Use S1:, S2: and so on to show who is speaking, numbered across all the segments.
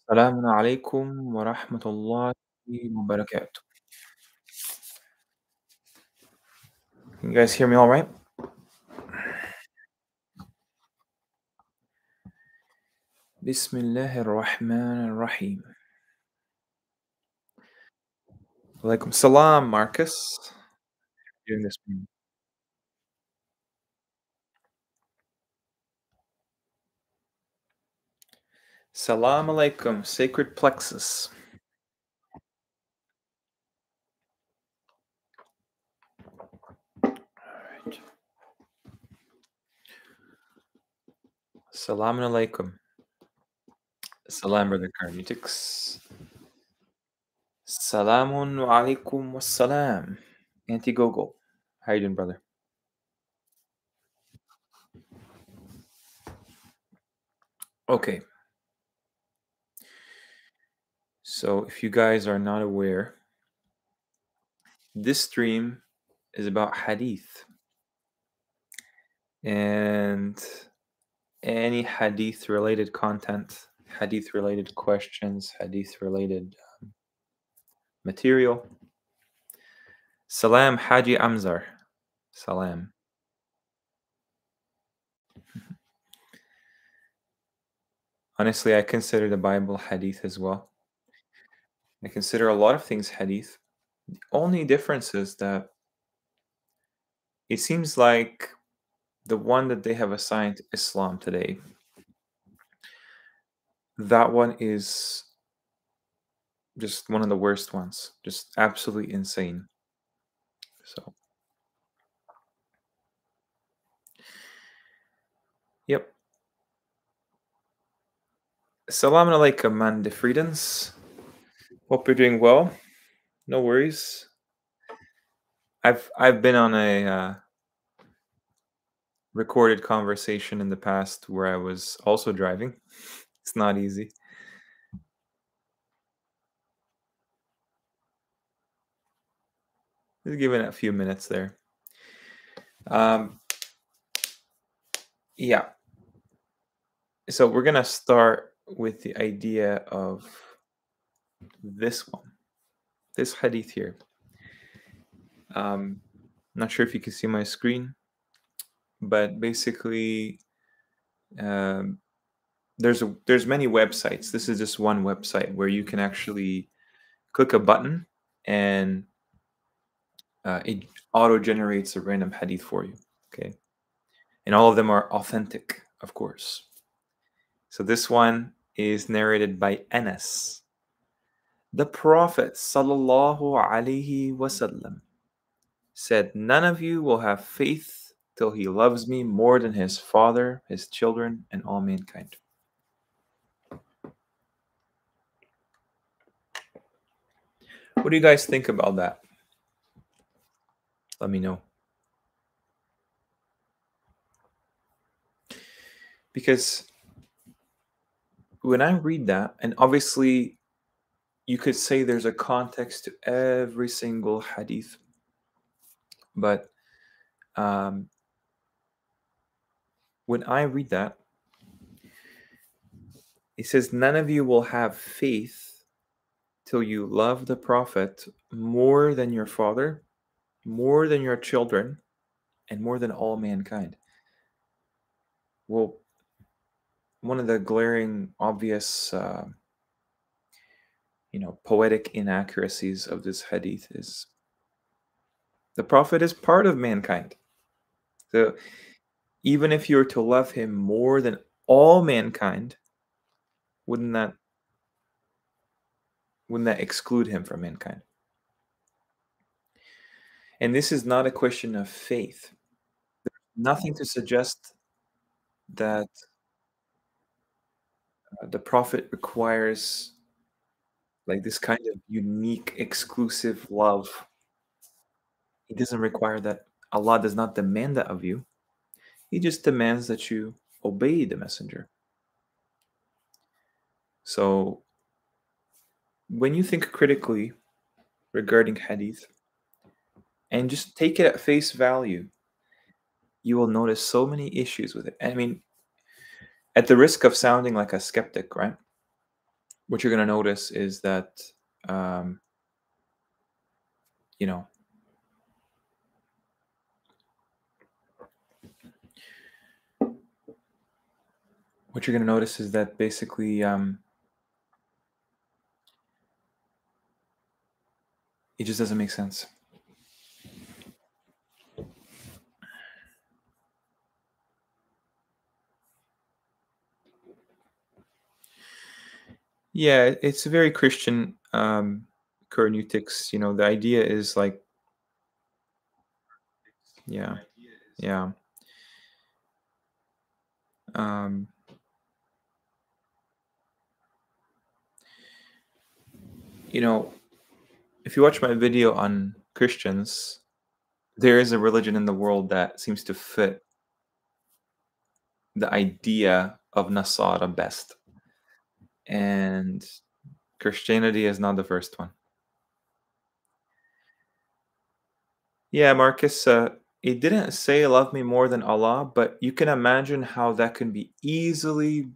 S1: السلام عليكم ورحمة الله وبركاته. Can you guys hear me all right? بسم الله الرحمن الرحيم. Alaikum salam, Marcus. Doing this. Salam alaikum, sacred plexus. Alright. Salam alaikum. Salam, brother Carnetics. Salamun alaikum wassalam. Auntie Gogo. How you doing, brother? Okay. So if you guys are not aware, this stream is about hadith. And any hadith related content, hadith related questions, hadith related material. Salam Haji Amzar. Salam. Honestly, I consider the Bible hadith as well. I consider a lot of things hadith. The only difference is that it seems like the one that they have assigned to Islam today, that one is just one of the worst ones. Just absolutely insane. So, yep. Assalamu alaikum, man, de Friedens. Hope you're doing well. No worries. I've been on a recorded conversation in the past where I was also driving. It's not easy. Just give it a few minutes there. Yeah. So we're gonna start with the idea of this one, this hadith here. Not sure if you can see my screen, but basically, there's many websites. This is just one website where you can actually click a button and it auto generates a random hadith for you. Okay, and all of them are authentic, of course. So this one is narrated by Anas. The Prophet sallallahu alaihi wasallam said, "None of you will have faith till he loves me more than his father, his children, and all mankind." What do you guys think about that? Let me know. Because when I read that, and obviously you could say there's a context to every single hadith, but when I read that, it says, "None of you will have faith till you love the Prophet more than your father, more than your children, and more than all mankind." Well, one of the glaring, obvious, poetic inaccuracies of this hadith is the Prophet is part of mankind. So even if you were to love him more than all mankind, wouldn't that exclude him from mankind? And this is not a question of faith. There's nothing to suggest that the Prophet requires like this kind of unique, exclusive love. He doesn't require that. Allah does not demand that of you. He just demands that you obey the messenger. So when you think critically regarding hadith and just take it at face value, you will notice so many issues with it. I mean, at the risk of sounding like a skeptic, right? what you're going to notice is that, um, you know, what you're going to notice is that basically it just doesn't make sense. Yeah, it's a very Christian hermeneutics. The idea is like, yeah, yeah. Um, you know, if you watch my video on Christians, there is a religion in the world that seems to fit the idea of Nasara best, and Christianity is not the first one. Yeah, Marcus, it didn't say love me more than Allah, but you can imagine how that can be easily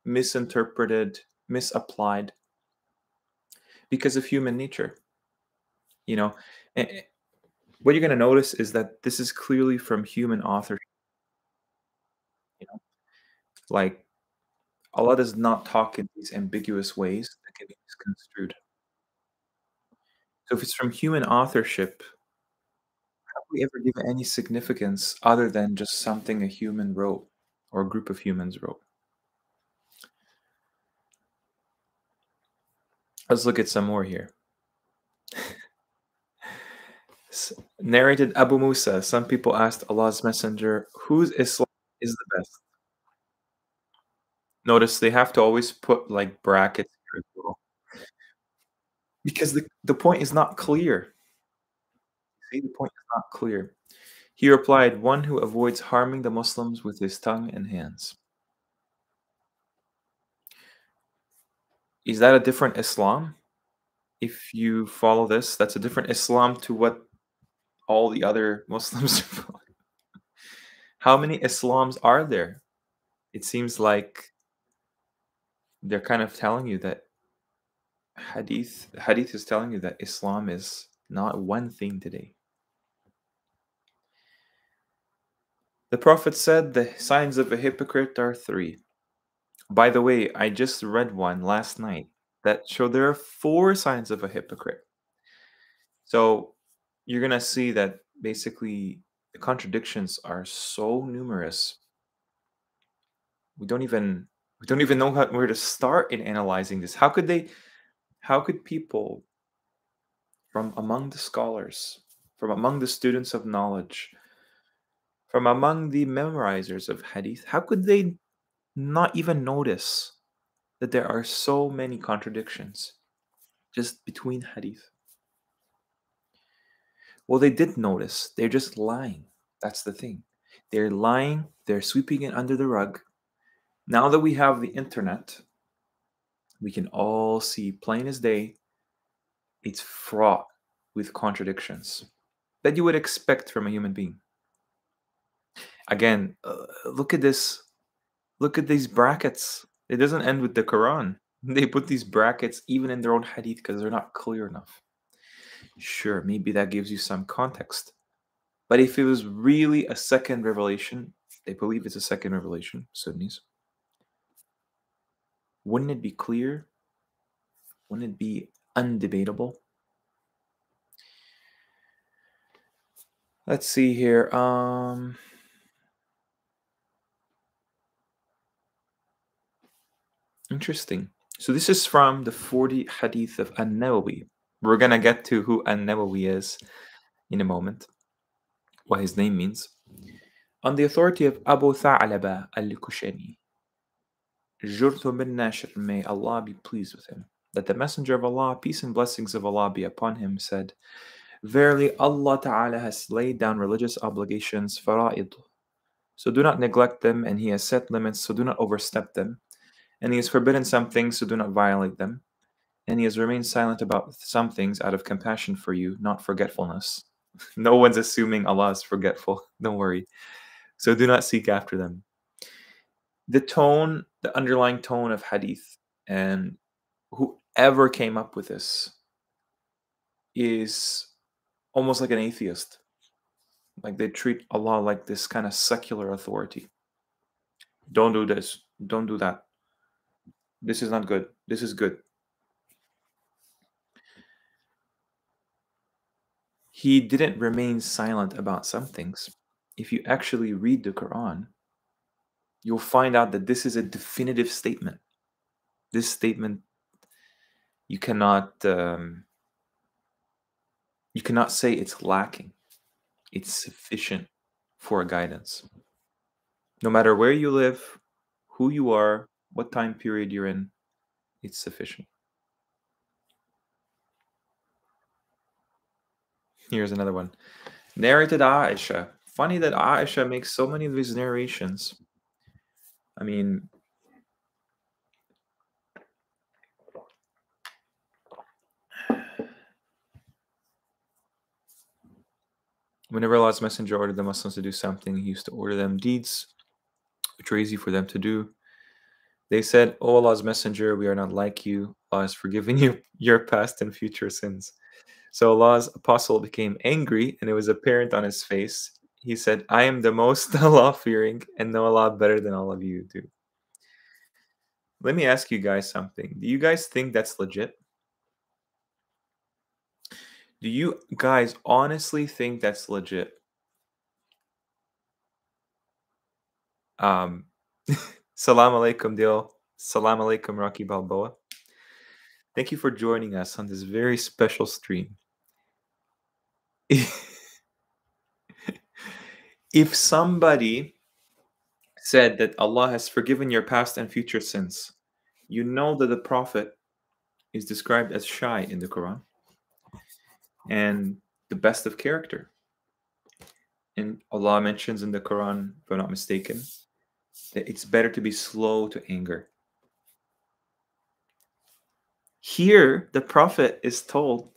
S1: misinterpreted, misapplied because of human nature. You know, And what you're going to notice is that this is clearly from human authorship. You know, like Allah does not talk in these ambiguous ways that can be misconstrued. So if it's from human authorship, how do we ever give it any significance other than just something a human wrote or a group of humans wrote? Let's look at some more here. Narrated Abu Musa, some people asked Allah's Messenger, whose Islam is the best? Notice they have to always put like brackets here as well. Because the point is not clear. See, the point is not clear. He replied, one who avoids harming the Muslims with his tongue and hands. Is that a different Islam? If you follow this, that's a different Islam to what all the other Muslims follow. How many Islams are there? It seems like they're kind of telling you that hadith is telling you that Islam is not one thing today. The Prophet said the signs of a hypocrite are three. By the way, I just read one last night that showed there are four signs of a hypocrite. So you're gonna see that basically the contradictions are so numerous. We don't even know where to start in analyzing this. How could people from among the scholars, from among the students of knowledge, from among the memorizers of hadith, how could they not even notice that there are so many contradictions just between hadith? Well, they did notice. They're just lying. That's the thing. They're lying. They're sweeping it under the rug. Now that we have the internet, we can all see plain as day, it's fraught with contradictions that you would expect from a human being. Again, look at this. Look at these brackets. It doesn't end with the Quran. They put these brackets even in their own hadith because they're not clear enough. Sure, maybe that gives you some context. But if it was really a second revelation, they believe it's a second revelation, Sunnis, wouldn't it be clear? Wouldn't it be undebatable? Let's see here. Interesting. So this is from the 40 hadith of An-Nawawi. We're gonna get to who An-Nawawi is in a moment, what his name means. On the authority of Abu Tha'laba al-Kushani, Jurtu bin Nashr, may Allah be pleased with him, that the Messenger of Allah, peace and blessings of Allah be upon him, said, verily Allah Ta'ala has laid down religious obligations, fara'id, so do not neglect them, and He has set limits, so do not overstep them, and He has forbidden some things, so do not violate them, and He has remained silent about some things out of compassion for you, not forgetfulness. No one's assuming Allah is forgetful, don't worry. So do not seek after them. The underlying tone of hadith and whoever came up with this is almost like an atheist. Like they treat Allah like this kind of secular authority. Don't do this. Don't do that. This is not good. This is good. He didn't remain silent about some things. If you actually read the Quran, you'll find out that this is a definitive statement. This statement you cannot say it's lacking. It's sufficient for guidance. No matter where you live, who you are, what time period you're in, it's sufficient. Here's another one. Narrated Aisha. Funny that Aisha makes so many of these narrations. I mean, whenever Allah's Messenger ordered the Muslims to do something, he used to order them deeds which were easy for them to do. They said, "O Allah's Messenger, we are not like you. Allah has forgiven you your past and future sins." So Allah's apostle became angry, and it was apparent on his face. He said, "I am the most Allah-fearing and know Allah better than all of you do." Let me ask you guys something. Do you guys think that's legit? Do you guys honestly think that's legit? Um, Salam alaikum, Dil. Salam alaikum, Rocky Balboa. Thank you for joining us on this very special stream. If somebody said that Allah has forgiven your past and future sins, you know that the Prophet is described as shy in the Quran and the best of character. And Allah mentions in the Quran, if I'm not mistaken, that it's better to be slow to anger. Here, the Prophet is told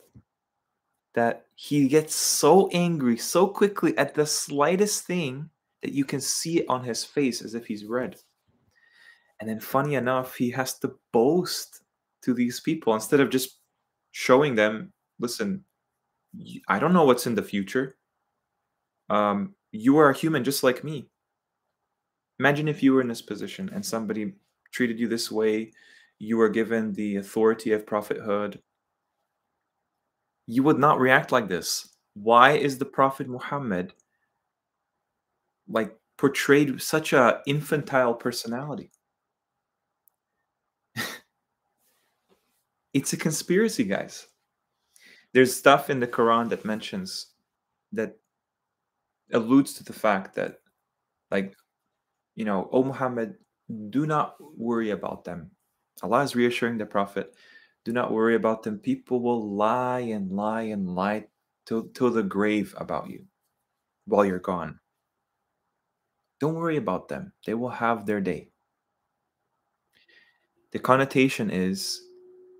S1: that he gets so angry so quickly at the slightest thing that you can see it on his face as if he's red. And then, funny enough, he has to boast to these people instead of just showing them, listen, I don't know what's in the future. You are a human just like me. Imagine if you were in this position and somebody treated you this way, you were given the authority of prophethood. You would not react like this. Why is the Prophet Muhammad like portrayed such a infantile personality? It's a conspiracy, guys. There's stuff in the Quran that mentions that alludes to the fact that, like, "O Muhammad, do not worry about them." Allah is reassuring the Prophet, do not worry about them. People will lie and lie and lie till the grave about you while you're gone. Don't worry about them. They will have their day. The connotation is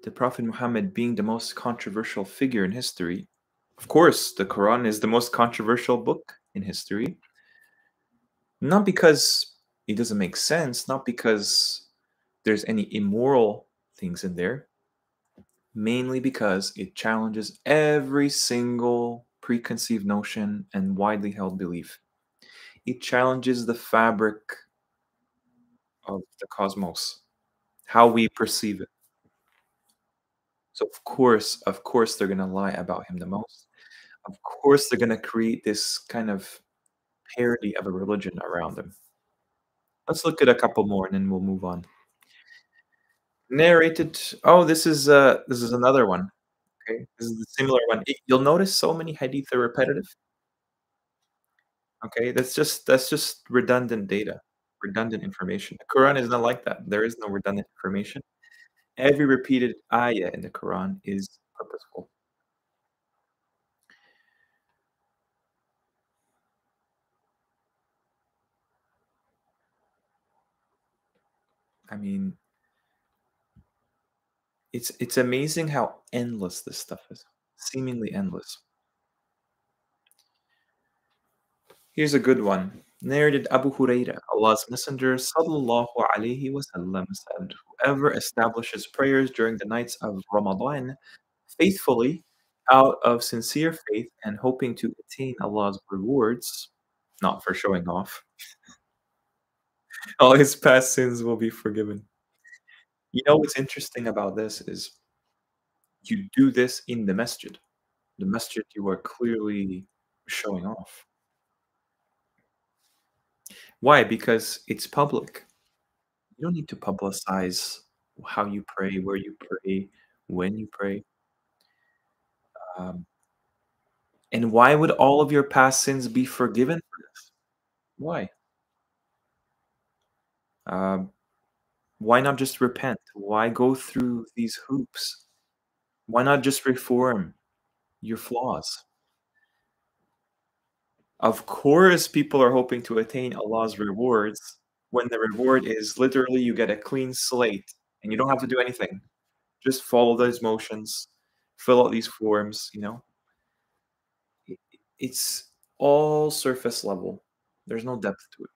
S1: the Prophet Muhammad being the most controversial figure in history. Of course, the Quran is the most controversial book in history. Not because it doesn't make sense, not because there's any immoral things in there, mainly because it challenges every single preconceived notion and widely held belief. It challenges the fabric of the cosmos, how we perceive it. So of course, they're gonna lie about him the most. Of course, they're gonna create this kind of parody of a religion around him. Let's look at a couple more and then we'll move on. Narrated. Oh, this is another one. Okay, this is a similar one. You'll notice so many hadith are repetitive. Okay, that's just redundant data, redundant information. The Quran is not like that. There is no redundant information. Every repeated ayah in the Quran is purposeful. I mean, it's amazing how endless this stuff is. Seemingly endless. Here's a good one. Narrated Abu Huraira, Allah's Messenger sallallahu alaihi wasallam said, whoever establishes prayers during the nights of Ramadan faithfully out of sincere faith and hoping to attain Allah's rewards, not for showing off, all his past sins will be forgiven. You know what's interesting about this is you do this in the masjid. The masjid you are clearly showing off. Why? Because it's public. You don't need to publicize how you pray, where you pray, when you pray. Um, and why would all of your past sins be forgiven for this? Why? Um, why not just repent? Why go through these hoops? Why not just reform your flaws? Of course, people are hoping to attain Allah's rewards when the reward is literally you get a clean slate and you don't have to do anything. Just follow those motions, fill out these forms, you know? I It's all surface level. There's no depth to it.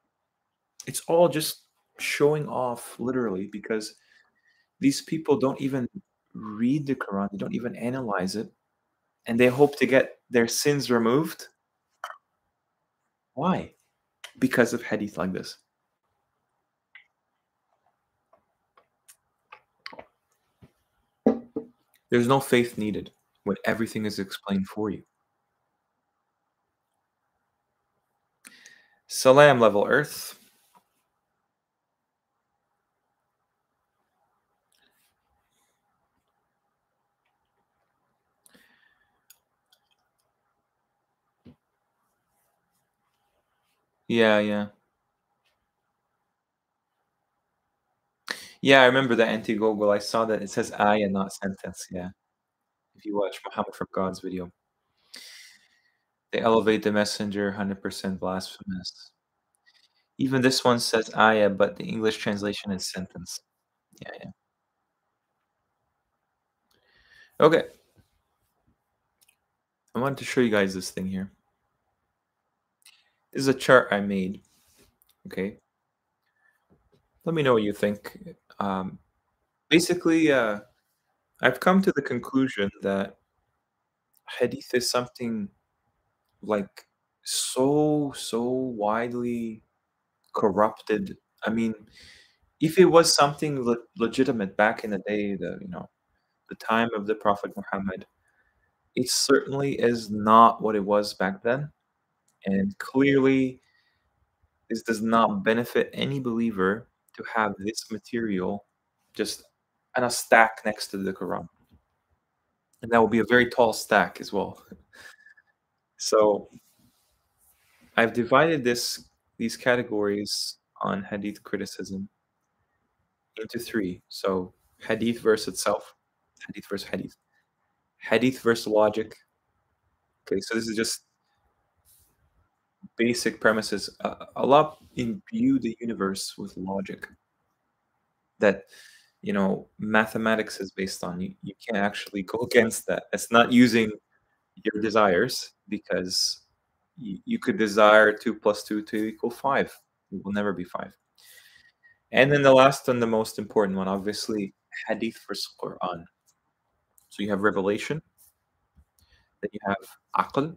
S1: It's all just showing off literally because these people don't even read the Quran, they don't even analyze it, and they hope to get their sins removed. Why? Because of hadith like this. There's no faith needed when everything is explained for you. Salam level Earth. Yeah, yeah. Yeah, I remember the anti-Google. I saw that it says ayah, not sentence. Yeah. If you watch Muhammad from God's video, they elevate the messenger 100% blasphemous. Even this one says ayah, but the English translation is sentence. Yeah, yeah. Okay. I wanted to show you guys this thing here. This is a chart I made. Okay. Let me know what you think. Basically, I've come to the conclusion that hadith is something like so widely corrupted. I mean, if it was something legitimate back in the day, the time of the Prophet Muhammad, it certainly is not what it was back then. And clearly, this does not benefit any believer to have this material just on a stack next to the Quran. And that will be a very tall stack as well. So I've divided these categories on hadith criticism into three. So hadith verse itself, hadith verse hadith, hadith verse logic. Okay, so this is just basic premises. Allah imbued the universe with logic that mathematics is based on. You can't actually go against that. It's not using your desires because you could desire 2 plus 2 to equal 5. It will never be 5. And then the last and the most important one, obviously, hadith versus Quran. So you have revelation, then you have aql,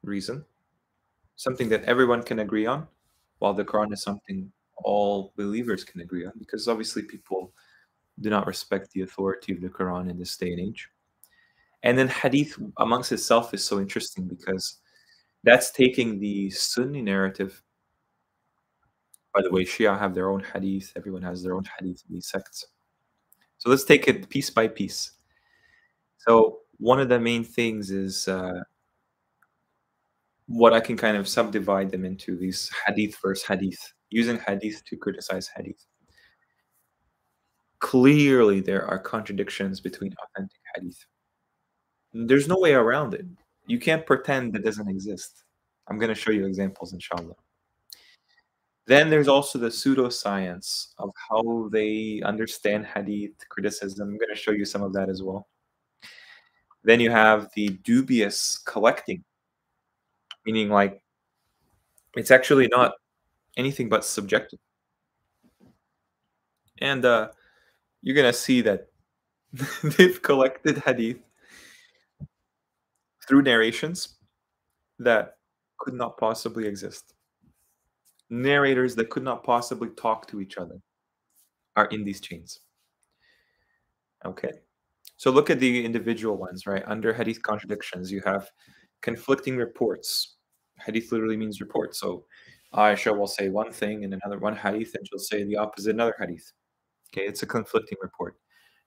S1: reason, something that everyone can agree on, while the Quran is something all believers can agree on, because obviously people do not respect the authority of the Quran in this day and age. And then hadith amongst itself is so interesting because that's taking the Sunni narrative. By the way, Shia have their own hadith. Everyone has their own hadith in these sects. So let's take it piece by piece. So one of the main things is what I can kind of subdivide them into these hadith versus hadith, using hadith to criticize hadith. Clearly, there are contradictions between authentic hadith. There's no way around it. You can't pretend that doesn't exist. I'm going to show you examples, inshallah. Then there's also the pseudoscience of how they understand hadith criticism. I'm going to show you some of that as well. Then you have the dubious collecting, meaning like it's actually not anything but subjective. And you're gonna see that they've collected hadith through narrations that could not possibly exist. Narrators that could not possibly talk to each other are in these chains. Okay. So look at the individual ones, right? Under hadith contradictions, you have conflicting reports. Hadith literally means report. So Aisha will say one thing in another one hadith, and she'll say the opposite another hadith. Okay, it's a conflicting report.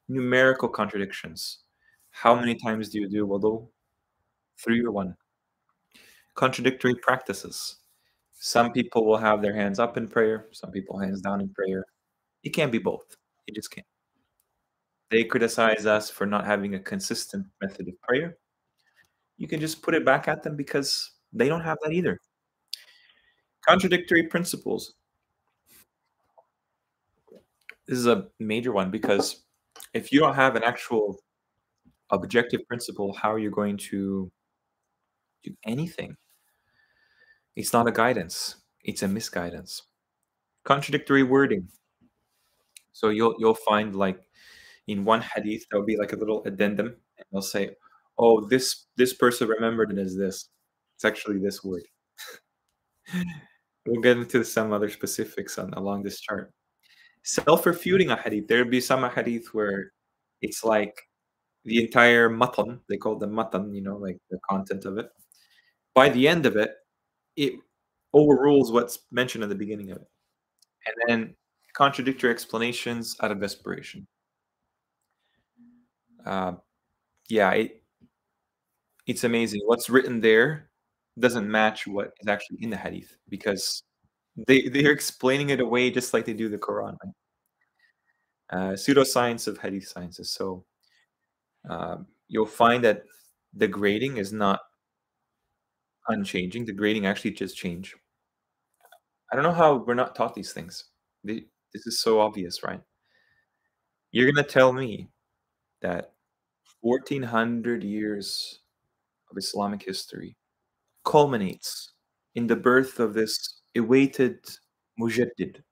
S1: Numerical contradictions. How many times do you do wudu? 3 or 1. Contradictory practices. Some people will have their hands up in prayer, some people hands down in prayer. It can't be both. It just can't. They criticize us for not having a consistent method of prayer. You can just put it back at them because they don't have that either. Contradictory principles. This is a major one because if you don't have an actual objective principle, how are you going to do anything? It's not a guidance, it's a misguidance. Contradictory wording. So you'll find like in one hadith there'll be like a little addendum and they'll say, "Oh, this person remembered it as this. It's actually this word." We'll get into some other specifics on along this chart. Self-refuting a hadith. There'd be some hadith where it's like the entire matan, they call the matan, like the content of it. By the end of it, it overrules what's mentioned at the beginning of it. And then contradictory explanations out of desperation. Uh, yeah, it's amazing. What's written there doesn't match what is actually in the hadith because they're explaining it away just like they do the Quran. Pseudoscience of hadith sciences. So you'll find that the grading is not unchanging. The grading actually just change. I don't know how we're not taught these things. This is so obvious, right? You're gonna tell me that 1400 years of Islamic history culminates in the birth of this awaited mujaddid,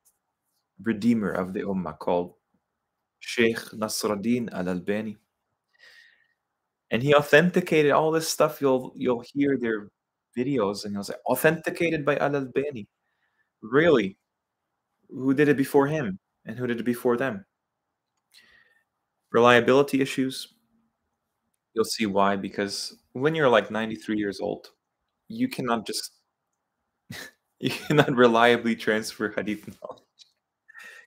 S1: redeemer of the ummah called Sheikh Nasruddin al-Albani. And he authenticated all this stuff. You'll hear their videos and he'll say, authenticated by al-Albani. Really? Who did it before him? And who did it before them? Reliability issues. You'll see why, because when you're like 93 years old, you cannot just you cannot reliably transfer hadith knowledge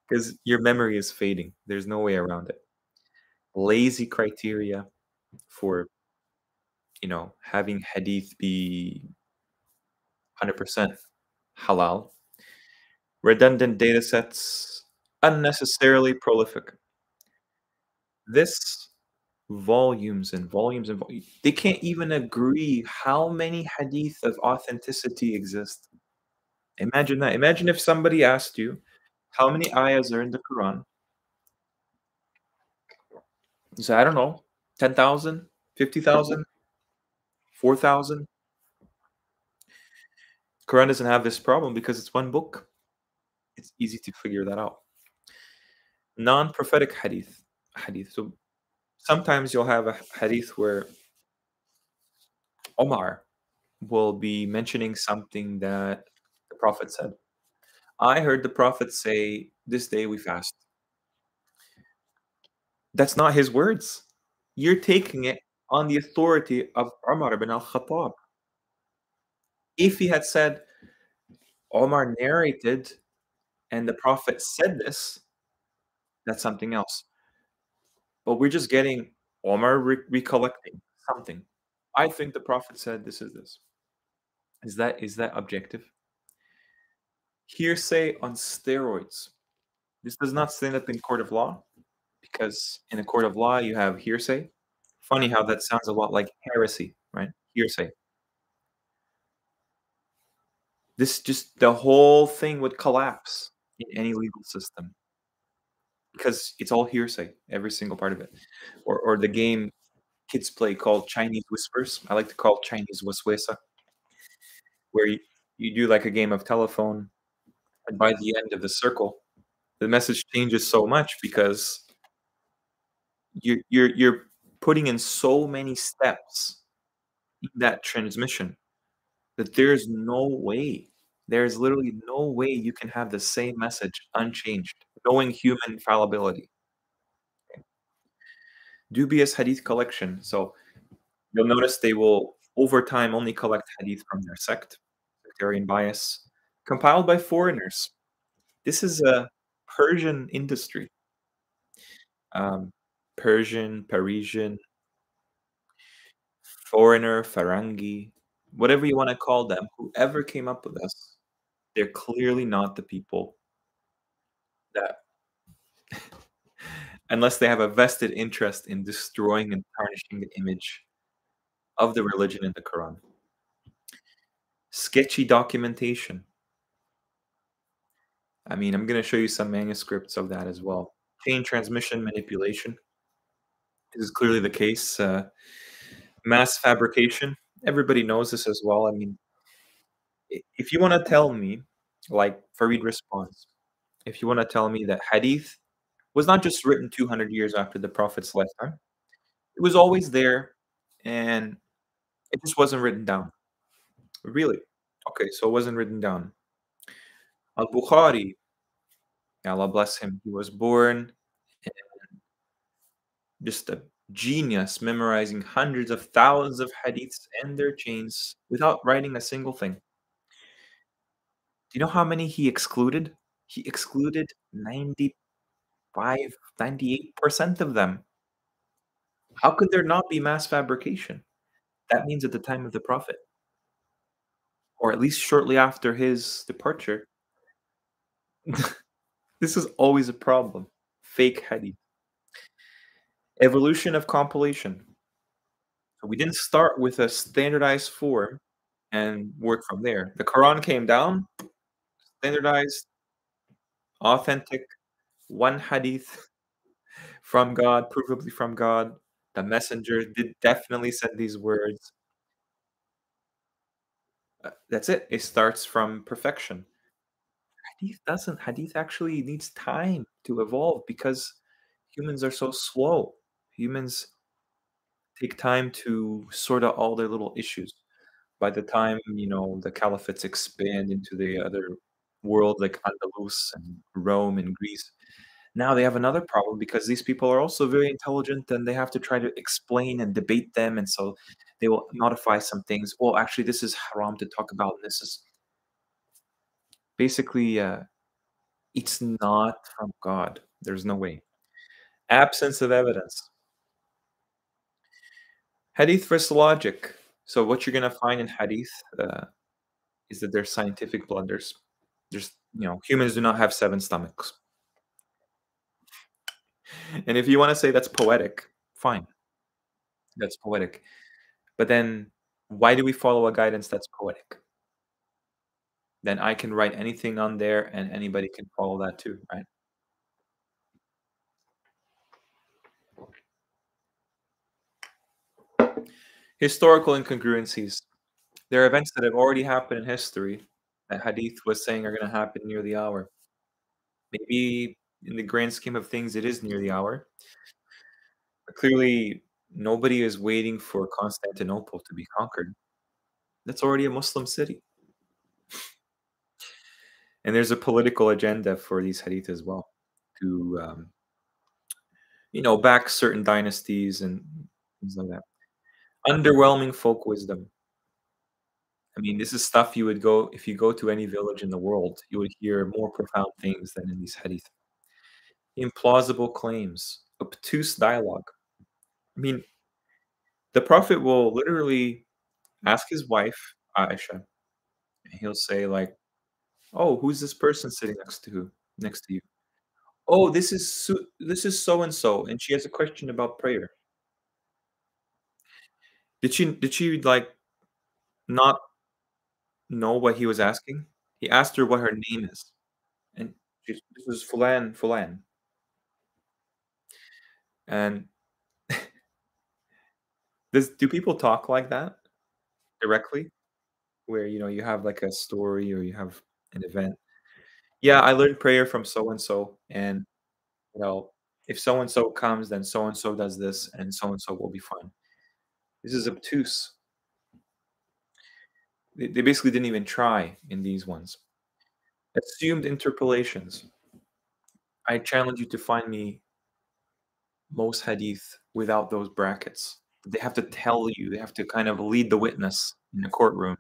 S1: because your memory is fading. There's no way around it. Lazy criteria for having hadith be 100% halal. Redundant data sets, unnecessarily prolific. This volumes and volumes and volumes. They can't even agree how many hadith of authenticity exist. Imagine that. Imagine if somebody asked you how many ayahs are in the Quran. You say, I don't know, 10,000, 50,000, 4,000. Quran doesn't have this problem because it's one book. It's easy to figure that out. Non-prophetic hadith. So sometimes you'll have a hadith where Omar will be mentioning something that the Prophet said. I heard the Prophet say, this day we fast. That's not his words. You're taking it on the authority of Umar ibn al-Khattab. If he had said, Omar narrated and the Prophet said this, that's something else. But we're just getting Omar recollecting something. I think the Prophet said this is this. Is that objective? Hearsay on steroids. This does not stand up in court of law because in a court of law you have hearsay. Funny how that sounds a lot like heresy, right? Hearsay. The whole thing would collapse in any legal system because it's all hearsay, every single part of it. Or the game kids play called Chinese Whispers. I like to call it Chinese Waswesa, where you do like a game of telephone, and by the end of the circle, the message changes so much because You're putting in so many steps in that transmission that there's literally no way you can have the same message unchanged, knowing human fallibility. Dubious hadith collection. So you'll notice they will, over time, only collect hadith from their sect, sectarian bias, compiled by foreigners. This is a Persian industry. Um, Persian, Parisian, foreigner, Farangi, whatever you want to call them, whoever came up with this, they're clearly not the people that, unless they have a vested interest in destroying and tarnishing the image of the religion in the Quran. Sketchy documentation. I mean, I'm going to show you some manuscripts of that as well. Chain transmission manipulation. This is clearly the case. Mass fabrication. Everybody knows this as well. I mean, if you want to tell me, like Farid responds, if you want to tell me that hadith was not just written 200 years after the Prophet's lifetime, it was always there and it just wasn't written down. Really? Okay, so it wasn't written down. Al Bukhari, Allah bless him, he was born just a genius, memorizing hundreds of thousands of hadiths and their chains without writing a single thing. Do you know how many he excluded? He excluded 95, 98% of them. How could there not be mass fabrication? That means at the time of the Prophet, or at least shortly after his departure, this is always a problem. Fake hadith. Evolution of compilation. So we didn't start with a standardized form and work from there. The Quran came down, standardized, authentic, one hadith from God, provably from God. The messenger did definitely said these words. That's it. It starts from perfection. Hadith actually needs time to evolve because humans are so slow. Humans take time to sort out all their little issues. By the time, the caliphates expand into the other world like Andalus and Rome and Greece, now they have another problem because these people are also very intelligent and they have to try to explain and debate them, and so they will modify some things. Well, actually, this is haram to talk about. This is basically, it's not from God. There's no way. Absence of evidence. Hadith versus logic. So what you're gonna find in hadith is that there's scientific blunders. There's, humans do not have 7 stomachs. And if you want to say that's poetic, fine, that's poetic. But then why do we follow a guidance that's poetic? Then I can write anything on there and anybody can follow that too, right? Historical incongruencies. There are events that have already happened in history that hadith was saying are going to happen near the hour. Maybe in the grand scheme of things, it is near the hour. But clearly, nobody is waiting for Constantinople to be conquered. That's already a Muslim city. And there's a political agenda for these hadith as well to, back certain dynasties and things like that. Underwhelming folk wisdom. I mean, this is stuff you would go if you go to any village in the world, you would hear more profound things than in these hadith. Implausible claims, obtuse dialogue. I mean, the Prophet will literally ask his wife, Aisha, and he'll say, like, "Oh, who's this person sitting next to you? Oh, this is so and so, and she has a question about prayer." Did she like not know what he was asking? He asked her what her name is, and this is Fulan Fulan. And do people talk like that directly? Where, you have like a story or you have an event. Yeah, I learned prayer from so and so, and you know, if so and so comes, then so and so does this, and so will be fine. This is obtuse. They basically didn't even try in these ones. Assumed interpolations. I challenge you to find me most hadith without those brackets. They have to tell you, they have to kind of lead the witness in the courtroom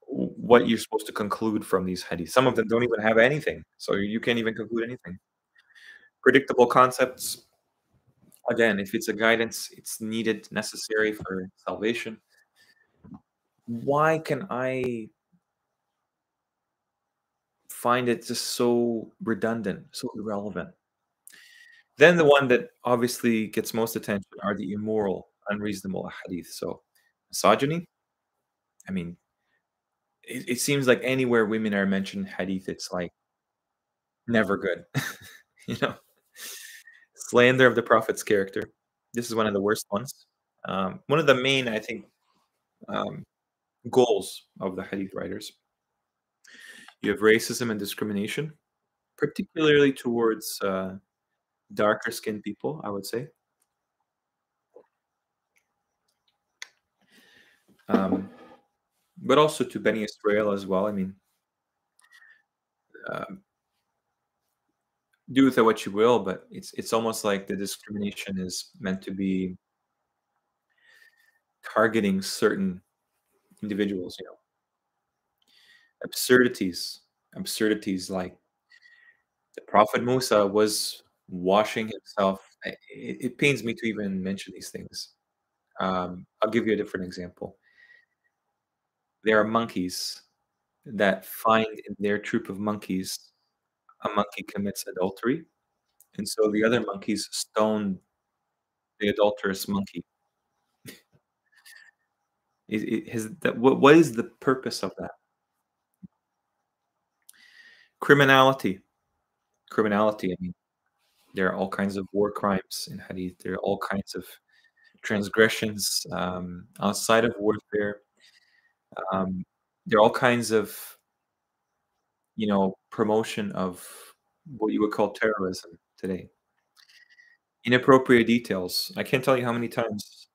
S1: what you're supposed to conclude from these hadith. Some of them don't even have anything, so you can't even conclude anything. Predictable concepts. Again, if it's a guidance, it's needed, necessary for salvation. Why can I find it just so redundant, so irrelevant? Then the one that obviously gets most attention are the immoral, unreasonable hadith. So misogyny. I mean, it seems like anywhere women are mentioned hadith, it's like never good. you know, slander of the prophet's character. This is one of the worst ones. One of the main, I think, um, goals of the hadith writers. You have racism and discrimination, particularly towards darker skinned people, I would say. Um, but also to Beni Israel as well. I mean, um, do with it what you will, but it's almost like the discrimination is meant to be targeting certain individuals. Absurdities, absurdities like the Prophet Musa was washing himself. It pains me to even mention these things. I'll give you a different example. There are monkeys that find in their troop of monkeys a monkey commits adultery, and so the other monkeys stone the adulterous monkey. What is the purpose of that? Criminality. Criminality. I mean, there are all kinds of war crimes in Hadith. There are all kinds of transgressions outside of warfare. Um, there are all kinds of, promotion of what you would call terrorism today. Inappropriate details. I can't tell you how many times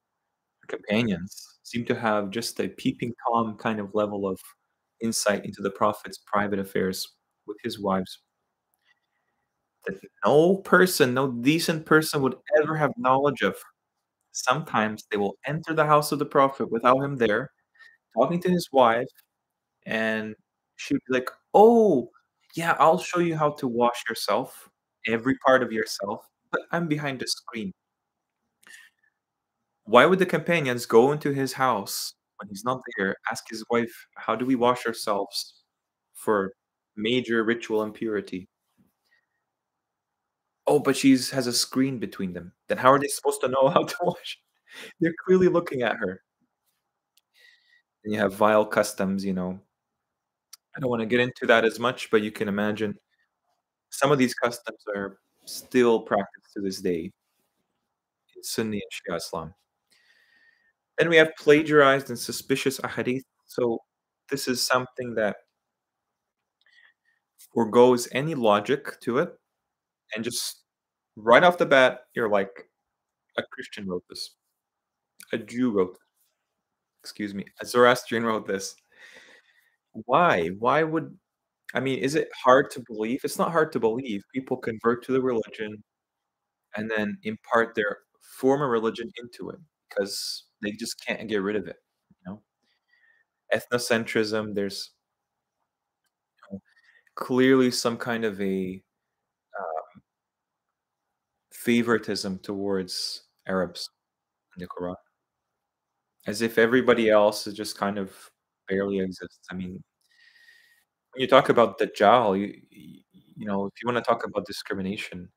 S1: companions seem to have just a peeping Tom kind of level of insight into the Prophet's private affairs with his wives that no person, no decent person would ever have knowledge of. Sometimes they will enter the house of the Prophet without him there, talking to his wife, and she'd be like, "Oh, yeah, I'll show you how to wash yourself, every part of yourself, but I'm behind the screen." Why would the companions go into his house when he's not there, ask his wife, "How do we wash ourselves for major ritual impurity?" Oh, but she's has a screen between them. Then how are they supposed to know how to wash? They're clearly looking at her. And you have vile customs. I don't wanna get into that as much, but you can imagine some of these customs are still practiced to this day in Sunni and Shia Islam. Then we have plagiarized and suspicious ahadith. So this is something that forgoes any logic to it, and just right off the bat, you're like, "A Christian wrote this. A Jew wrote this. Excuse me, a Zoroastrian wrote this." Why? Why would I mean, is it hard to believe? It's not hard to believe. People convert to the religion and then impart their former religion into it because they just can't get rid of it, you know? Ethnocentrism, there's clearly some kind of a favoritism towards Arabs in the Quran, as if everybody else is just kind of barely exists. I mean, when you talk about Dajjal, if you wanna talk about discrimination,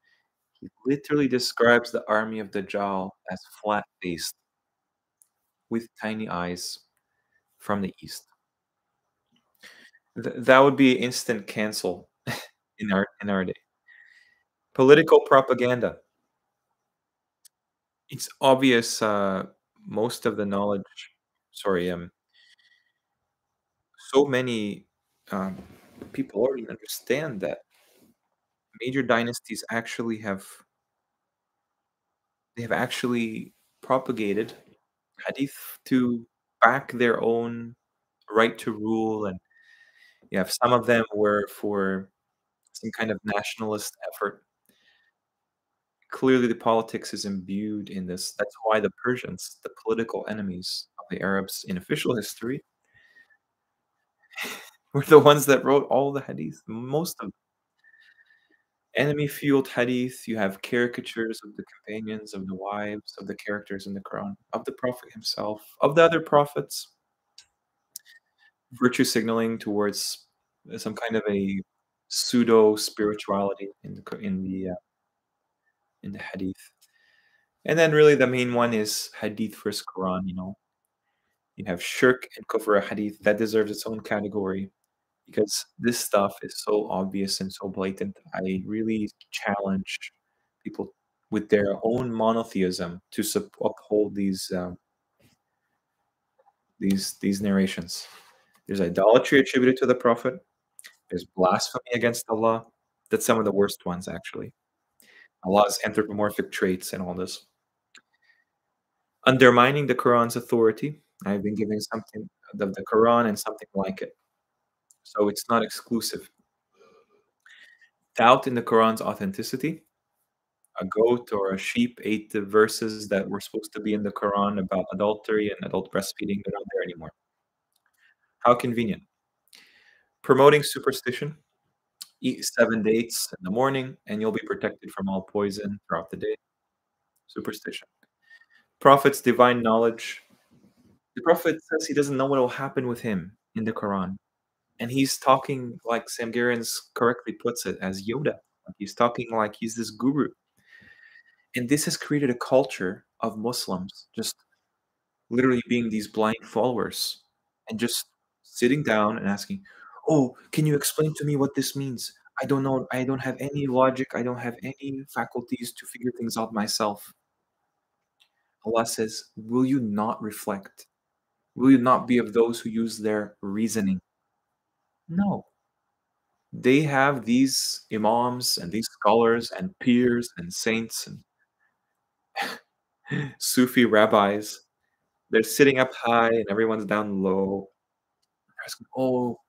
S1: he literally describes the army of Dajjal as flat-faced with tiny eyes from the east. That would be instant cancel in our day. Political propaganda. It's obvious, most of the knowledge sorry, so many, um, people already understand that major dynasties actually have they have actually propagated hadith to back their own right to rule, and you have some of them were for some kind of nationalist effort. Clearly, the politics is imbued in this. That's why the Persians, the political enemies of the Arabs in official history, were the ones that wrote all the hadith. Most of enemy-fueled hadith. You have caricatures of the companions, of the wives, of the characters in the Quran, of the Prophet himself, of the other prophets, virtue signaling towards some kind of a pseudo spirituality in in the hadith. And then really the main one is hadith versus Quran, you know. You have shirk and kufr hadith that deserves its own category because this stuff is so obvious and so blatant. I really challenge people with their own monotheism to uphold these narrations. There's idolatry attributed to the Prophet. There's blasphemy against Allah. That's some of the worst ones, actually. Allah's anthropomorphic traits and all this. Undermining the Quran's authority. I've been giving something of the Quran and something like it. So it's not exclusive. Doubt in the Quran's authenticity. A goat or a sheep ate the verses that were supposed to be in the Quran about adultery and adult breastfeeding. They're not there anymore. How convenient. Promoting superstition. Eat 7 dates in the morning and you'll be protected from all poison throughout the day. Superstition. Prophet's divine knowledge. The Prophet says he doesn't know what will happen with him in the Quran. And he's talking like Sam Gerrans correctly puts it as Yoda. Like he's talking like he's this guru. And this has created a culture of Muslims just literally being these blind followers and just sitting down and asking, "Oh, can you explain to me what this means? I don't know. I don't have any logic. I don't have any faculties to figure things out myself." Allah says, "Will you not reflect? Will you not be of those who use their reasoning?" No. They have these imams and these scholars and peers and saints and Sufi rabbis. They're sitting up high and everyone's down low. They're asking, "Oh,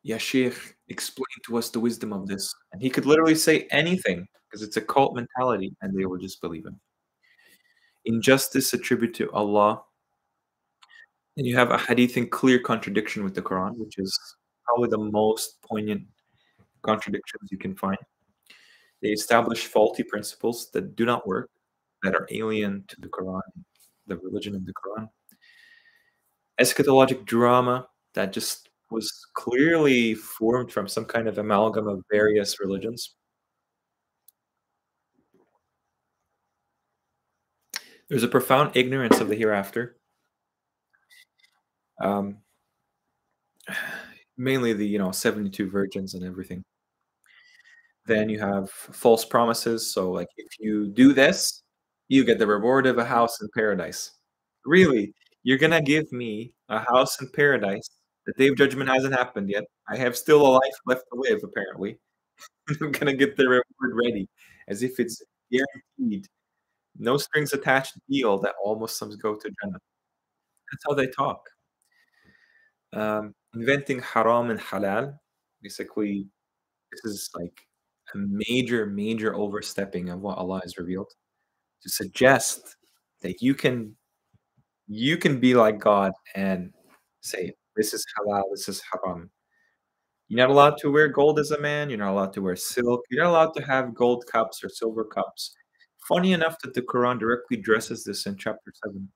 S1: Ya Sheikh, explain to us the wisdom of this." And he could literally say anything because it's a cult mentality and they will just believe him. Injustice attributed to Allah. And you have a hadith in clear contradiction with the Quran, which is probably the most poignant contradictions you can find. They establish faulty principles that do not work, that are alien to the Quran, the religion of the Quran. Eschatologic drama that just was clearly formed from some kind of amalgam of various religions. There's a profound ignorance of the hereafter. Um, mainly the 72 virgins and everything. Then you have false promises. So like if you do this, you get the reward of a house in paradise. Really, you're gonna give me a house in paradise. The day of judgment hasn't happened yet. I have still a life left to live, apparently. I'm gonna get the reward ready, as if it's guaranteed, no strings attached deal that all Muslims go to Jannah. That's how they talk. Inventing haram and halal. Basically, this is like a major, major overstepping of what Allah has revealed to suggest that you can be like God and say this is halal, this is haram. You're not allowed to wear gold as a man. You're not allowed to wear silk. You're not allowed to have gold cups or silver cups. Funny enough that the Quran directly addresses this in chapter 7.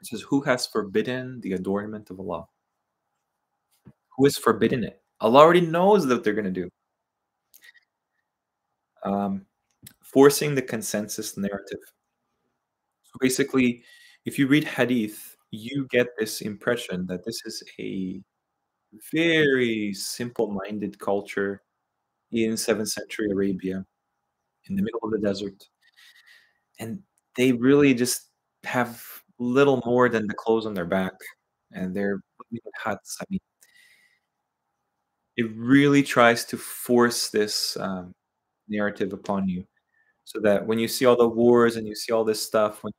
S1: It says, "Who has forbidden the adornment of Allah? Who has forbidden it?" Allah already knows that they're going to do. Um, Forcing the consensus narrative. So basically, if you read Hadith, you get this impression that this is a very simple-minded culture in 7th century Arabia, in the middle of the desert. And they really just have little more than the clothes on their back, and they're living in huts. I mean, it really tries to force this narrative upon you. so that when you see all the wars and you see all this stuff, when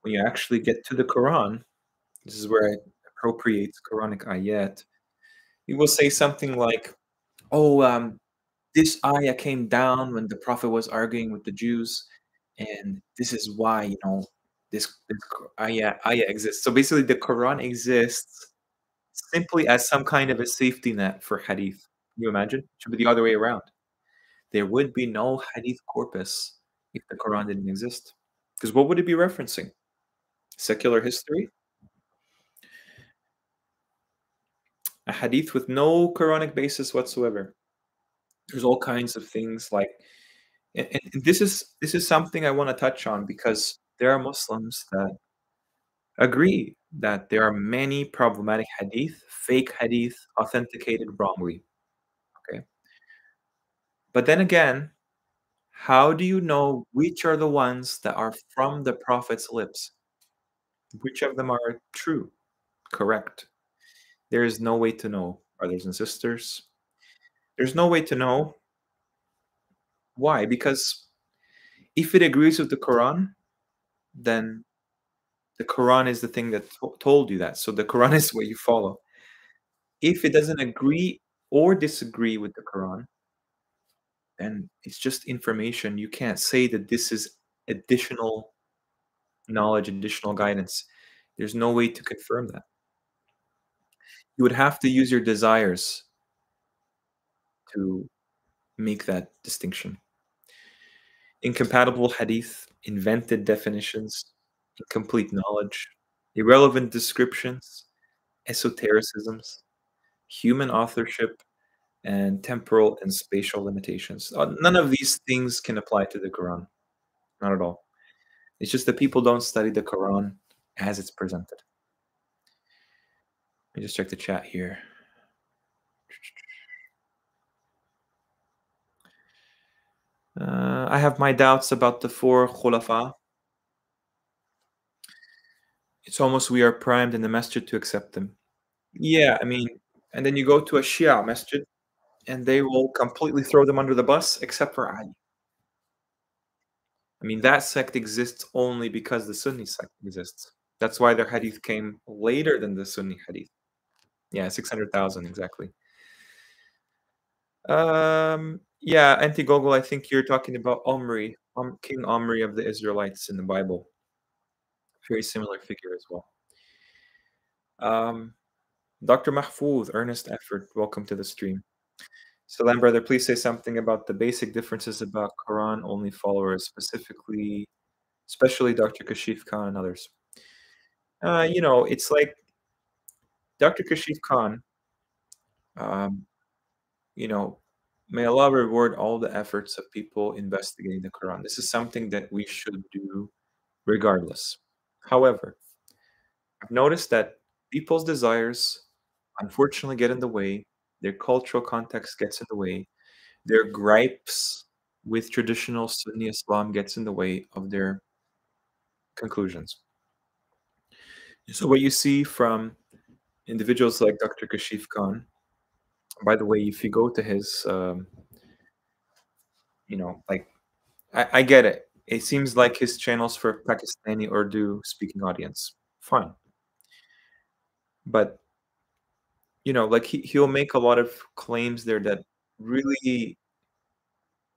S1: you actually get to the Quran, this is where it appropriates Quranic ayat. You will say something like, "Oh, this ayah came down when the Prophet was arguing with the Jews, and this is why this ayah exists." So basically, the Quran exists simply as some kind of a safety net for hadith. Can you imagine? It should be the other way around. There would be no hadith corpus if the Quran didn't exist. Because what would it be referencing? Secular history? A hadith with no Quranic basis whatsoever. There's all kinds of things like, and this is something I want to touch on because there are Muslims that agree that there are many problematic hadith, fake hadith, authenticated wrongly. Okay, but then again, how do you know which are the ones that are from the Prophet's lips? Which of them are true, correct? There is no way to know, brothers and sisters. There's no way to know. Why? Because if it agrees with the Quran, then the Quran is the thing that told you that. So the Quran is what you follow. If it doesn't agree or disagree with the Quran, then it's just information. You can't say that this is additional knowledge, additional guidance. There's no way to confirm that. You would have to use your desires to make that distinction. Incompatible hadith, invented definitions, incomplete knowledge, irrelevant descriptions, esotericisms, human authorship, and temporal and spatial limitations. None of these things can apply to the Quran. Not at all. It's just that people don't study the Quran as it's presented. Let me just check the chat here. I have my doubts about the four khulafa. It's almost we are primed in the masjid to accept them. Yeah, I mean, and then you go to a Shia masjid, and they will completely throw them under the bus, except for Ali. I mean, that sect exists only because the Sunni sect exists. That's why their hadith came later than the Sunni hadith. Yeah, 600,000 exactly. Yeah, Anti-Gogol, I think you're talking about Omri, King Omri of the Israelites in the Bible. Very similar figure as well. Dr. Mahfouz, earnest effort. Welcome to the stream. Salam, brother, please say something about the basic differences about Quran only followers, especially Dr. Kashif Khan and others. It's like Dr. Kashif Khan, um, you know, may Allah reward all the efforts of people investigating the Quran. This is something that we should do regardless. However, I've noticed that people's desires unfortunately get in the way, their cultural context gets in the way, their gripes with traditional Sunni Islam gets in the way of their conclusions. So what you see from individuals like Dr. Kashif Khan, by the way, if you go to his, like I get it. It seems like his channel's for Pakistani Urdu speaking audience. Fine. But like he'll make a lot of claims there that really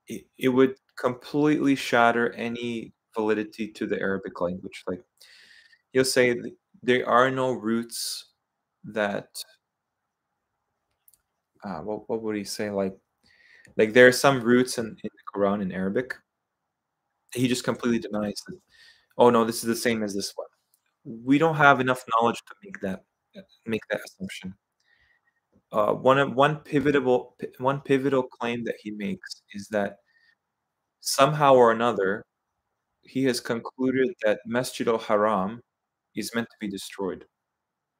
S1: it would completely shatter any validity to the Arabic language. Like he'll say there are no roots that what would he say, like there are some roots in the Quran in Arabic. He just completely denies that. Oh no, this is the same as this one. We don't have enough knowledge to make that assumption. One pivotal claim that he makes is that somehow or another he has concluded that Masjid al-Haram is meant to be destroyed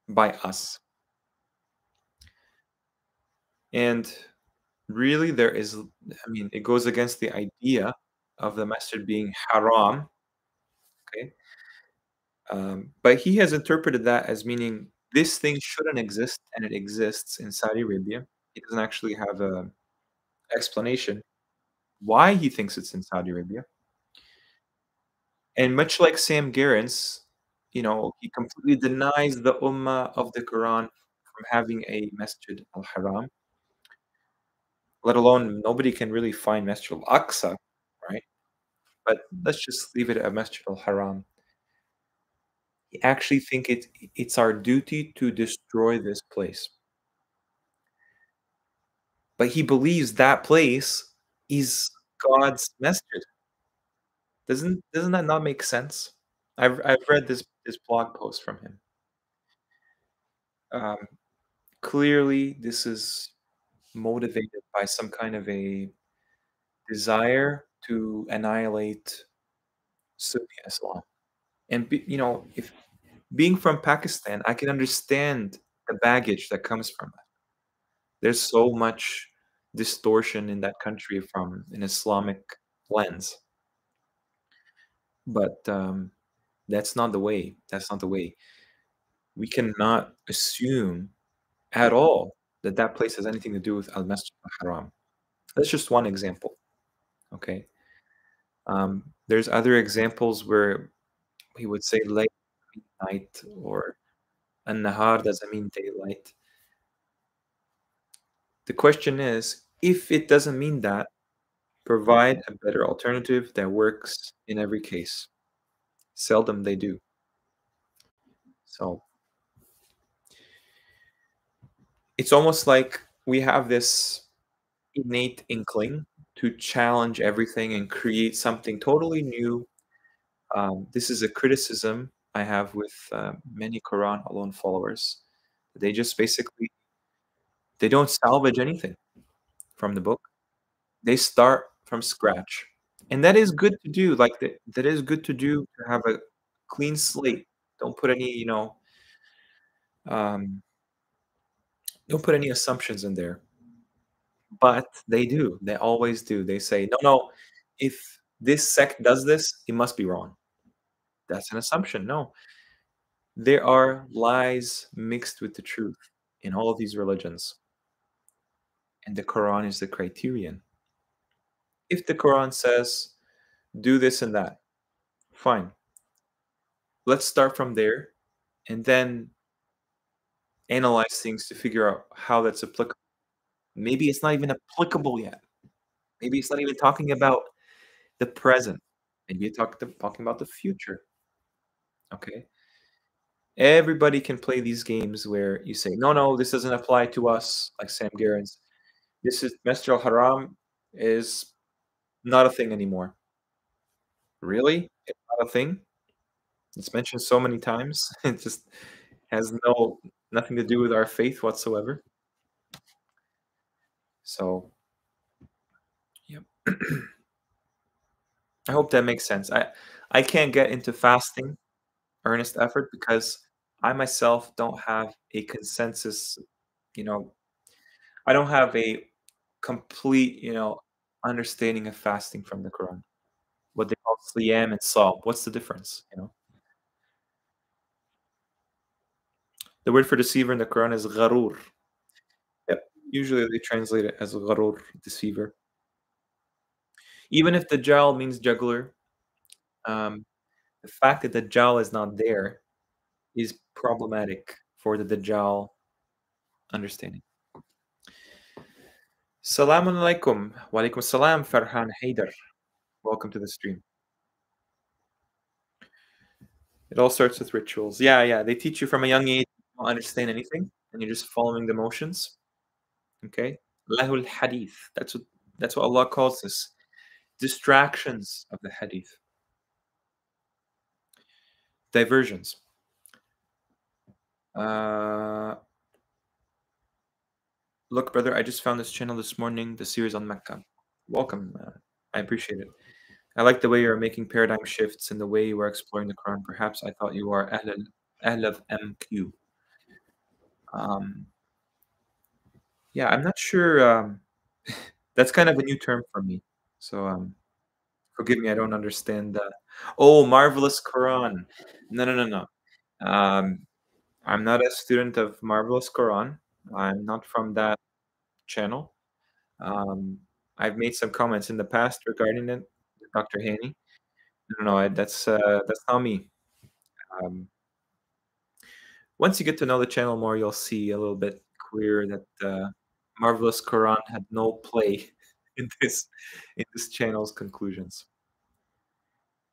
S1: by us. And really it goes against the idea of the masjid being haram, okay? But he has interpreted that as meaning this thing shouldn't exist, and it exists in Saudi Arabia. He doesn't actually have a explanation. why he thinks it's in Saudi Arabia. And much like Sam Garance, he completely denies the ummah of the Quran from having a Masjid al-Haram, let alone nobody can really find Masjid al-Aqsa, right? But let's just leave it at Masjid al-Haram. He actually think it's our duty to destroy this place. But he believes that place is God's masjid. Doesn't that not make sense? I've read this blog post from him. Um, Clearly, this is motivated by some kind of a desire to annihilate Sunni Islam. And if being from Pakistan, I can understand the baggage that comes from that. There's so much distortion in that country from an Islamic lens. But that's not the way. That's not the way. We cannot assume at all that that place has anything to do with Al Masjid Al Haram. That's just one example. Okay. There's other examples where he would say late night or an nahar doesn't mean daylight. The question is, if it doesn't mean that, provide a better alternative that works in every case. Seldom they do. So it's almost like we have this innate inkling to challenge everything and create something totally new. This is a criticism I have with many Quran alone followers. They just basically they don't salvage anything from the book. They start from scratch, and that is good to do. Like that is good to do to have a clean slate. Don't put any, um, don't put any assumptions in there. But they do. They always do. They say, no, no. If this sect does this, it must be wrong. That's an assumption. No, there are lies mixed with the truth in all of these religions, and the Quran is the criterion. If the Quran says, do this and that, fine. Let's start from there and then analyze things to figure out how that's applicable. Maybe it's not even applicable yet. Maybe it's not even talking about the present. Maybe you're talking about the future. Okay. Everybody can play these games where you say, no, no, this doesn't apply to us, like Sam Garance. This is Masjid al-Haram is not a thing anymore. Really? It's not a thing? It's mentioned so many times. It just has nothing to do with our faith whatsoever. So, yep. I hope that makes sense. I can't get into fasting, earnest effort, because I myself don't have a consensus, you know, I don't have a complete, understanding of fasting from the Quran. What they call siyam and sawm. What's the difference? The word for deceiver in the Quran is gharur. Yep. Usually they translate it as gharur, deceiver. Even if dajjal means juggler, um, the fact that dajjal is not there is problematic for the dajjal understanding. Salamun alaikum. Wa alaikum salam, Farhan Haidar. Welcome to the stream. It all starts with rituals. Yeah, yeah. They teach you from a young age you don't understand anything, and you're just following the motions. Okay? Lahul hadith. That's what Allah calls this. Distractions of the hadith. Diversions. Uh, Look, brother, I just found this channel this morning, the series on Mecca. Welcome. I appreciate it. I like the way you're making paradigm shifts and the way you are exploring the Quran. Perhaps I thought you are Ahl of MQ. Um, yeah, I'm not sure. That's kind of a new term for me. So forgive me, I don't understand that. Oh, Marvelous Quran. No, no, no, no. Um, I'm not a student of Marvelous Quran. I'm not from that channel. Um, I've made some comments in the past regarding it, Dr. Haney. No, no, that's not me. Um, once you get to know the channel more, you'll see a little bit clearer that Marvelous Quran had no play in this channel's conclusions.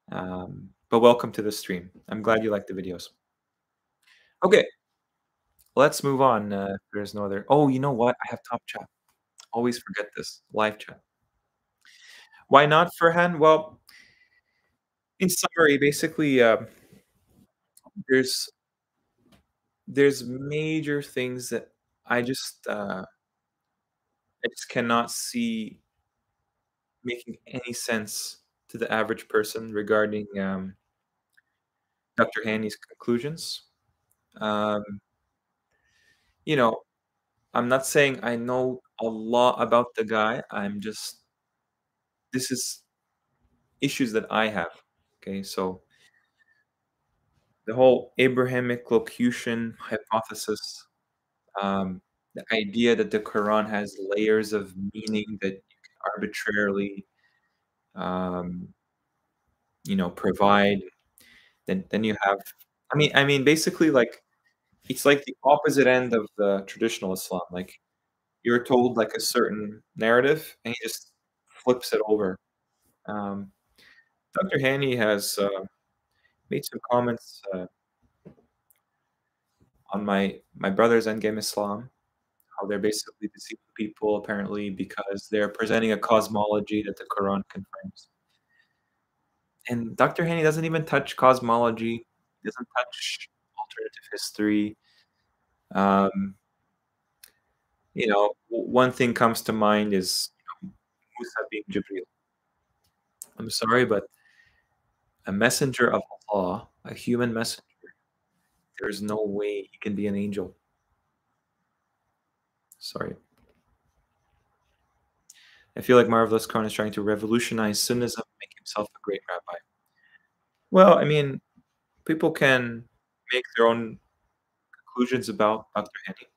S1: But welcome to the stream. I'm glad you like the videos. Okay, let's move on. If there's no other. Oh, you know what? I have top chat. Always forget this live chat. Why not, Farhan? Well, in summary, basically, there's major things that I just cannot see making any sense to the average person regarding Dr. Haney's conclusions. Um, you know, I'm not saying I know a lot about the guy. I'm just this is issues that I have. Okay, so the whole Abrahamic locution hypothesis, the idea that the Quran has layers of meaning that you can arbitrarily, um, provide. Then you have, I mean, basically, like it's like the opposite end of the traditional Islam. Like you're told like a certain narrative, and he just flips it over. Um, Dr. Haney has made some comments on my brother's Endgame Islam, how they're basically deceiving people apparently because they're presenting a cosmology that the Quran confirms. And Dr. Haney doesn't even touch cosmology, doesn't touch alternative history. Um, one thing comes to mind is Musa being Jibreel. I'm sorry, but a messenger of Allah, a human messenger, there's no way he can be an angel. Sorry. I feel like Marvelous Khan is trying to revolutionize Sunnism, make himself a great rabbi. Well, I mean, people can make their own conclusions about Dr. Haney.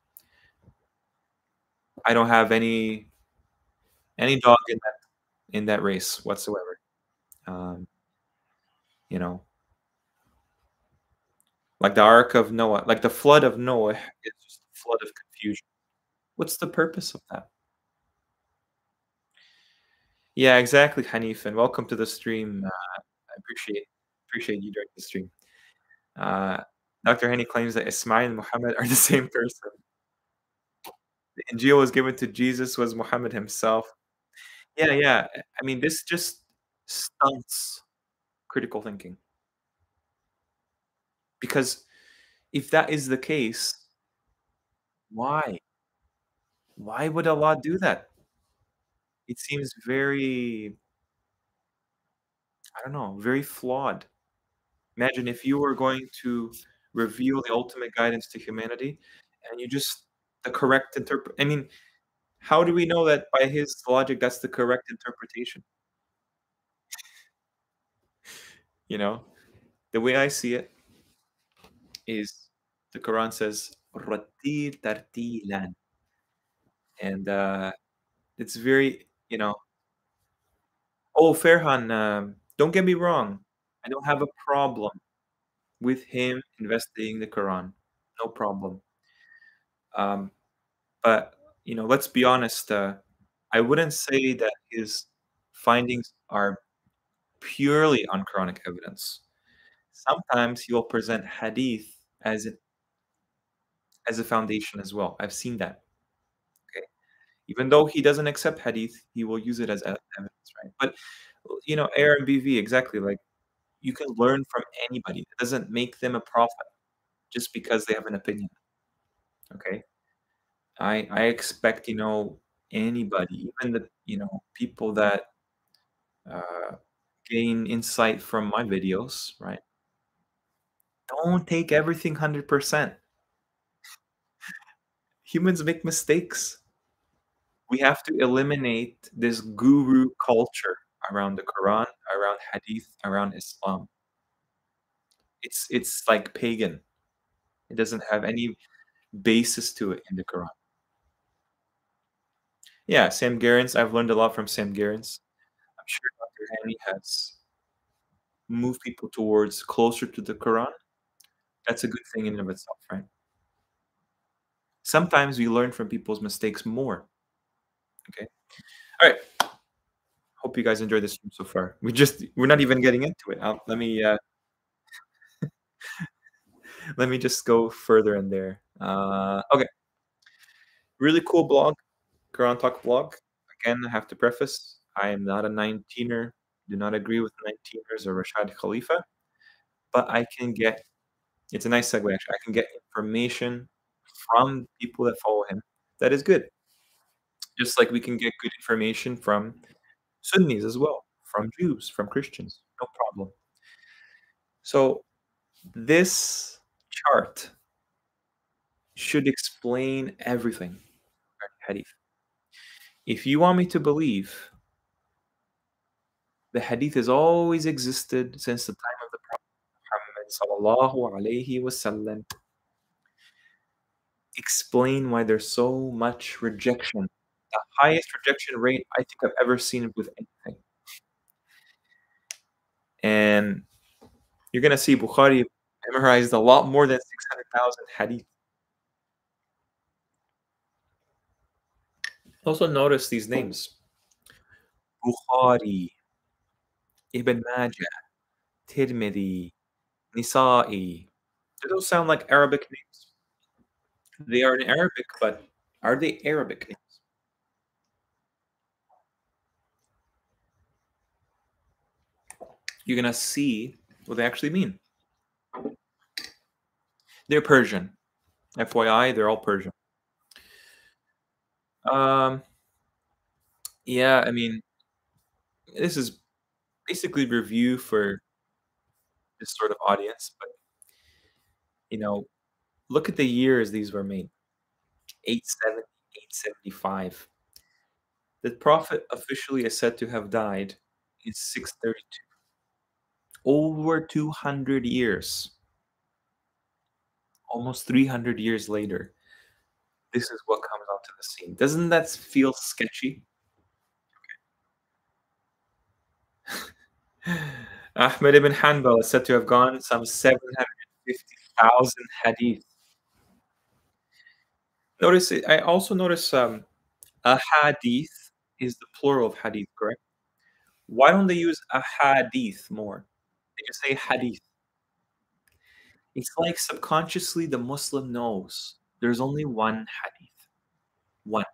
S1: I don't have any dog in that race whatsoever. Um, you know, like the Ark of Noah, like the flood of Noah is just a flood of confusion. What's the purpose of that? Yeah, exactly, Hanif, and welcome to the stream. I appreciate you during the stream. Uh, Dr. Haney claims that Ismail and Muhammad are the same person. The Injil was given to Jesus, was Muhammad himself. Yeah, yeah. I mean, this just stunts critical thinking. Because if that is the case, why? Why would Allah do that? It seems very, I don't know, very flawed. Imagine if you were going to reveal the ultimate guidance to humanity and you just the correct interpret. I mean, how do we know that by his logic that's the correct interpretation? You know, the way I see it is the Quran says "Rattil tartilan," and it's very, Oh, Farhan, don't get me wrong. I don't have a problem with him investigating the Quran. No problem. Um, but let's be honest. I wouldn't say that his findings are purely on Quranic evidence. Sometimes he will present hadith as a foundation as well. I've seen that. Okay, even though he doesn't accept hadith, he will use it as evidence, right? But AR and BV exactly like you can learn from anybody. It doesn't make them a prophet just because they have an opinion. Okay, I expect anybody, even the people that uh, gain insight from my videos, right? Don't take everything 100%. Humans make mistakes. We have to eliminate this guru culture around the Quran, around Hadith, around Islam. It's like pagan. It doesn't have any basis to it in the Quran. Yeah, Sam Garens. I've learned a lot from Sam Garens. I'm sure Dr. Hani has moved people towards closer to the Quran. That's a good thing in and of itself, right? Sometimes we learn from people's mistakes more. Okay. All right. Hope you guys enjoyed this stream so far. We're not even getting into it. Let me just go further in there. Okay. Really cool blog, Quran Talk blog. Again, I have to preface, I am not a 19er, do not agree with 19ers or Rashad Khalifa, but I can get, it's a nice segue actually, I can get information from people that follow him that is good. Just like we can get good information from Sunnis as well, from Jews, from Christians, no problem. So this chart should explain everything regarding hadith. If you want me to believe the hadith has always existed since the time of the Prophet Muhammad sallallahu alaihi wasallam, explain why there's so much rejection. The highest rejection rate I think I've ever seen with anything. And you're gonna see Bukhari memorized a lot more than 600,000 hadith. Also notice these names: Bukhari, Ibn Majah, Tirmidhi, Nisa'i. Do those sound like Arabic names? They are in Arabic, but are they Arabic names? You're gonna see what they actually mean. They're Persian. FYI, they're all Persian. Um, yeah, I mean, this is basically review for this sort of audience, but look at the years these were made. 870, 875. The Prophet officially is said to have died in 632. Over 200 years, almost 300 years later, this is what comes onto the scene. Doesn't that feel sketchy? Ahmed ibn Hanbal is said to have gone some 750,000 hadith. Notice, I also notice a hadith is the plural of hadith, correct? Why don't they use a hadith more? They just say hadith. It's like subconsciously the Muslim knows there's only one hadith. One.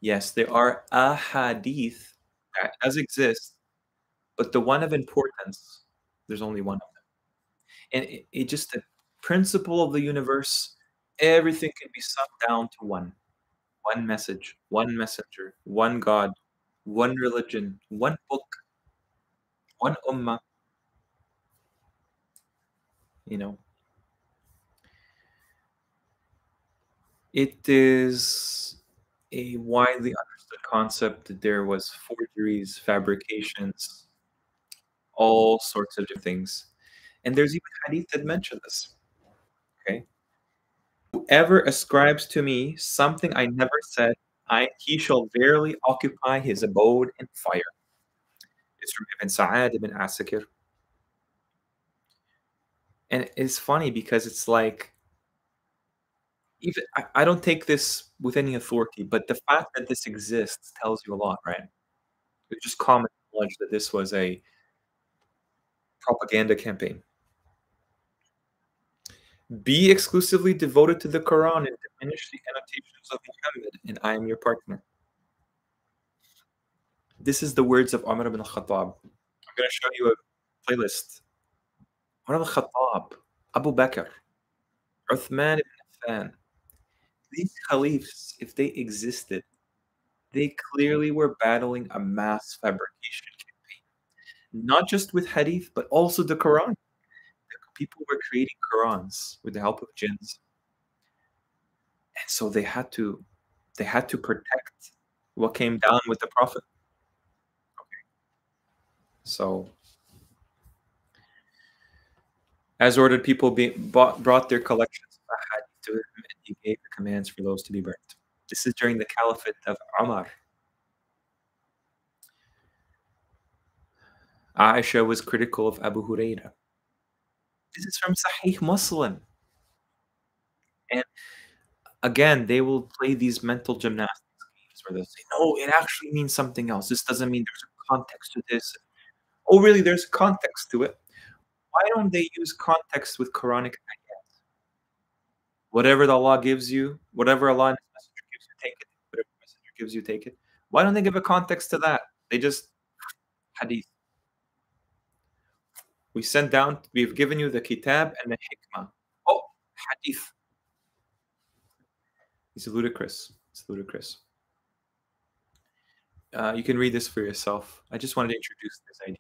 S1: Yes, there are a hadith that does exist, but the one of importance, there's only one of them. And it just, the principle of the universe, everything can be summed down to one. One message, one messenger, one God, one religion, one book, one ummah, you know. It is a widely understood concept that there was forgeries, fabrications, all sorts of different things. And there's even hadith that mention this. Okay. Whoever ascribes to me something I never said, he shall verily occupy his abode in fire. It's from Ibn Sa'ad ibn Asakir. And it's funny because it's like, even I don't take this with any authority, but the fact that this exists tells you a lot, right? It's just common knowledge that this was a propaganda campaign. Be exclusively devoted to the Quran and diminish the annotations of Muhammad, and I am your partner. This is the words of Umar ibn al-Khattab. I'm going to show you a playlist. Umar ibn al-Khattab, Abu Bakr, Uthman ibn Affan. These caliphs, if they existed, they clearly were battling a mass fabrication campaign. Not just with hadith, but also the Quran. People were creating Qurans with the help of jinns. And so they had to protect what came down with the Prophet. Okay. So as ordered, people brought their collections of hadith to him, and he gave the commands for those to be burnt. This is during the caliphate of Umar. Aisha was critical of Abu Huraira. This is from Sahih Muslim. And again, they will play these mental gymnastics games where they'll say, no, it actually means something else. This doesn't mean there's a context to this. Oh, really? There's a context to it. Why don't they use context with Quranic ayat? Whatever the Allah gives you, whatever Allah and His Messenger gives you, take it. Whatever the Messenger gives you, take it. Why don't they give a context to that? They just hadith. We've given you the kitab and the hikmah. Oh, hadith. It's ludicrous. It's ludicrous. You can read this for yourself. I just wanted to introduce this idea.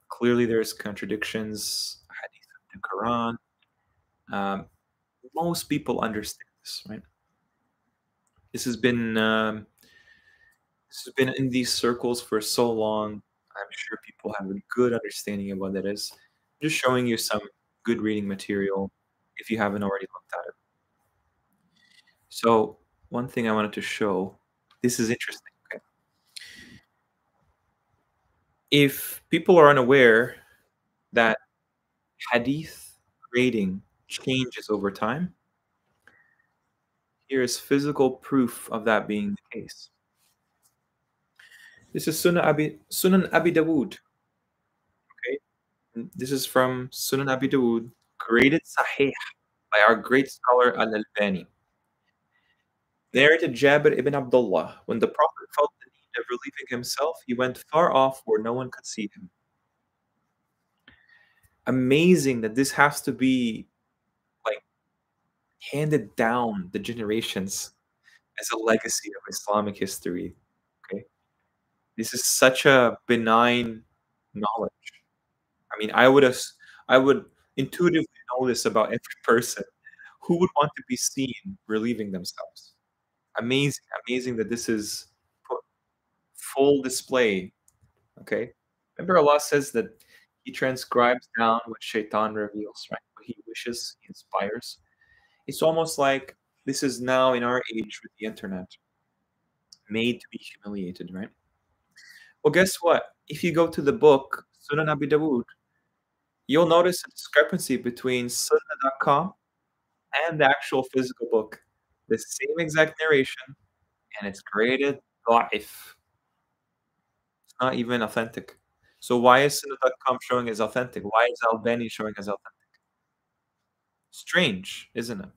S1: Clearly, there's contradictions. Hadith of the Quran. Most people understand this, right? This has been in these circles for so long. I'm sure people have a good understanding of what that is. Just showing you some good reading material if you haven't already looked at it. So one thing I wanted to show, this is interesting. Okay. If people are unaware that hadith grading changes over time, here is physical proof of that being the case. This is Sunan Abi Dawood. Okay, and this is from Sunan Abi Dawood, graded Sahih by our great scholar Al-Albani. Narrated Jabir ibn Abdullah, when the Prophet felt the need of relieving himself, he went far off where no one could see him. Amazing that this has to be like handed down the generations as a legacy of Islamic history. Okay, this is such a benign knowledge. I mean, I would intuitively know this about every person. Who would want to be seen relieving themselves? Amazing that this is put full display. Okay, remember Allah says that He transcribes down what Shaitan reveals, right? What he wishes, He inspires. It's almost like this is now in our age with the internet, made to be humiliated, right? Well, guess what? If you go to the book Sunan Abi Dawood, you'll notice a discrepancy between sunnah.com and the actual physical book. The same exact narration, and it's graded da'if. It's not even authentic. So why is sunnah.com showing as authentic? Why is Albani showing as authentic? Strange, isn't it?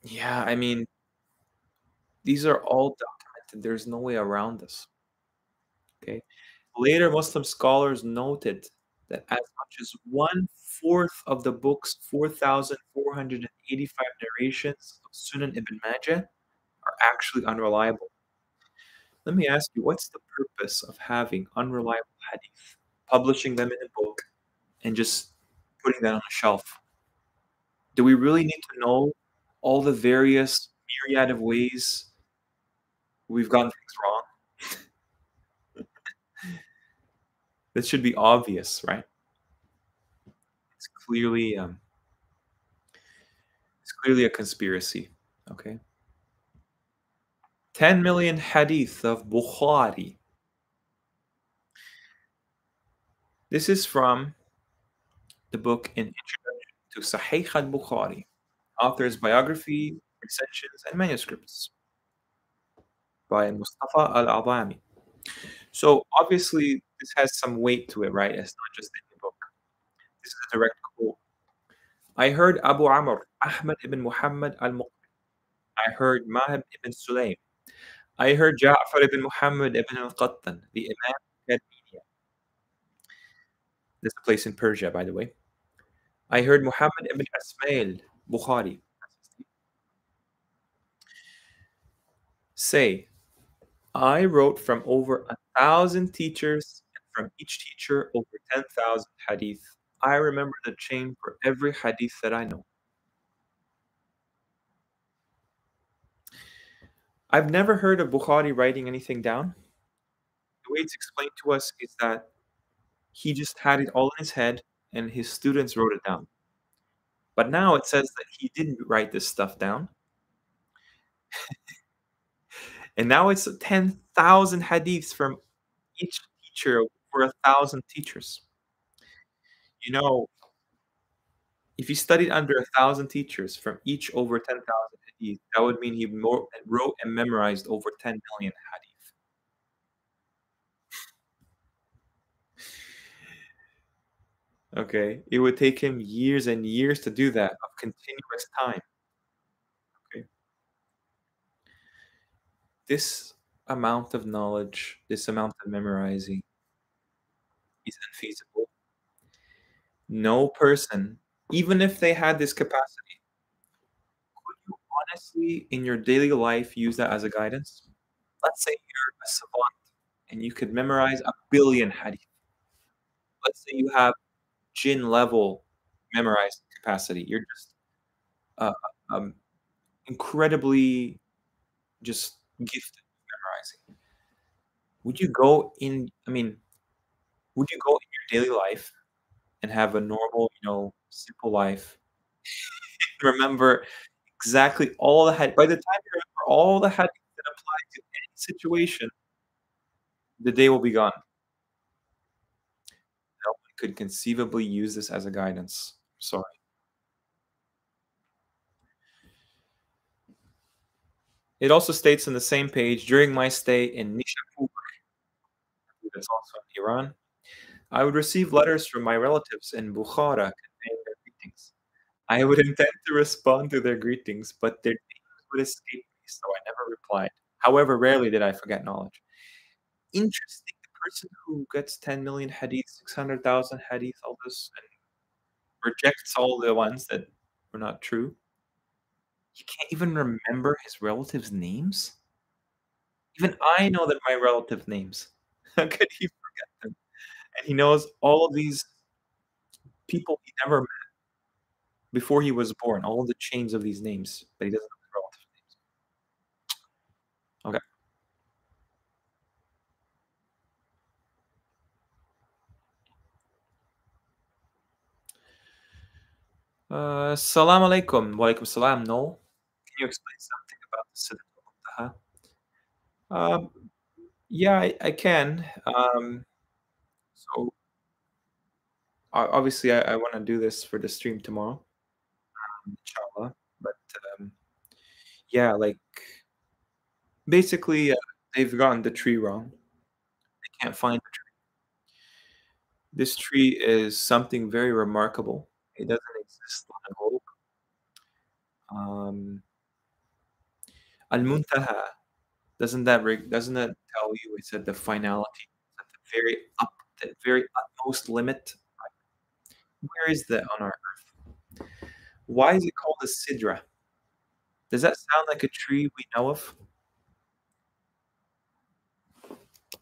S1: Yeah, I mean, these are all documented. There's no way around this. Okay. Later Muslim scholars noted that as much as 1/4 of the book's 4,485 narrations of Sunan ibn Majah are actually unreliable. Let me ask you, what's the purpose of having unreliable hadith, publishing them in a book, and just putting that on a shelf? Do we really need to know all the various myriad of ways we've gotten things wrong? This should be obvious, right? It's clearly a conspiracy. Okay. 10 million hadith of Bukhari. This is from the book in Introduction to Sahih al-Bukhari, author's biography, recensions, and manuscripts by Mustafa al-Adhami. So obviously this has some weight to it, right? It's not just any book. This is a direct quote. I heard Abu Amr, Ahmad ibn Muhammad al-Muqri. I heard Mahib ibn Sulaym. I heard Ja'far ibn Muhammad ibn al-Qattan, the Imam of Armenia. This is a place in Persia, by the way. I heard Muhammad ibn Ismail Bukhari say, I wrote from over 1,000 teachers, and from each teacher over 10,000 hadith. I remember the chain for every hadith that I know. I've never heard of Bukhari writing anything down. The way it's explained to us is that he just had it all in his head and his students wrote it down. But now it says that he didn't write this stuff down, and now it's 10,000 hadiths from each teacher for 1,000 teachers. You know, if he studied under 1,000 teachers from each over 10,000 hadith, that would mean he wrote and memorized over 10 million hadith. Okay, it would take him years and years to do that of continuous time. Okay, this amount of knowledge, this amount of memorizing is unfeasible. No person, even if they had this capacity, could you honestly, in your daily life, use that as a guidance? Let's say you're a savant and you could memorize 1 billion hadith. Let's say you have jinn level memorized capacity. You're just uh, um, incredibly just gifted with memorizing. Would you go in? I mean, would you go in your daily life and have a normal, simple life? Remember exactly all the hadith. By the time you remember all the hadith that apply to any situation, the day will be gone. No one could conceivably use this as a guidance. Sorry. It also states on the same page, during my stay in Nishapur, that's also in Iran, I would receive letters from my relatives in Bukhara conveying their greetings. I would intend to respond to their greetings, but their names would escape me, so I never replied. However, rarely did I forget knowledge. Interesting, the person who gets 10 million hadith, 600,000 hadith, all this, and rejects all the ones that were not true. You can't even remember his relatives' names? Even I know that my relative names. How could he forget them? And he knows all of these people he never met before he was born, all of the chains of these names, but he doesn't know his relative names. Okay. Salam alaikum. Wa alaikum salam. No. Can you explain something about the Sidq al-Muntaha? Um, yeah, I can. So obviously, I want to do this for the stream tomorrow, inshallah. But um, yeah, like basically, they've gotten the tree wrong. They can't find the tree. This tree is something very remarkable. It doesn't exist on the globe. Um, Al-Muntaha, doesn't that tell you it's at the finality, at the very utmost limit? Where is that on our earth? Why is it called a sidra? Does that sound like a tree we know of?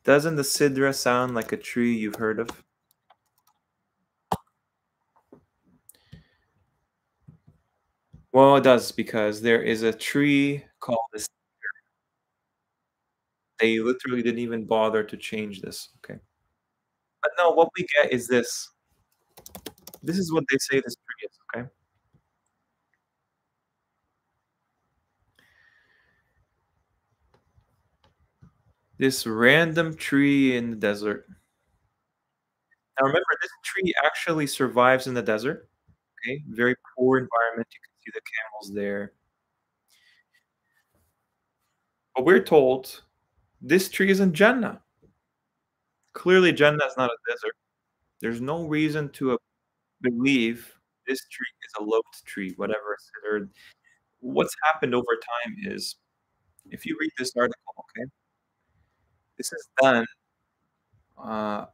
S1: Doesn't the sidra sound like a tree you've heard of? Well, it does because there is a tree called this. They literally didn't even bother to change this. Okay. But no, what we get is this. This is what they say this tree is, okay? This random tree in the desert. Now remember, this tree actually survives in the desert, okay? Very poor environment. You can see the camels there. But we're told this tree is in Jannah. Clearly, Jannah is not a desert. There's no reason to believe this tree is a loped tree, whatever it's considered. What's happened over time is, if you read this article, okay, this is done. Uh,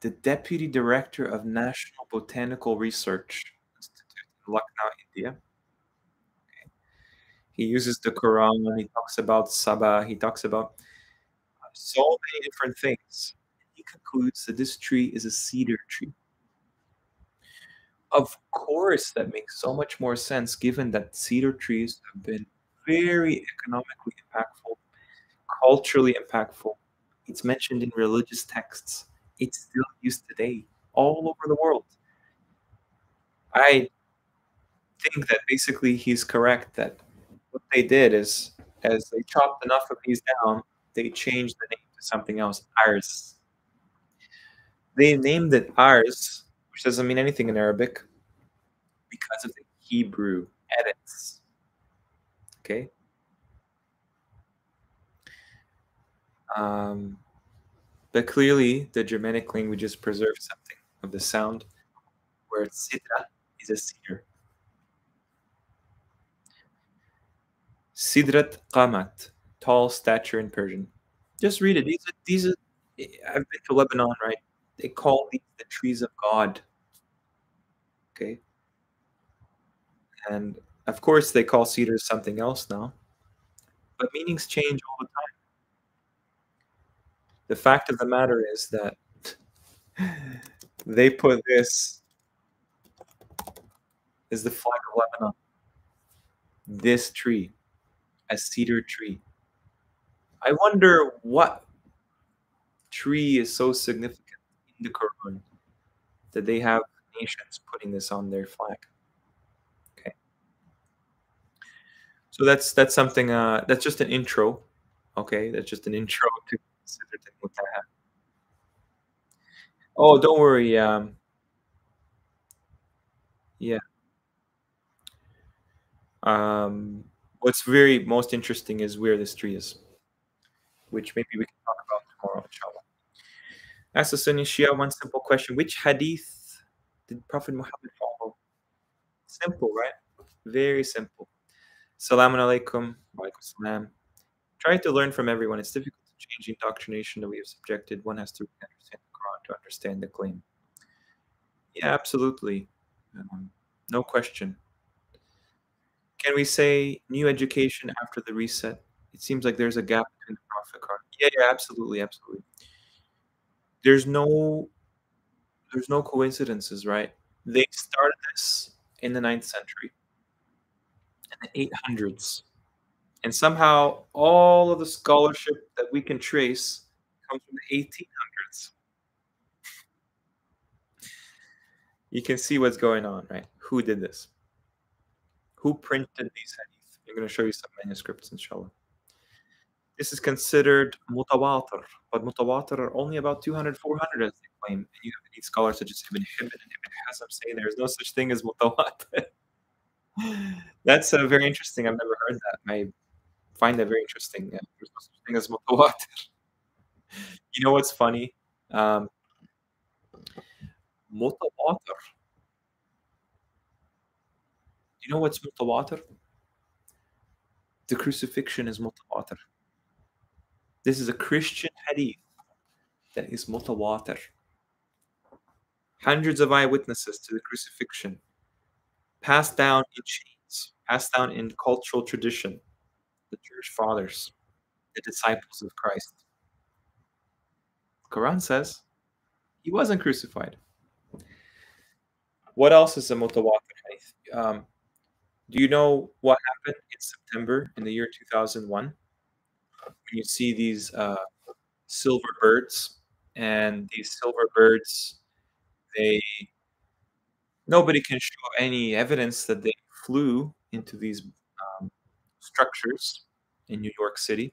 S1: the deputy director of National Botanical Research Institute in Lucknow, India. He uses the Quran. He talks about Sabah. He talks about so many different things. He concludes that this tree is a cedar tree. Of course, that makes so much more sense given that cedar trees have been very economically impactful, culturally impactful. It's mentioned in religious texts. It's still used today all over the world. I think that basically he's correct, that what they did is, as they chopped enough of these down, they changed the name to something else, Ars. They named it Ars, which doesn't mean anything in Arabic, because of the Hebrew edits. Okay? Um, but clearly, the Germanic languages preserve something of the sound, where sidra is a cedar. Sidrat Qamat, tall stature in Persian. Just read it. These are. I've been to Lebanon, right? They call these the trees of God. Okay, and of course they call cedars something else now, but meanings change all the time. The fact of the matter is that they put this as the flag of Lebanon. This tree, a cedar tree. I wonder what tree is so significant in the Quran that they have nations putting this on their flag. Okay, so that's something. That's just an intro. Okay, that's just an intro to consider Mutaha. Oh, don't worry. Yeah. What's very most interesting is where this tree is, which maybe we can talk about tomorrow, inshallah. Ask the Sunni Shia one simple question: which hadith did Prophet Muhammad follow? Simple, right? Very simple. Salamun alaikum. Wa alaikum salam. Try to learn from everyone. It's difficult to change the indoctrination that we have subjected. One has to understand the Quran to understand the claim. Yeah, absolutely. No question. Can we say new education after the reset? It seems like there's a gap between the Prophet card. Yeah, yeah, absolutely, absolutely. There's no there's no coincidences, right? They started this in the ninth century, in the 800s. And somehow all of the scholarship that we can trace comes from the 1800s. You can see what's going on, right? Who did this? Who printed these hadith? I'm going to show you some manuscripts, inshallah. This is considered mutawatir, but mutawatir are only about 200, 400 as they claim. And you have these scholars such as Ibn Hibban and Ibn Hazm say there is no such thing as mutawatir. That's very interesting. I've never heard that. I find that very interesting. Yeah, there's no such thing as mutawatir. You know what's funny? Um, mutawatir. Do you know what's mutawatir? The crucifixion is mutawatir. This is a Christian hadith that is mutawatir. Hundreds of eyewitnesses to the crucifixion, passed down in chains, passed down in cultural tradition. The church fathers, the disciples of Christ. The Quran says he wasn't crucified. What else is a mutawatir hadith? Do you know what happened in September in the year 2001? When you see these silver birds, and these silver birds, they nobody can show any evidence that they flew into these structures in New York City.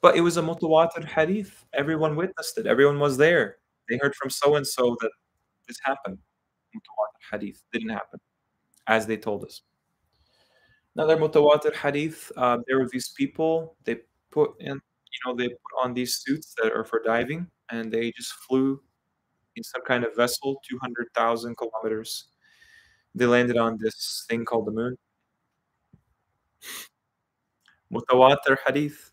S1: But it was a mutawatir hadith. Everyone witnessed it. Everyone was there. They heard from so and so that this happened. Mutawatir hadith didn't happen as they told us. Another mutawatir hadith. There were these people. They put in, they put on these suits that are for diving, and they just flew in some kind of vessel, 200,000 kilometers. They landed on this thing called the moon. Mutawatir hadith.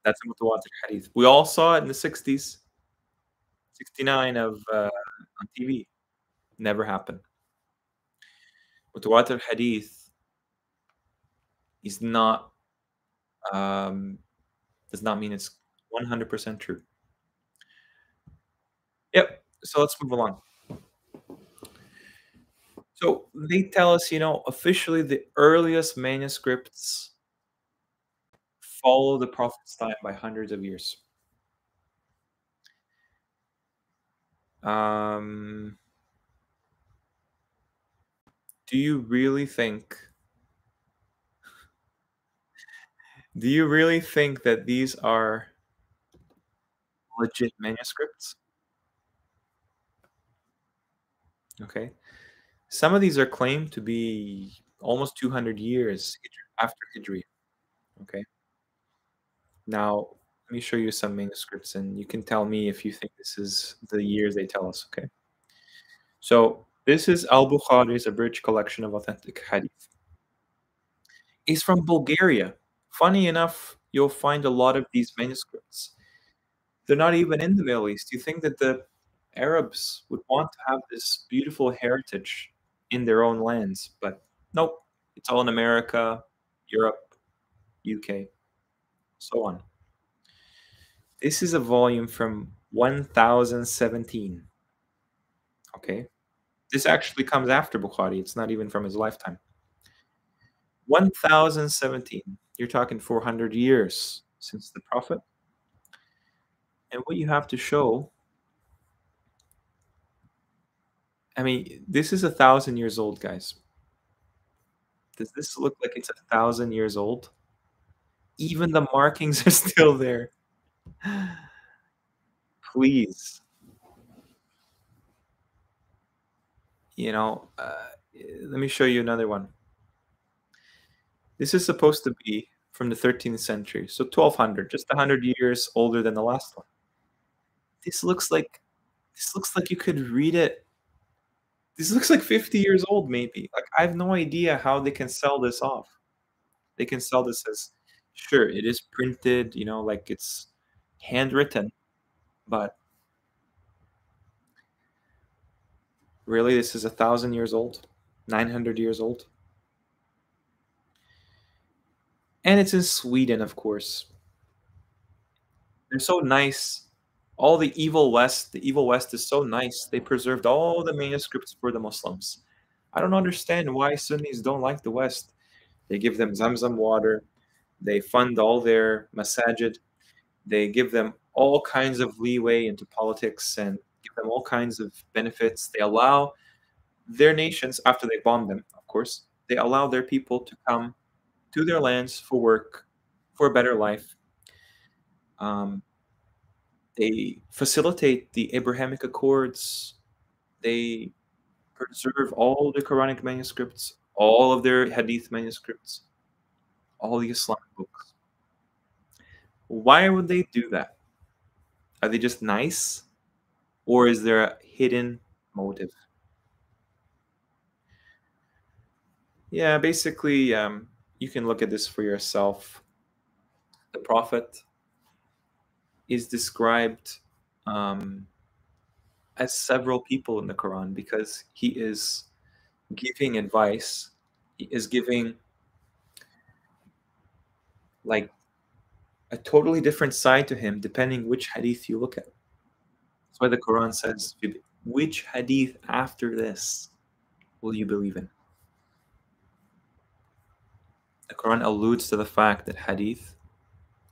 S1: That's a mutawatir hadith. We all saw it in the 60s, 69 on TV. Never happened. Mutawatir hadith is not, does not mean it's 100% true. Yep. So let's move along. So they tell us, officially the earliest manuscripts follow the Prophet's time by hundreds of years. Do you really think? Do you really think that these are legit manuscripts? Okay. Some of these are claimed to be almost 200 years after Hijri. Okay. Now, let me show you some manuscripts and you can tell me if you think this is the years they tell us. Okay. So, this is Al Bukhari's abridged collection of authentic hadith. It's from Bulgaria. Funny enough, you'll find a lot of these manuscripts. They're not even in the Middle East. You think that the Arabs would want to have this beautiful heritage in their own lands, but nope. It's all in America, Europe, UK, so on. This is a volume from 1017. Okay. This actually comes after Bukhari. It's not even from his lifetime. 1017. You're talking 400 years since the Prophet. And what you have to show, I mean, this is 1,000 years old, guys. Does this look like it's 1,000 years old? Even the markings are still there. Please. You know, let me show you another one. This is supposed to be from the 13th century, so 1200, just 100 years older than the last one. This looks like you could read it. This looks like 50 years old, maybe. Like, I have no idea how they can sell this off. They can sell this as, sure, it is printed, you know, like it's handwritten, but really, this is 1,000 years old, 900 years old. And it's in Sweden, of course. They're so nice. All the evil West is so nice. They preserved all the manuscripts for the Muslims. I don't understand why Sunnis don't like the West. They give them Zamzam water. They fund all their masajid. They give them all kinds of leeway into politics and give them all kinds of benefits. They allow their nations, after they bomb them, of course, they allow their people to come to their lands for work, for a better life. They facilitate the Abrahamic Accords. They preserve all the Quranic manuscripts, all of their Hadith manuscripts, all the Islamic books. Why would they do that? Are they just nice? Or is there a hidden motive? Yeah, basically, you can look at this for yourself. The Prophet is described as several people in the Quran because he is giving advice. He is giving like a totally different side to him depending which hadith you look at. That's why the Quran says, which hadith after this will you believe in? The Quran alludes to the fact that hadith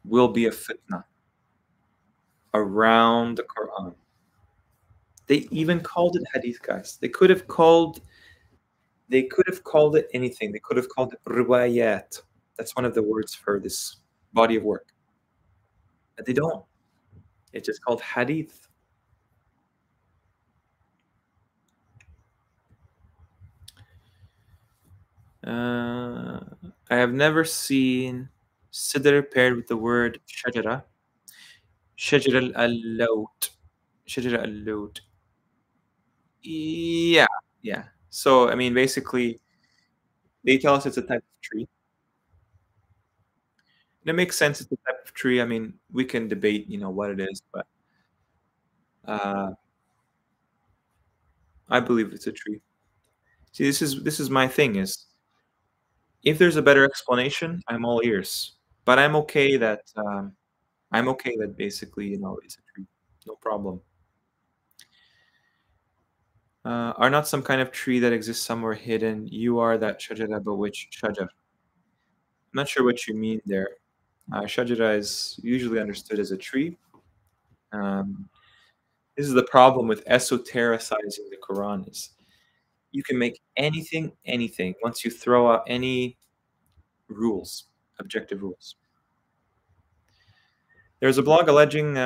S1: will be a fitna around the Quran. They even called it hadith, guys. They could have called it anything. They could have called it riwayat. That's one of the words for this body of work. But they don't. It's just called hadith. I have never seen sidr paired with the word shajara. Shajara al-lawt. Shajara al-lawt. Yeah, yeah. So, I mean, basically, they tell us it's a type of tree. And it makes sense it's a type of tree. I mean, we can debate, what it is, but uh, I believe it's a tree. See, this is my thing is if there's a better explanation, I'm all ears. But I'm okay that basically, it's a tree. No problem. Are not some kind of tree that exists somewhere hidden. You are that shajara, but which shajar? I'm not sure what you mean there. Shajara is usually understood as a tree. This is the problem with esotericizing the Quran is You can make anything once you throw out any rules, objective rules. There's a blog alleging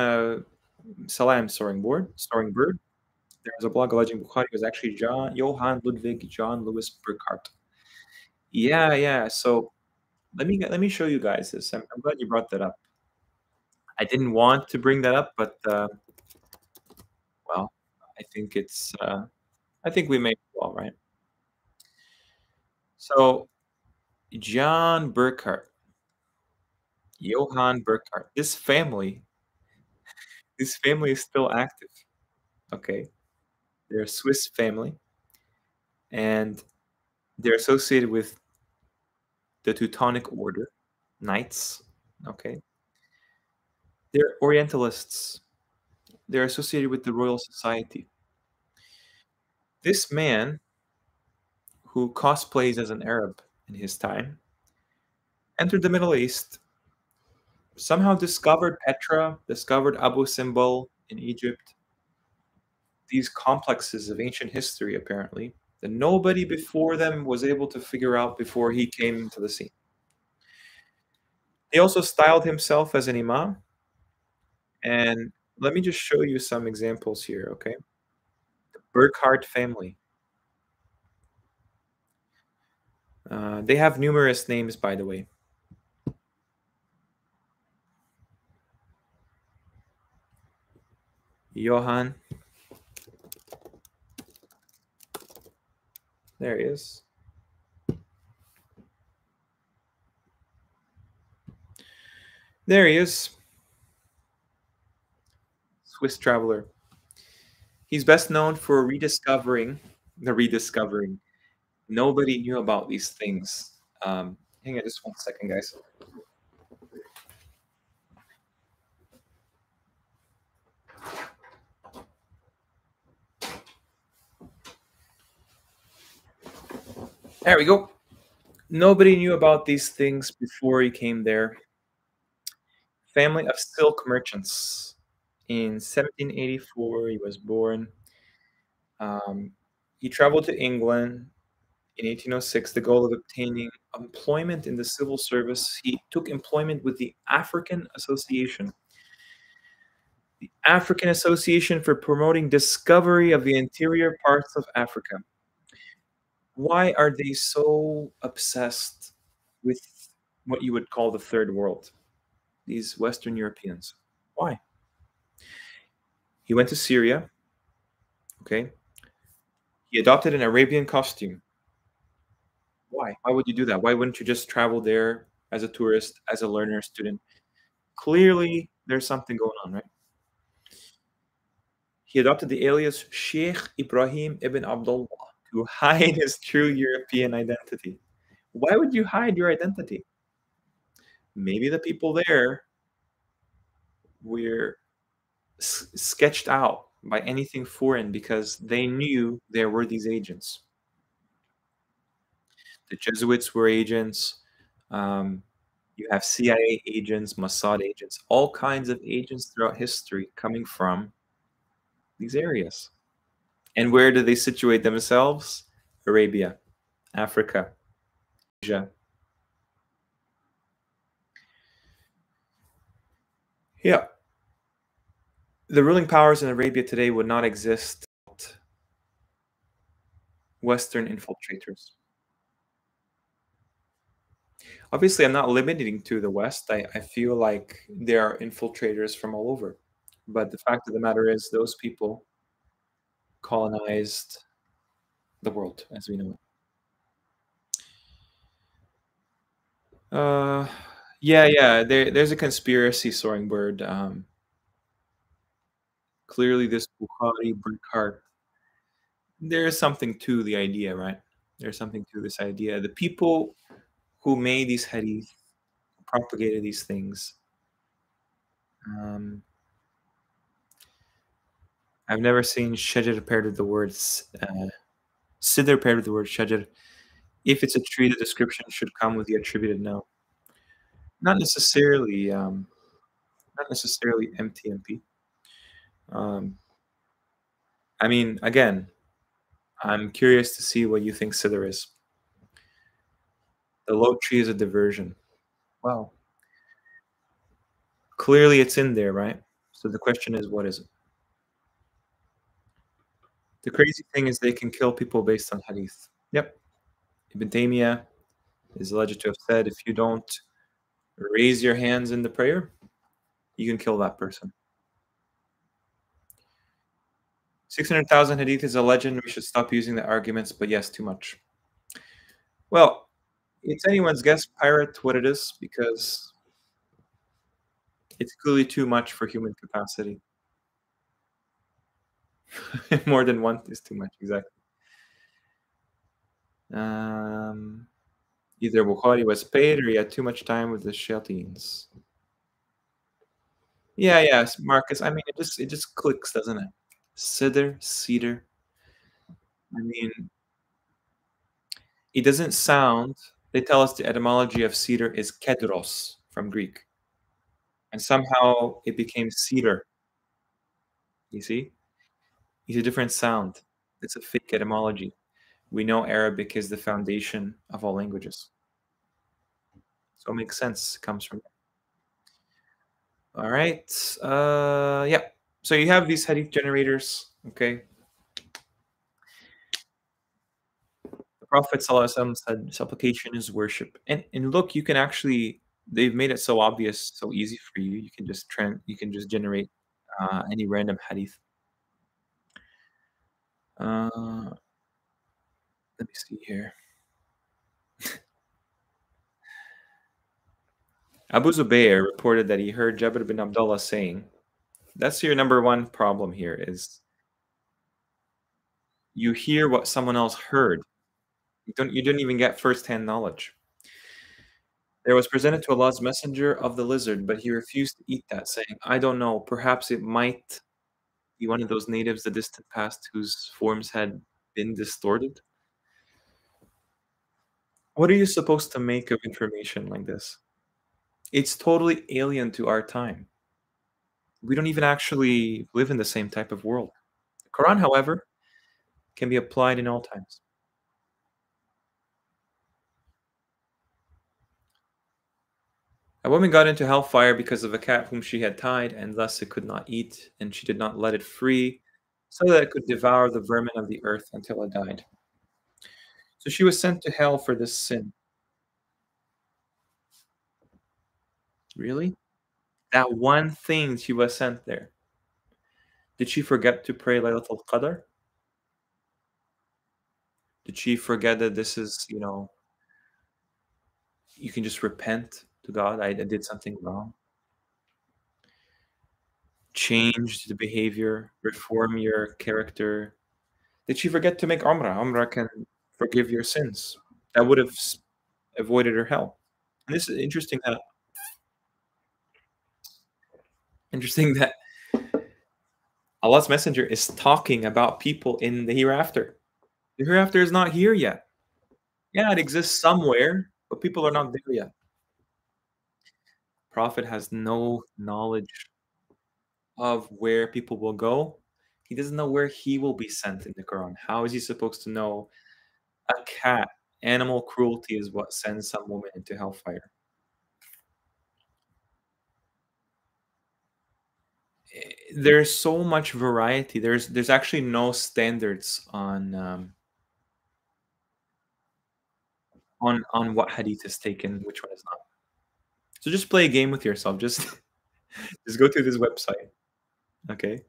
S1: Salam soaring bird. There's a blog alleging Bukhari was actually Johann Ludwig John Louis Burckhardt. Yeah, yeah. So let me show you guys this. I'm glad you brought that up. I didn't want to bring that up, but well, I think it's I think we made it well, right? So John Burckhardt, Johann Burckhardt, this family is still active. Okay, they're a Swiss family, and they're associated with the Teutonic Order, knights. Okay, they're Orientalists. They're associated with the Royal Society. This man, who cosplays as an Arab in his time, entered the Middle East, somehow discovered Petra, discovered Abu Simbel in Egypt, these complexes of ancient history, apparently, that nobody before them was able to figure out before he came into the scene. He also styled himself as an imam, and let me just show you some examples here, okay? The Burckhardt family. They have numerous names, by the way. Johann. There he is. There he is. Swiss traveler. He's best known for rediscovering. Nobody knew about these things. Hang on just 1 second, guys. There we go. Nobody knew about these things before he came there. Family of silk merchants. In 1784, he was born. He traveled to England in 1806, the goal of obtaining employment in the civil service. He took employment with the African Association. The African Association for promoting discovery of the interior parts of Africa. Why are they so obsessed with what you would call the third world? These Western Europeans. Why? He went to Syria. Okay. He adopted an Arabian costume. Why? Why would you do that? Why wouldn't you just travel there as a tourist, as a learner, student? Clearly, there's something going on, right? He adopted the alias Sheikh Ibrahim ibn Abdullah to hide his true European identity. Why would you hide your identity? Maybe the people there were sketched out by anything foreign because they knew there were these agents. The Jesuits were agents. You have CIA agents, Mossad agents, all kinds of agents throughout history coming from these areas. And where do they situate themselves? Arabia, Africa, Asia. Yeah. The ruling powers in Arabia today would not exist without Western infiltrators. Obviously, I'm not limiting to the West. I feel like there are infiltrators from all over. But the fact of the matter is, those people colonized the world as we know it. Yeah. There's a conspiracy, soaring bird. Clearly, this Bukhari Burckhardt, there is something to the idea, right? There's something to this idea. The people who made these hadith, propagated these things. I've never seen shajar paired with the words sidr paired with the word shajar. If it's a tree, the description should come with the attributed noun. Not necessarily MTMP. I mean, again, I'm curious to see what you think Siddur is. The low tree is a diversion. Well, clearly it's in there, right? So the question is, what is it? The crazy thing is they can kill people based on hadith. Yep. Ibn Taymiyyah is alleged to have said, if you don't raise your hands in the prayer, you can kill that person. 600,000 hadith is a legend. We should stop using the arguments, but yes, too much. Well, it's anyone's guess, pirate, what it is, because it's clearly too much for human capacity. More than one is too much, exactly. Either Bukhari was paid or he had too much time with the shayateens. Yeah, yes, Marcus. I mean, it just clicks, doesn't it? Sidr, cedar. I mean, it doesn't sound. They tell us the etymology of cedar is kedros from Greek, and somehow it became cedar. You see, it's a different sound. It's a fake etymology. We know Arabic is the foundation of all languages, so it makes sense. It comes from. All right. Yeah. So you have these hadith generators. Okay. The Prophet ﷺ said supplication is worship. And look, you can actually they've made it so obvious, so easy for you. You can just generate any random hadith. Let me see here. Abu Zubayr reported that he heard Jabir bin Abdullah saying, "That's your number one problem here is you hear what someone else heard. You don't even get first-hand knowledge." There was presented to Allah's messenger of the lizard, but he refused to eat that, saying, "I don't know, perhaps it might be one of those natives the distant past whose forms had been distorted." What are you supposed to make of information like this? It's totally alien to our time. We don't even actually live in the same type of world. The Quran, however, can be applied in all times. A woman got into hellfire because of a cat whom she had tied, and thus it could not eat, and she did not let it free, so that it could devour the vermin of the earth until it died. So she was sent to hell for this sin. Really? That one thing she was sent there. Did she forget to pray Laylatul Qadr? Did she forget that this is, you can just repent to God? I did something wrong. Change the behavior, reform your character. Did she forget to make Umrah? Umrah can forgive your sins. That would have avoided her hell. And this is interesting that Allah's messenger is talking about people in the hereafter. The hereafter is not here yet. Yeah, it exists somewhere, but people are not there yet. Prophet has no knowledge of where people will go. He doesn't know where he will be sent in the Quran. How is he supposed to know a cat? Animal cruelty is what sends some woman into hellfire. There's so much variety. There's actually no standards on what hadith is taken, which one is not. So just play a game with yourself. Just go to this website, okay?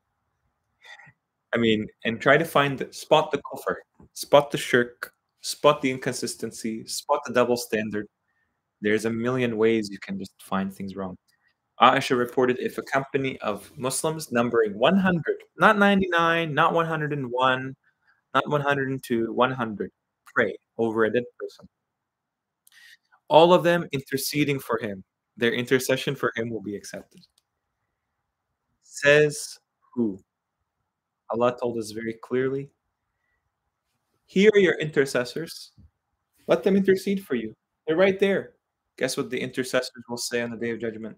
S1: I mean, and try to spot the kufr, spot the shirk, spot the inconsistency, spot the double standard. There's a million ways you can just find things wrong. Aisha reported if a company of Muslims numbering 100, not 99, not 101, not 102, 100, pray over a dead person, all of them interceding for him, their intercession for him will be accepted. Says who? Allah told us very clearly, here are your intercessors. Let them intercede for you. They're right there. Guess what the intercessors will say on the day of judgment?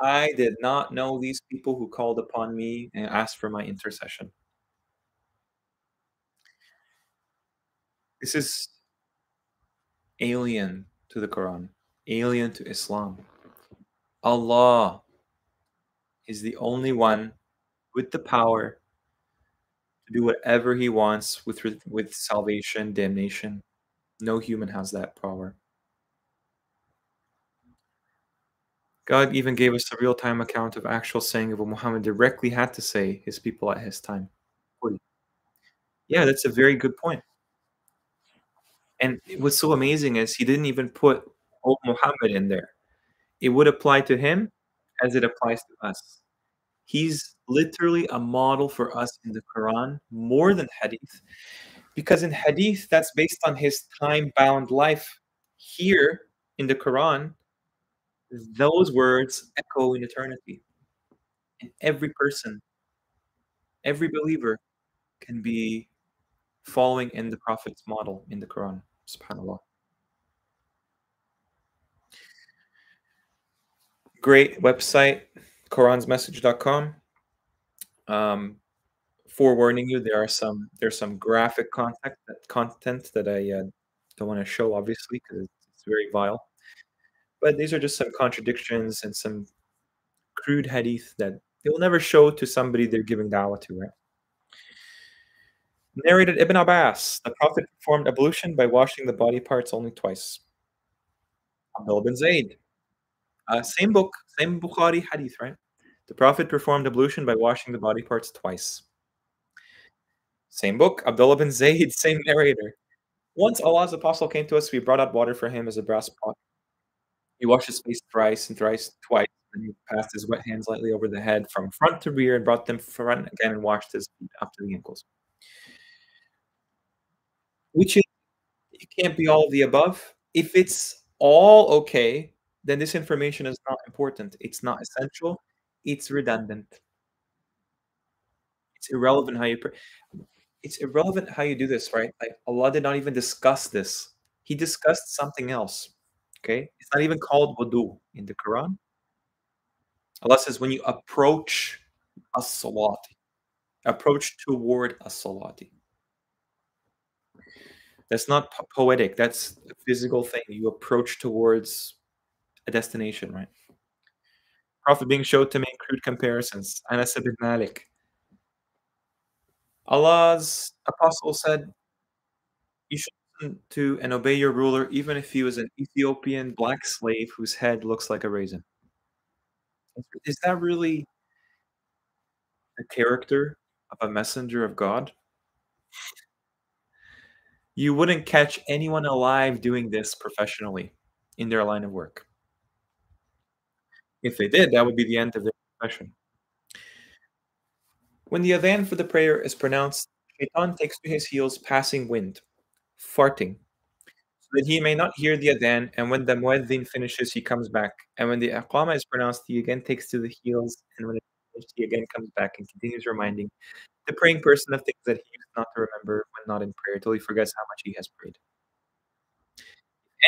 S1: I did not know these people who called upon me and asked for my intercession. This is alien to the Quran, alien to Islam. Allah is the only one with the power to do whatever he wants with salvation, damnation. No human has that power. God even gave us a real-time account of actual saying of what Muhammad directly had to say his people at his time. Yeah, that's a very good point. And what's so amazing is he didn't even put old Muhammad in there. It would apply to him as it applies to us. He's literally a model for us in the Quran more than Hadith, because in Hadith, that's based on his time-bound life. Here in the Quran, those words echo in eternity. And every person, every believer can be following in the Prophet's model in the Quran. SubhanAllah. Great website, quransmessage.com. Forewarning you, there's some graphic content that I don't want to show, obviously, because it's very vile. But these are just some contradictions and some crude hadith that they will never show to somebody they're giving dawah to, right? Narrated Ibn Abbas, the Prophet performed ablution by washing the body parts only twice. Abdullah bin Zayd, same book, same Bukhari hadith, right? The Prophet performed ablution by washing the body parts twice. Same book, Abdullah bin Zayd, same narrator. Once Allah's apostle came to us, we brought out water for him as a brass pot. He washed his face thrice and thrice twice, and he passed his wet hands lightly over the head from front to rear and brought them front again and washed his feet up to the ankles. Which is, it can't be all of the above. If it's all okay, then this information is not important. It's not essential. It's redundant. It's irrelevant how you it's irrelevant how you do this, right? Like Allah did not even discuss this. He discussed something else. Okay? It's not even called wudu in the Quran. Allah says when you approach as-salati, approach toward as-salati. That's not poetic. That's a physical thing. You approach towards a destination, right? Prophet being showed to make crude comparisons. Anas ibn Malik. Allah's apostle said, you should listen to and obey your ruler, even if he was an Ethiopian black slave whose head looks like a raisin. Is that really the character of a messenger of God? You wouldn't catch anyone alive doing this professionally in their line of work. If they did, that would be the end of their profession. When the adhan for the prayer is pronounced, Shaitan takes to his heels passing wind, farting, so that he may not hear the adhan, and when the muezzin finishes, he comes back. And when the iqama is pronounced, he again takes to the heels, and when it finishes, he again comes back and continues reminding the praying person of things that he used not to remember when not in prayer, till he forgets how much he has prayed. If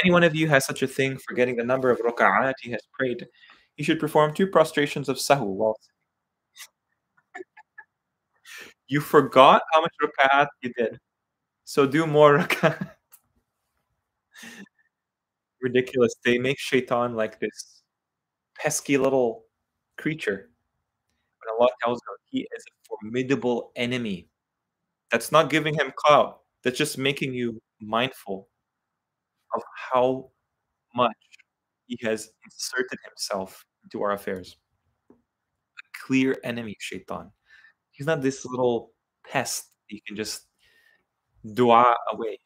S1: any one of you has such a thing, forgetting the number of raka'at he has prayed, he should perform 2 prostrations of sahu while you forgot how much raka'at you did. So do more raka'at. Ridiculous. They make shaitan like this pesky little creature. But Allah tells him he is a formidable enemy. That's not giving him clout. That's just making you mindful of how much he has inserted himself into our affairs. A clear enemy, shaitan. He's not this little pest you can just dua away.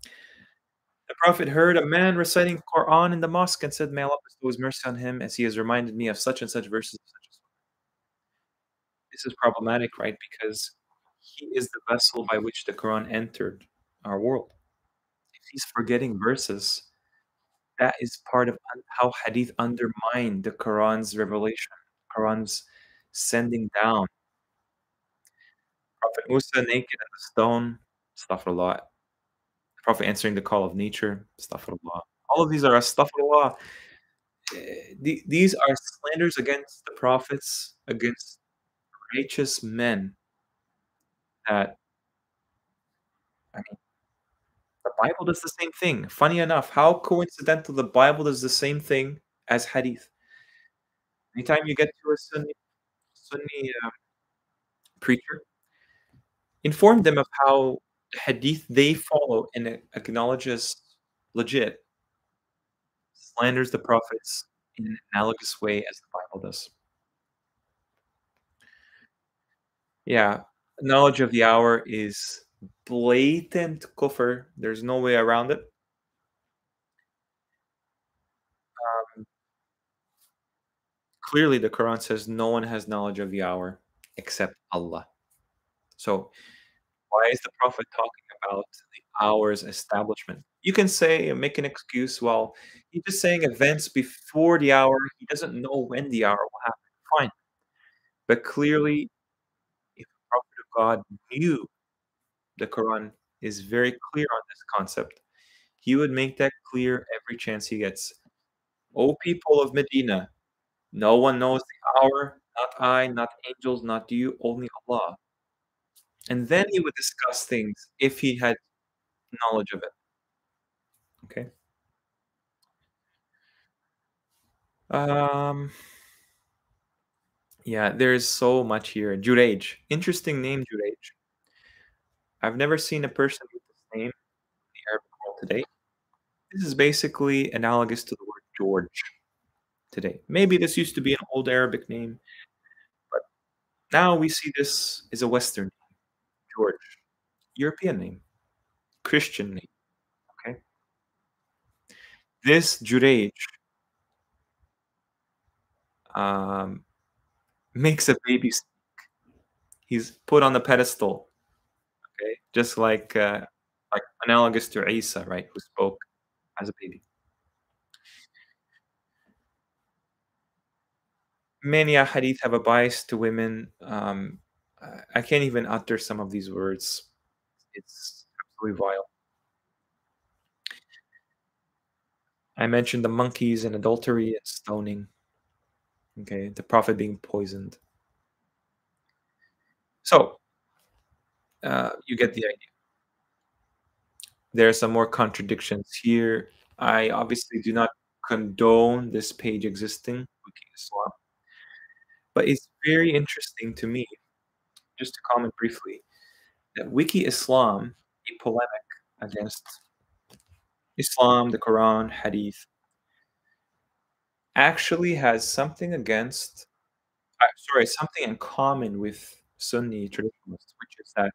S1: The Prophet heard a man reciting Quran in the mosque and said, may Allah bestow his mercy on him as he has reminded me of such and such verses. This is problematic, right? Because he is the vessel by which the Quran entered our world. If he's forgetting verses, that is part of how hadith undermine the Quran's revelation, Quran's sending down. Prophet Musa naked in the stone, astaghfirullah. Prophet answering the call of nature, astaghfirullah. All of these are astaghfirullah. These are slanders against the prophets, against righteous men that, I mean, Bible does the same thing. Funny enough, how coincidental the Bible does the same thing as Hadith. Anytime you get to a Sunni preacher, inform them of how the Hadith they follow and acknowledge as legit slanders the prophets in an analogous way as the Bible does. Yeah, knowledge of the hour is blatant kufr. There's no way around it. Clearly, the Quran says no one has knowledge of the hour except Allah. So, why is the Prophet talking about the hour's establishment? You can say and make an excuse, well, he's just saying events before the hour. He doesn't know when the hour will happen. Fine. But clearly, if the Prophet of God knew the Quran is very clear on this concept, he would make that clear every chance he gets. O people of Medina, no one knows the hour, not I, not angels, not you, only Allah. And then he would discuss things if he had knowledge of it. Okay. Um, yeah, there's so much here. Juraj. Interesting name, Juraj. I've never seen a person with this name in the Arabic world today. This is basically analogous to the word George today. Maybe this used to be an old Arabic name, but now we see this as a Western name, George. European name, Christian name. Okay. This Juraj um, makes a baby. He's put on the pedestal. Okay, just like analogous to Isa, right, who spoke as a baby. Many hadith have a bias to women. I can't even utter some of these words. It's absolutely vile. I mentioned the monkeys and adultery and stoning. Okay, the prophet being poisoned. So you get the idea. There are some more contradictions here. I obviously do not condone this page existing, Wiki Islam, but it's very interesting to me, just to comment briefly, that Wiki Islam, a polemic against Islam, the Quran, Hadith, actually has something against, sorry, something in common with Sunni traditionalists, which is that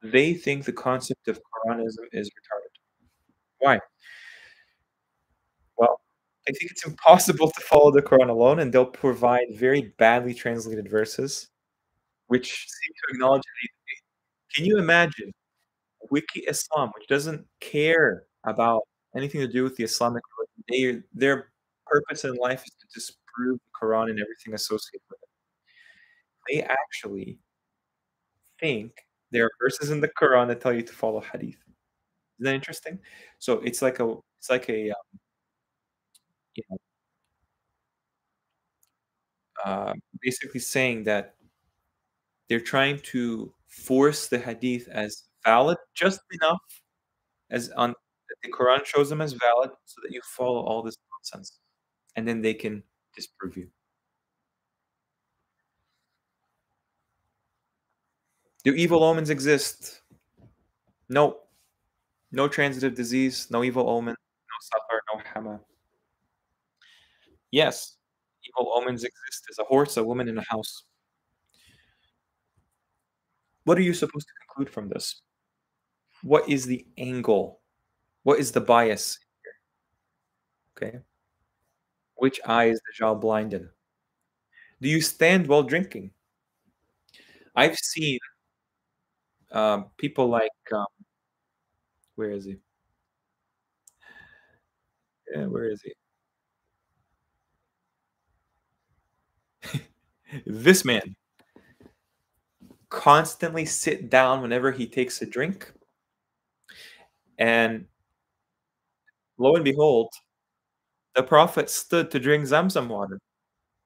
S1: they think the concept of Quranism is retarded. Why? Well, I think it's impossible to follow the Quran alone, and they'll provide very badly translated verses, which seem to acknowledge that. Can you imagine Wiki Islam, which doesn't care about anything to do with the Islamic religion? Their purpose in life is to disprove the Quran and everything associated with it. They actually think there are verses in the Quran that tell you to follow Hadith. Isn't that interesting? So it's like a you know, basically saying that they're trying to force the Hadith as valid just enough as on that the Quran shows them as valid, so that you follow all this nonsense, and then they can disprove you. Do evil omens exist? No. No transitive disease, no evil omen, no safar, no hama. Yes, evil omens exist. There's a horse, a woman, in a house. What are you supposed to conclude from this? What is the angle? What is the bias here? Okay. Which eye is the jaw blind in? Do you stand while drinking? I've seen people like, where is he? Yeah, where is he? This man constantly sit down whenever he takes a drink, and lo and behold, the prophet stood to drink Zamzam water.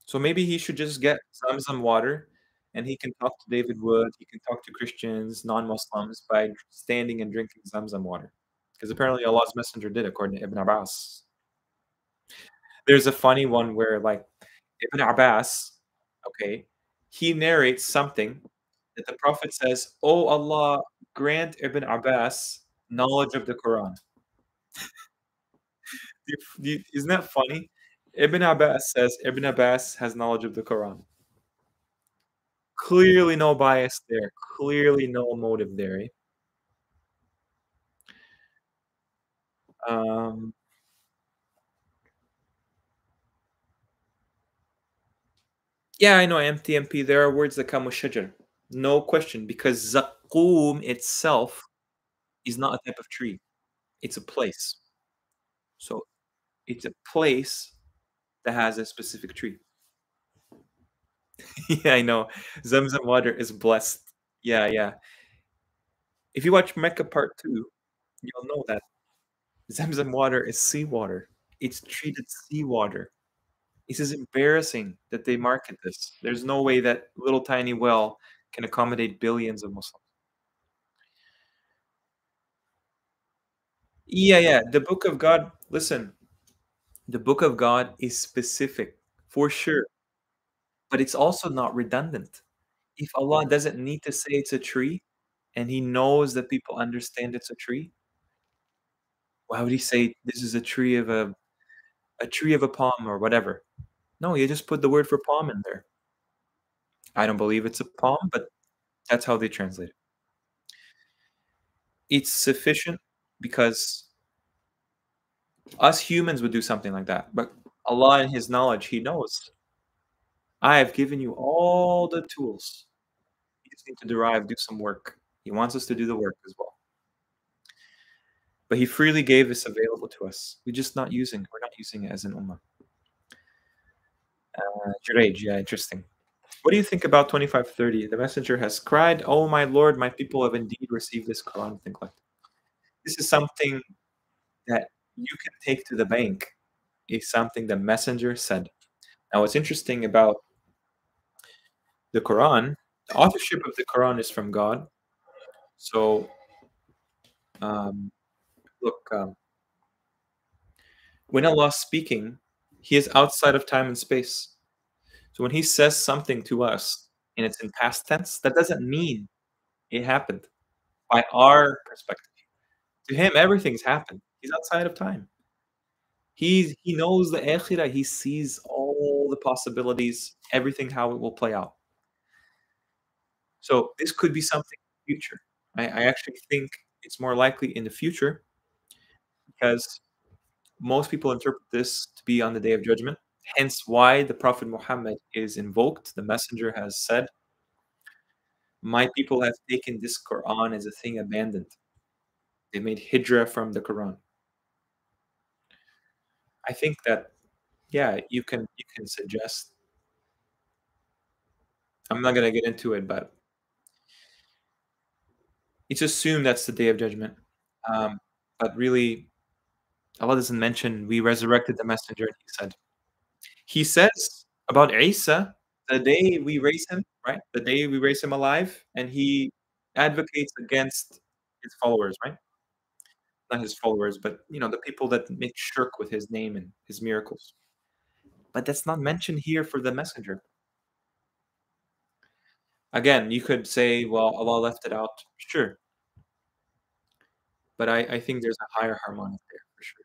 S1: So maybe he should just get Zamzam water, and he can talk to David Wood, he can talk to Christians, non-Muslims by standing and drinking Zamzam water. because apparently Allah's messenger did, according to Ibn Abbas. There's a funny one where, like, Ibn Abbas, okay, he narrates something that the Prophet says, "Oh Allah, grant Ibn Abbas knowledge of the Quran." Isn't that funny? Ibn Abbas says Ibn Abbas has knowledge of the Quran. Clearly no bias there. Clearly no motive there, eh? Um, yeah, I know MTMP. There are words that come with shajar. No question, because Zaqqum itself is not a type of tree. It's a place. So it's a place that has a specific tree. Yeah, I know. Zamzam water is blessed. Yeah, yeah. If you watch Mecca Part 2, you'll know that Zamzam water is seawater. It's treated seawater. This is embarrassing that they market this. There's no way that little tiny well can accommodate billions of Muslims. Yeah, yeah. The Book of God, listen, the Book of God is specific for sure, but it's also not redundant. If Allah doesn't need to say it's a tree and He knows that people understand it's a tree, why would He say this is a tree of a palm or whatever? No, you just put the word for palm in there. I don't believe it's a palm, but that's how they translate it. It's sufficient because us humans would do something like that, but Allah in His knowledge, He knows. I have given you all the tools. You just need to do some work. He wants us to do the work as well. But He freely gave this available to us. We're not using it as an ummah. Juraj, yeah, interesting. What do you think about 2530? The messenger has cried, "Oh my Lord, my people have indeed received this Quran." Think like this is something that you can take to the bank. Is something the messenger said. Now, what's interesting about the Quran, the authorship of the Quran is from God. So, um, look, when Allah's speaking, He is outside of time and space. So when He says something to us and it's in past tense, that doesn't mean it happened by our perspective. To Him, everything's happened. He's outside of time. He knows the akhirah. He sees all the possibilities, everything how it will play out. So this could be something in the future. I actually think it's more likely in the future because most people interpret this to be on the Day of Judgment. Hence why the Prophet Muhammad is invoked. The Messenger has said, "My people have taken this Quran as a thing abandoned. They made hijrah from the Quran." I think that, yeah, you can suggest. I'm not gonna get into it, but it's assumed that's the Day of Judgment. Um, but really, Allah doesn't mention we resurrected the Messenger. And He says about Isa, the day we raise him, right? The day we raise him alive, and he advocates against his followers, right? Not his followers, but the people that make shirk with his name and his miracles. But that's not mentioned here for the messenger. Again, you could say, well, Allah left it out. Sure. But I think there's a higher harmonic there for sure.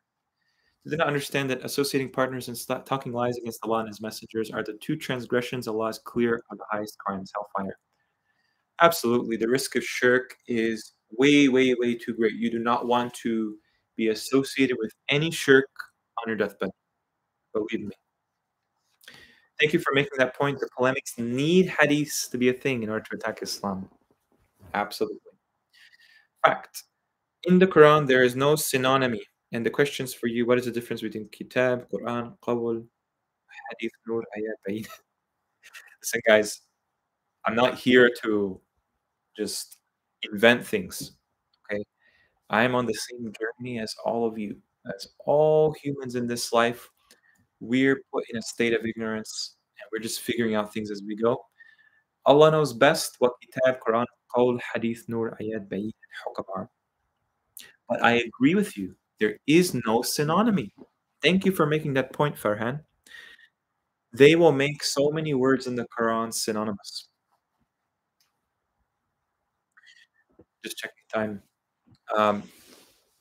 S1: They did not understand that associating partners and talking lies against Allah and His messengers are the two transgressions Allah is clear are the highest crimes, hellfire. Absolutely. The risk of shirk is way, way, way too great. You do not want to be associated with any shirk on your deathbed. Believe me. Thank you for making that point. The polemics need hadiths to be a thing in order to attack Islam. Absolutely. Fact. In the Quran, there is no synonymy. And the questions for you, what is the difference between kitab, Quran, qawl, hadith, nur, ayat, bayin? Listen, guys, I'm not here to just invent things. Okay? I'm on the same journey as all of you. As all humans in this life, we're put in a state of ignorance and we're just figuring out things as we go. Allah knows best what kitab, Quran, qawl, hadith, nur, ayat, bayin, and hukam are. But I agree with you. There is no synonymy. Thank you for making that point, Farhan. They will make so many words in the Quran synonymous. Just checking time. Um,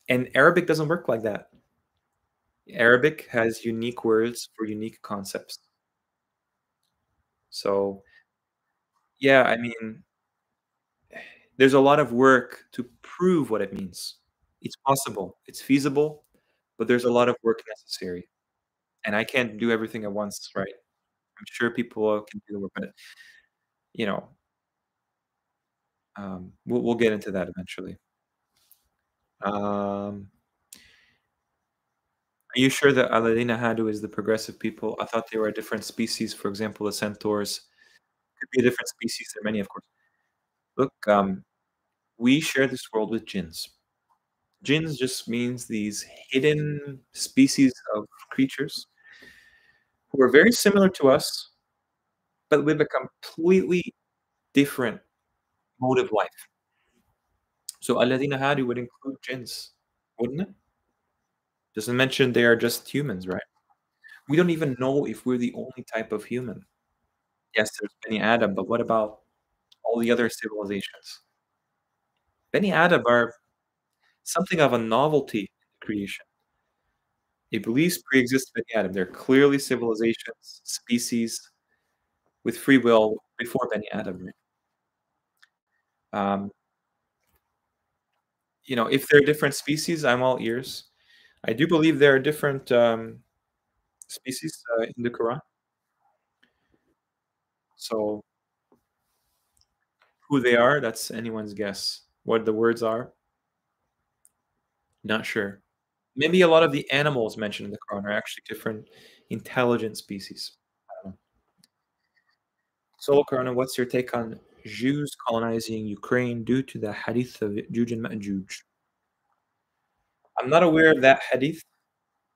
S1: and Arabic doesn't work like that. Arabic has unique words for unique concepts. So, yeah, I mean, there's a lot of work to prove what it means. It's possible, it's feasible, but there's a lot of work necessary. And I can't do everything at once, right? I'm sure people can do the work, but you know, we'll get into that eventually. Um, are you sure that Aladina Hadu is the progressive people? I thought they were a different species. For example, the centaurs could be a different species. There are many, of course. Look, we share this world with jinns. Jinns just means these hidden species of creatures who are very similar to us, but live a completely different mode of life. So Alladina Hadi would include jinns, wouldn't it? Doesn't mention they are just humans, right? We don't even know if we're the only type of human. Yes, there's Bani Adam, but what about all the other civilizations? Bani Adam are something of a novelty in creation. Iblis pre-exists Bani Adam. They're clearly civilizations, species with free will before Bani Adam. Um, if they're different species, I'm all ears. I do believe there are different species in the Quran. So who they are, that's anyone's guess. What the words are, not sure. Maybe a lot of the animals mentioned in the Quran are actually different intelligent species. I don't know. So, Qur'ana, what's your take on Jews colonizing Ukraine due to the hadith of Juj and Ma'juj? I'm not aware of that hadith.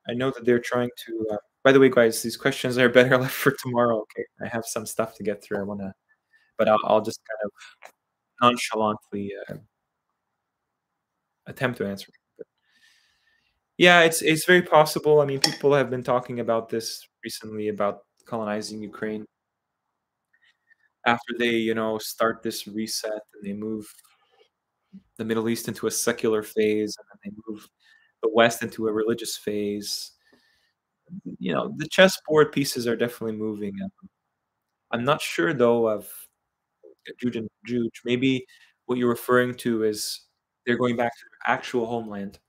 S1: I know that they're trying to. By the way, guys, these questions are better left for tomorrow. Okay, I have some stuff to get through. But I'll just kind of nonchalantly attempt to answer. But yeah, it's very possible. I mean, people have been talking about this recently about colonizing Ukraine after they, start this reset and they move the Middle East into a secular phase and then they move the West into a religious phase. The chessboard pieces are definitely moving. I'm not sure though of Juj and Juj. Maybe what you're referring to is they're going back to their actual homeland.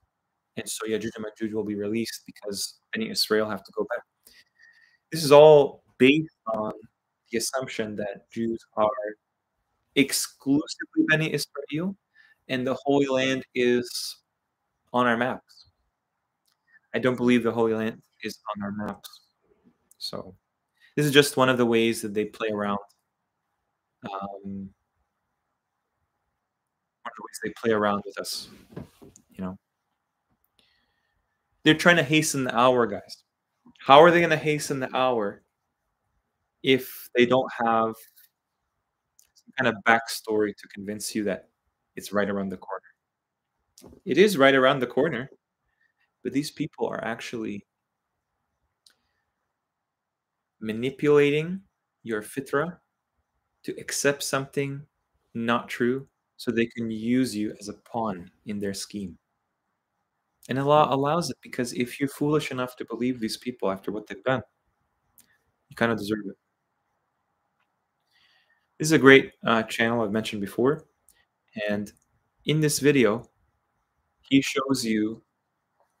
S1: And so Yajuj and Majuj will be released because Bani Israel have to go back. This is all based on the assumption that Jews are exclusively Bani Israel and the Holy Land is on our maps. I don't believe the Holy Land is on our maps. So this is just one of the ways that they play around. One of the ways they play around with us. You know, they're trying to hasten the hour, guys. How are they going to hasten the hour if they don't have some kind of backstory to convince you that it's right around the corner? It is right around the corner, but these people are actually manipulating your fitra to accept something not true so they can use you as a pawn in their scheme. And Allah allows it because if you're foolish enough to believe these people after what they've done, you kind of deserve it. This is a great channel I've mentioned before. And in this video, he shows you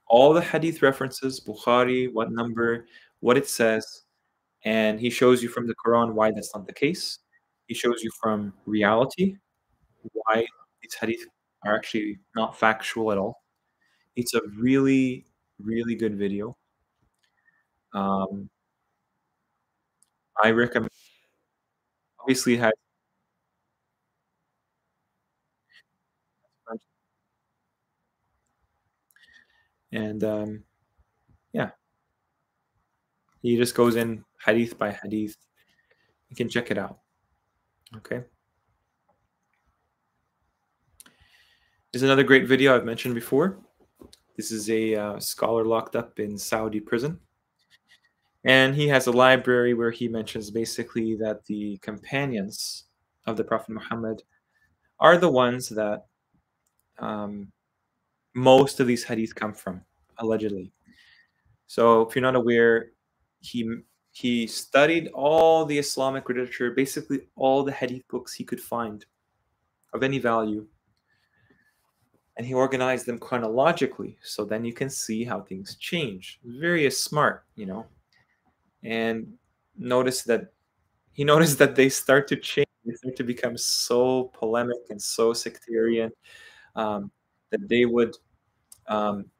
S1: all the hadith references, Bukhari, what number, what it says, and he shows you from the Quran why that's not the case. He shows you from reality why these hadith are actually not factual at all. It's a really, really good video. I recommend. Obviously, it has and yeah, he just goes in hadith by hadith. You can check it out. Okay. There's another great video I've mentioned before. This is a scholar locked up in Saudi prison. And he has a library where he mentions basically that the companions of the Prophet Muhammad are the ones that um, most of these hadith come from, allegedly. So if you're not aware, he he studied all the Islamic literature, basically all the hadith books he could find of any value, and he organized them chronologically. So then you can see how things change. Very smart, and notice that he noticed that they start to change. They start to become so polemic and so sectarian, um, that they would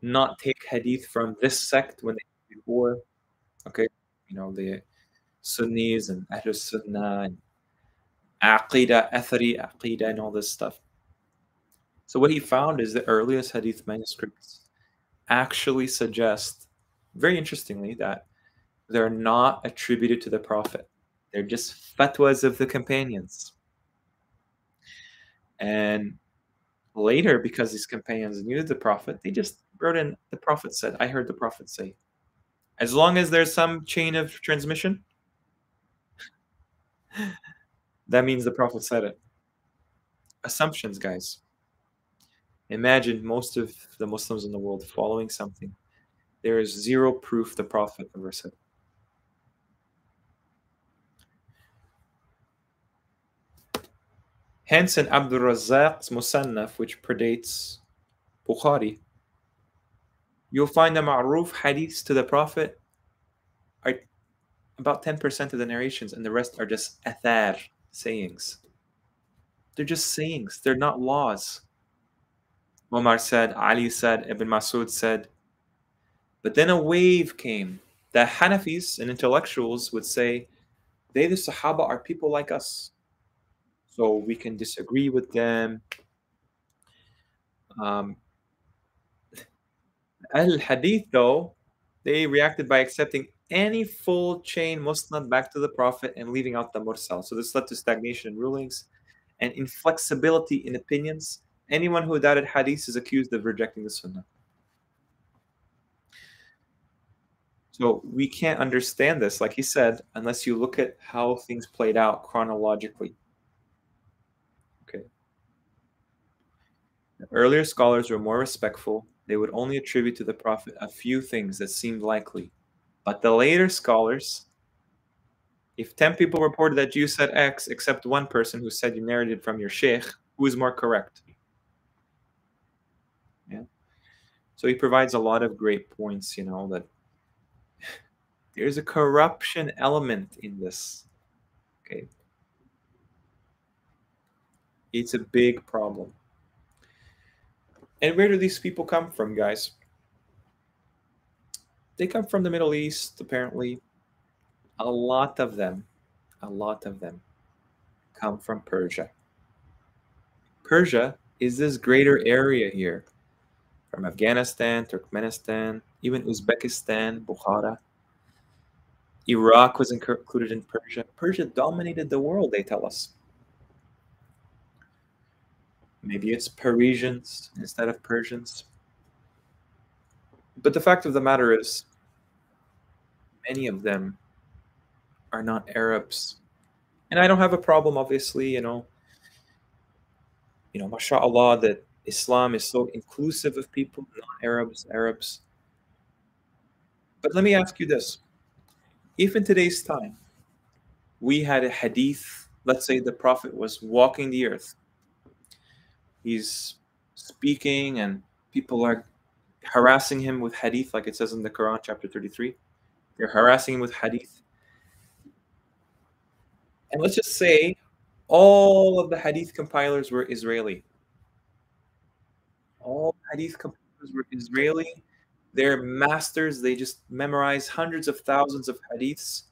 S1: not take hadith from this sect when they did before. Okay, the Sunnis and Ahl Sunnah and Aqidah, Athari, Aqidah, and all this stuff. So what he found is the earliest hadith manuscripts actually suggest, very interestingly, that they're not attributed to the Prophet. They're just fatwas of the companions. And later, because these companions knew the Prophet, they just wrote in, the Prophet said, I heard the Prophet say. As long as there's some chain of transmission, that means the Prophet said it. Assumptions, guys. Imagine most of the Muslims in the world following something. There is zero proof the Prophet ever said. Hence, in Abdul Razzaq's Musannaf, which predates Bukhari, you'll find the ma'ruf hadiths to the Prophet are about 10% of the narrations, and the rest are just athar, sayings. They're just sayings. They're not laws. Omar said, Ali said, Ibn Masud said. But then a wave came. The Hanafis and intellectuals would say, they, the Sahaba, are people like us. So we can disagree with them. Al-Hadith, though, they reacted by accepting any full chain musnad back to the Prophet and leaving out the mursal. So this led to stagnation in rulings and inflexibility in opinions. Anyone who doubted hadith is accused of rejecting the sunnah. So we can't understand this, like he said, unless you look at how things played out chronologically. Okay. The earlier scholars were more respectful. They would only attribute to the Prophet a few things that seemed likely. But the later scholars, if 10 people reported that you said X, except one person who said you narrated from your sheikh, who is more correct? Yeah. So he provides a lot of great points, that there's a corruption element in this. Okay. It's a big problem. And where do these people come from, guys? They come from the Middle East, apparently. A lot of them come from Persia. Persia is this greater area here, from Afghanistan, Turkmenistan, even Uzbekistan, Bukhara. Iraq was included in Persia. Persia dominated the world, they tell us. Maybe it's Parisians instead of Persians. But the fact of the matter is, many of them are not Arabs. And I don't have a problem, obviously, mashallah, that Islam is so inclusive of people, non-Arabs, Arabs. But let me ask you this. If in today's time we had a hadith, let's say the Prophet was walking the earth, he's speaking and people are harassing him with hadith, like it says in the Quran, chapter 33. They're harassing him with hadith. And let's just say all of the hadith compilers were Israeli. All hadith compilers were Israeli. They're masters. They just memorized hundreds of thousands of hadiths.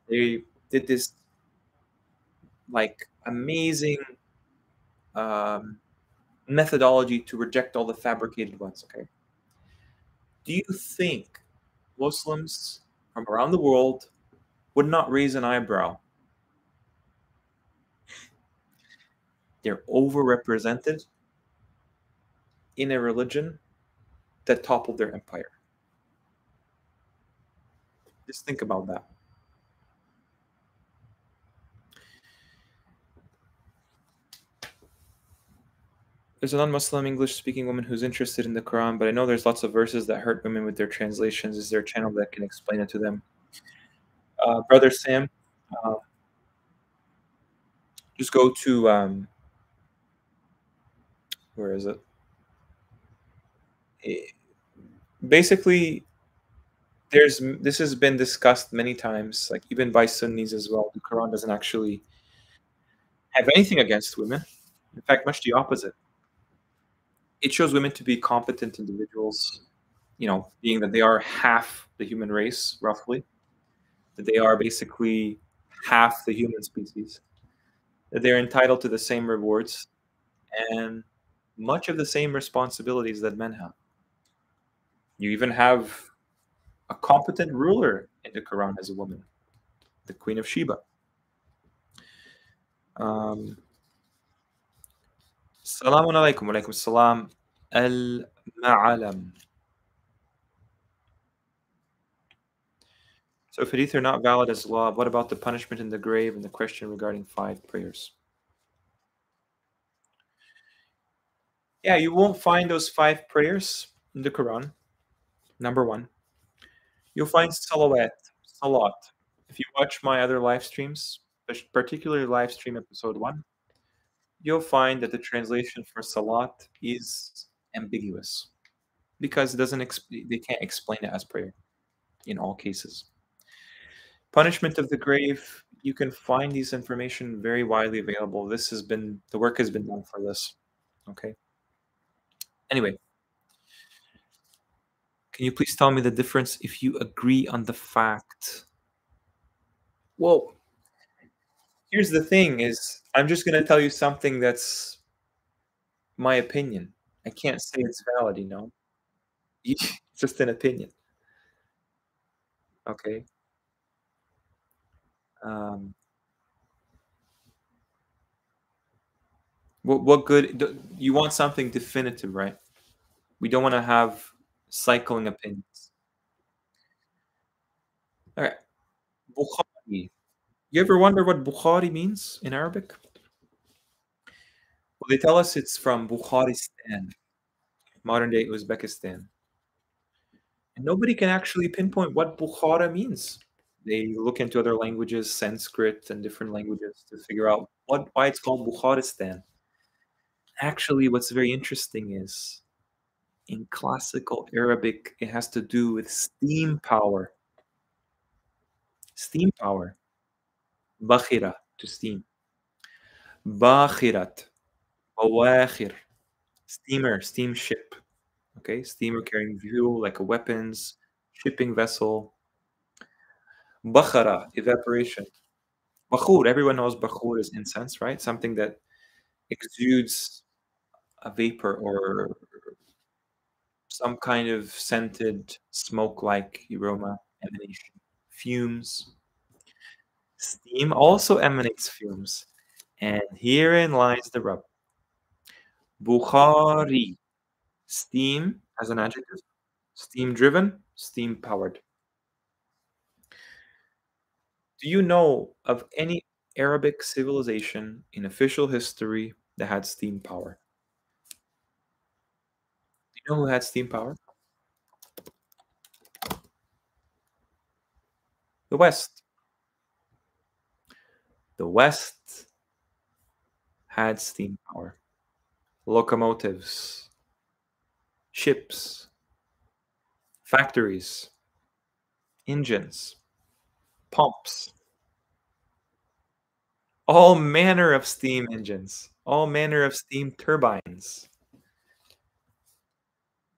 S1: They did this amazing methodology to reject all the fabricated ones. Okay. Do you think Muslims from around the world would not raise an eyebrow? They're overrepresented in a religion that toppled their empire. Just think about that. There's a non-Muslim English-speaking woman who's interested in the Quran, but I know there's lots of verses that hurt women with their translations. Is there a channel that can explain it to them? Brother Sam, uh, just go to where is it? Basically, this has been discussed many times, like even by Sunnis as well. The Quran doesn't actually have anything against women. In fact, much the opposite. It shows women to be competent individuals, being that they are half the human race, roughly, that they are basically half the human species, that they're entitled to the same rewards and much of the same responsibilities that men have. You even have a competent ruler in the Quran as a woman, the Queen of Sheba. Salamun alaikum, wa alaikum salam, al-ma'alam. So if hadith are not valid as law, what about the punishment in the grave and the question regarding 5 prayers? Yeah, you won't find those 5 prayers in the Quran. Number 1. You'll find salat. If you watch my other live streams, particularly live stream episode 1, you'll find that the translation for salat is ambiguous because they can't explain it as prayer in all cases. Punishment of the grave, you can find these information very widely available. The work has been done for this. Okay. Anyway, can you please tell me the difference if you agree on the fact? Well, here's the thing is I'm just going to tell you something that's my opinion. I can't say it's valid, It's just an opinion. Okay. What good? You want something definitive, right? We don't want to have cycling opinions. All right. Bukhari. You ever wonder what Bukhari means in Arabic? Well, they tell us it's from Bukharistan, modern-day Uzbekistan. And nobody can actually pinpoint what Bukhara means. They look into other languages, Sanskrit and different languages, to figure out why it's called Bukharistan. Actually, what's very interesting is in classical Arabic, it has to do with steam power. Steam power. Bakhira, to steam. Bakhirat. Bawakhir. Steamer, steamship. Okay, steamer carrying fuel like a weapons, shipping vessel. Bakhara, evaporation. Bakhur, everyone knows bakhur is incense, right? Something that exudes a vapor or some kind of scented smoke-like aroma, emanation, fumes. Steam also emanates fumes. And herein lies the rub. Bukhari, steam as an adjective, steam-driven, steam-powered. Do you know of any Arabic civilization in official history that had steam power? Do you know who had steam power? The West. The West had steam power. Locomotives, ships, factories, engines, pumps, all manner of steam engines, all manner of steam turbines.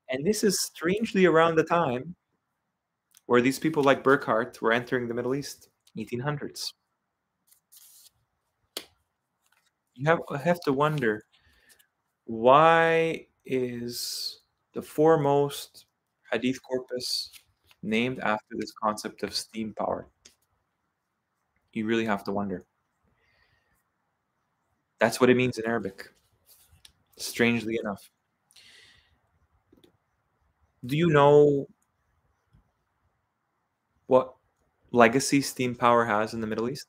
S1: And this is strangely around the time where these people like Burckhardt were entering the Middle East, 1800s. I have to wonder, why is the foremost hadith corpus named after this concept of steam power? You really have to wonder. That's what it means in Arabic, strangely enough. Do you know what legacy steam power has in the Middle East?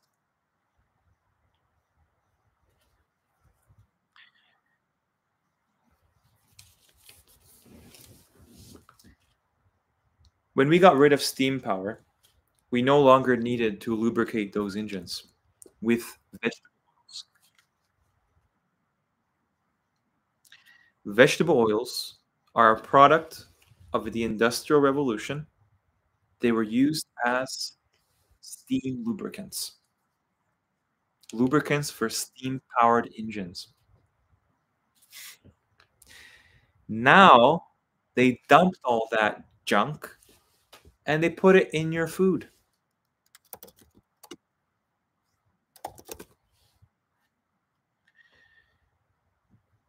S1: When we got rid of steam power, we no longer needed to lubricate those engines with vegetable oils. Vegetable oils are a product of the Industrial Revolution. They were used as steam lubricants, lubricants for steam powered engines. Now they dumped all that junk and they put it in your food.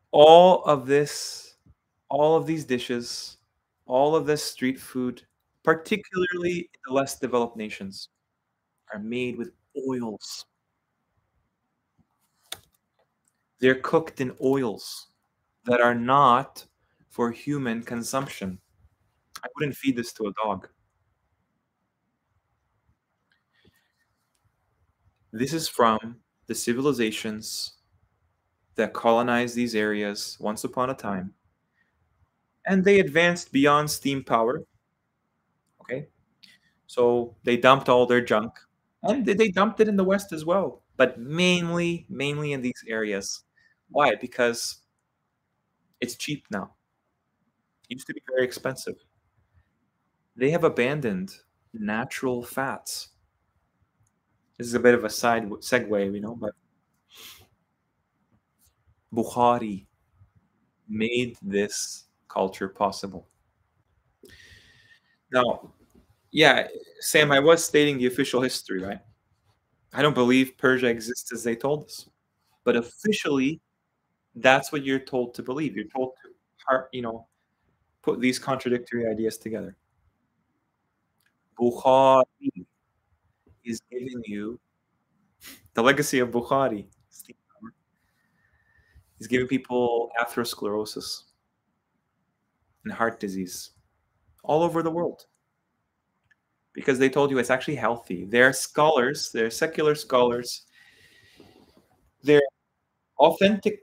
S1: All of this, all of these dishes, all of this street food, particularly in the less developed nations, are made with oils. They're cooked in oils that are not for human consumption. I wouldn't feed this to a dog. This is from the civilizations that colonized these areas once upon a time, and they advanced beyond steam power. Okay, so they dumped all their junk, and they dumped it in the West as well, but mainly in these areas. Why? Because it's cheap now. It used to be very expensive. They have abandoned natural fats. This is a bit of a side segue, but Bukhari made this culture possible. Now, yeah, Sam, I was stating the official history, right? I don't believe Persia exists as they told us, but officially, that's what you're told to believe. You're told to, put these contradictory ideas together. Bukhari is giving you the legacy of Bukhari. He's giving people atherosclerosis and heart disease all over the world because they told you it's actually healthy. They're scholars, they're secular scholars, they're authentic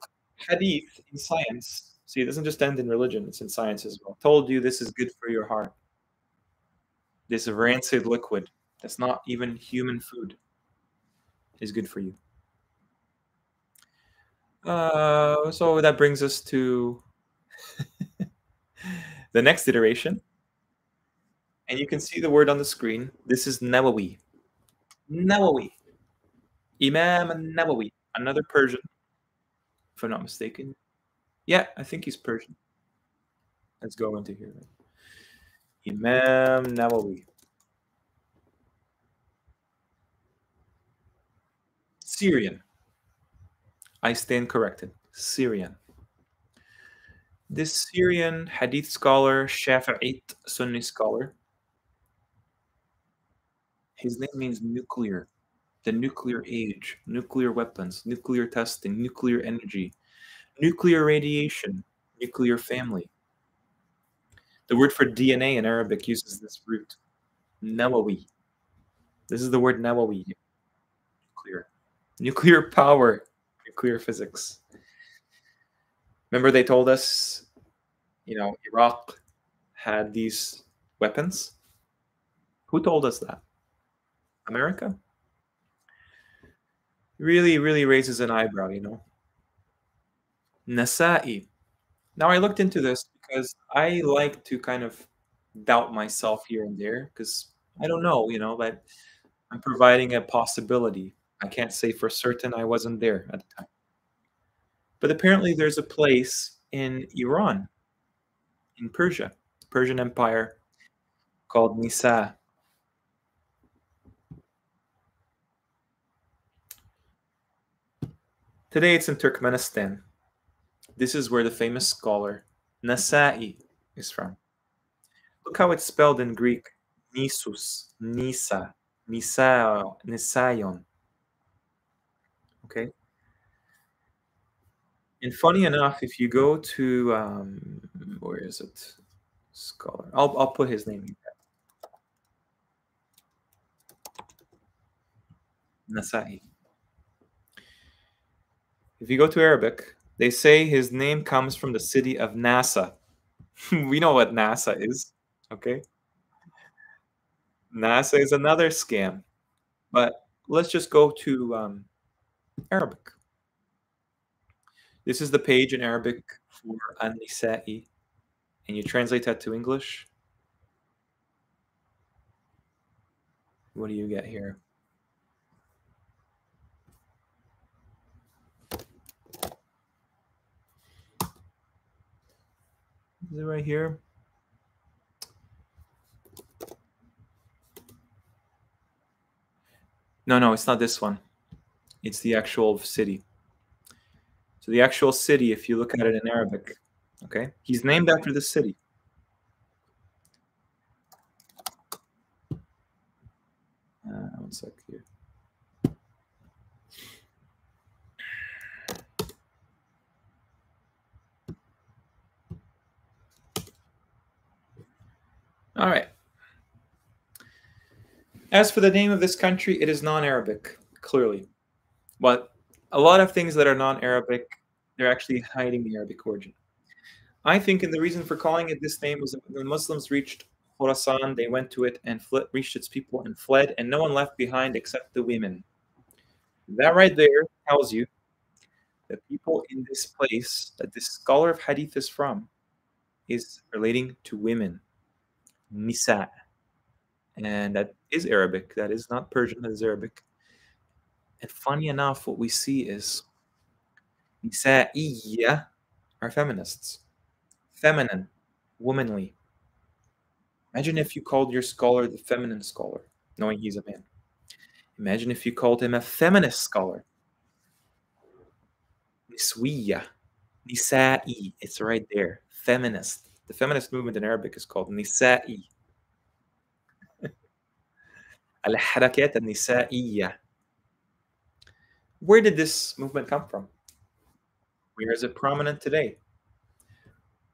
S1: hadith in science. See, it doesn't just end in religion, it's in science as well. Told you this is good for your heart. This rancid liquid that's not even human food is good for you. So that brings us to the next iteration. And you can see the word on the screen. This is Nawawi. Nawawi. Imam Nawawi. Another Persian, if I'm not mistaken. Yeah, I think he's Persian. Let's go into here. Imam Nawawi. Syrian. I stand corrected. Syrian. This Syrian Hadith scholar, Shafi'ite Sunni scholar, his name means nuclear, the nuclear age, nuclear weapons, nuclear testing, nuclear energy, nuclear radiation, nuclear family. The word for DNA in Arabic uses this root, nawawi. This is the word nawawi, nuclear. Nuclear power, nuclear physics. Remember they told us, Iraq had these weapons? Who told us that? America? Really, really raises an eyebrow. Nasa'i. Now I looked into this because I like to kind of doubt myself here and there because I don't know, but I'm providing a possibility. I can't say for certain I wasn't there at the time. But apparently there's a place in Iran, in Persia, Persian Empire, called Nisa. Today it's in Turkmenistan. This is where the famous scholar Nasa'i is from. Look how it's spelled in Greek. Nisus, Nisa, Nisa, Nisayon. Okay. And funny enough, if you go to where is it? scholar. I'll put his name in. Nasa'i. If you go to Arabic, they say his name comes from the city of NASA. We know what NASA is, okay? NASA is another scam. But let's just go to Arabic. This is the page in Arabic for An-Nisa'i, and you translate that to English. What do you get here? Is it right here? No, it's not this one. It's the actual city. So the actual city, if you look at it in Arabic, okay, he's named after the city. One sec here. All right. As for the name of this country, it is non-Arabic, clearly. But a lot of things that are non-Arabic, they're actually hiding the Arabic origin. I think, and the reason for calling it this name was that when the Muslims reached Khorasan, they went to it and reached its people and fled, and no one left behind except the women. That right there tells you that people in this place that this scholar of hadith is from is relating to women, nisa, and that is Arabic. That is not Persian. That is Arabic. And funny enough, what we see is nisa'iyya are feminists, feminine, womanly. Imagine if you called your scholar the feminine scholar, knowing he's a man. Imagine if you called him a feminist scholar. Niswiya, nisa'i. It's right there. Feminist. The feminist movement in Arabic is called nisa'i. Al-harakat al-nisa'iyya. Where did this movement come from? Where is it prominent today?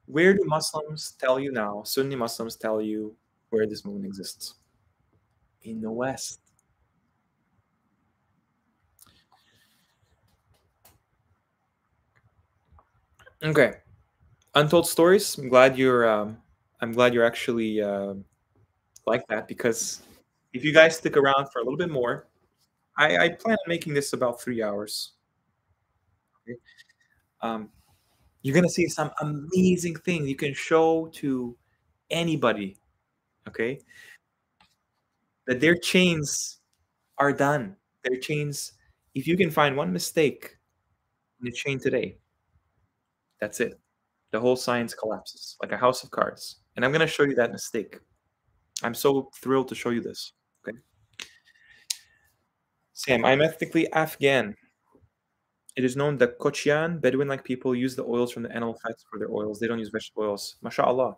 S1: Where do Muslims tell you now, Sunni Muslims tell you where this movement exists? In the West. Okay. Untold stories. I'm glad you're actually like that, because if you guys stick around for a little bit more, I plan on making this about 3 hours. Okay? Um, you're gonna see some amazing things you can show to anybody. Okay, that their chains are done. Their chains. If you can find one mistake in the chain today, that's it. The whole science collapses like a house of cards. And I'm gonna show you that mistake. I'm so thrilled to show you this. Okay, Sam, I'm ethnically Afghan. It is known that Kochian, Bedouin-like people, use the oils from the animal fats for their oils. They don't use vegetable oils. MashaAllah.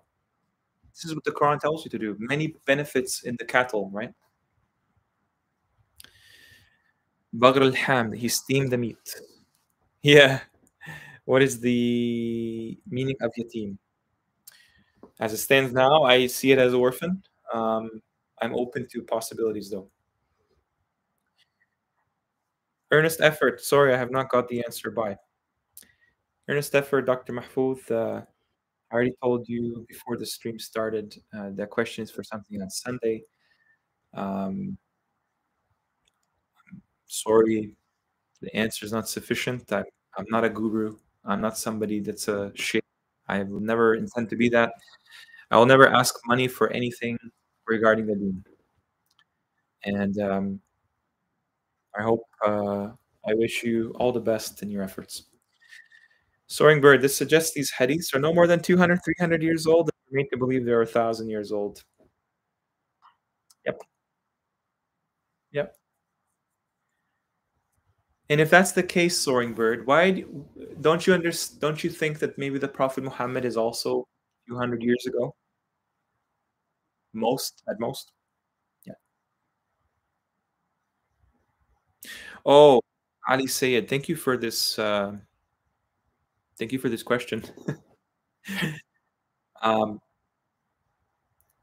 S1: This is what the Quran tells you to do. Many benefits in the cattle, right? Baghr al-ham, he steamed the meat. Yeah. What is the meaning of yatim? As it stands now, I see it as orphan. I'm open to possibilities, though. Earnest effort. Sorry, I have not got the answer by. Earnest effort, Dr. Mahfouz. I already told you before the stream started that question is for something on Sunday. Sorry, the answer is not sufficient. I'm not a guru. I'm not somebody that's a sheikh. I will never intend to be that. I will never ask money for anything regarding the deen. And I hope, I wish you all the best in your efforts. Soaring Bird, this suggests these hadiths are no more than 200, 300 years old. And made to believe they're 1,000 years old. Yep. Yep. And if that's the case, Soaring Bird, why don't you think that maybe the Prophet Muhammad is also 200 years ago? Most, at most. Yeah. Oh, Ali Sayed, thank you for this. Thank you for this question. um,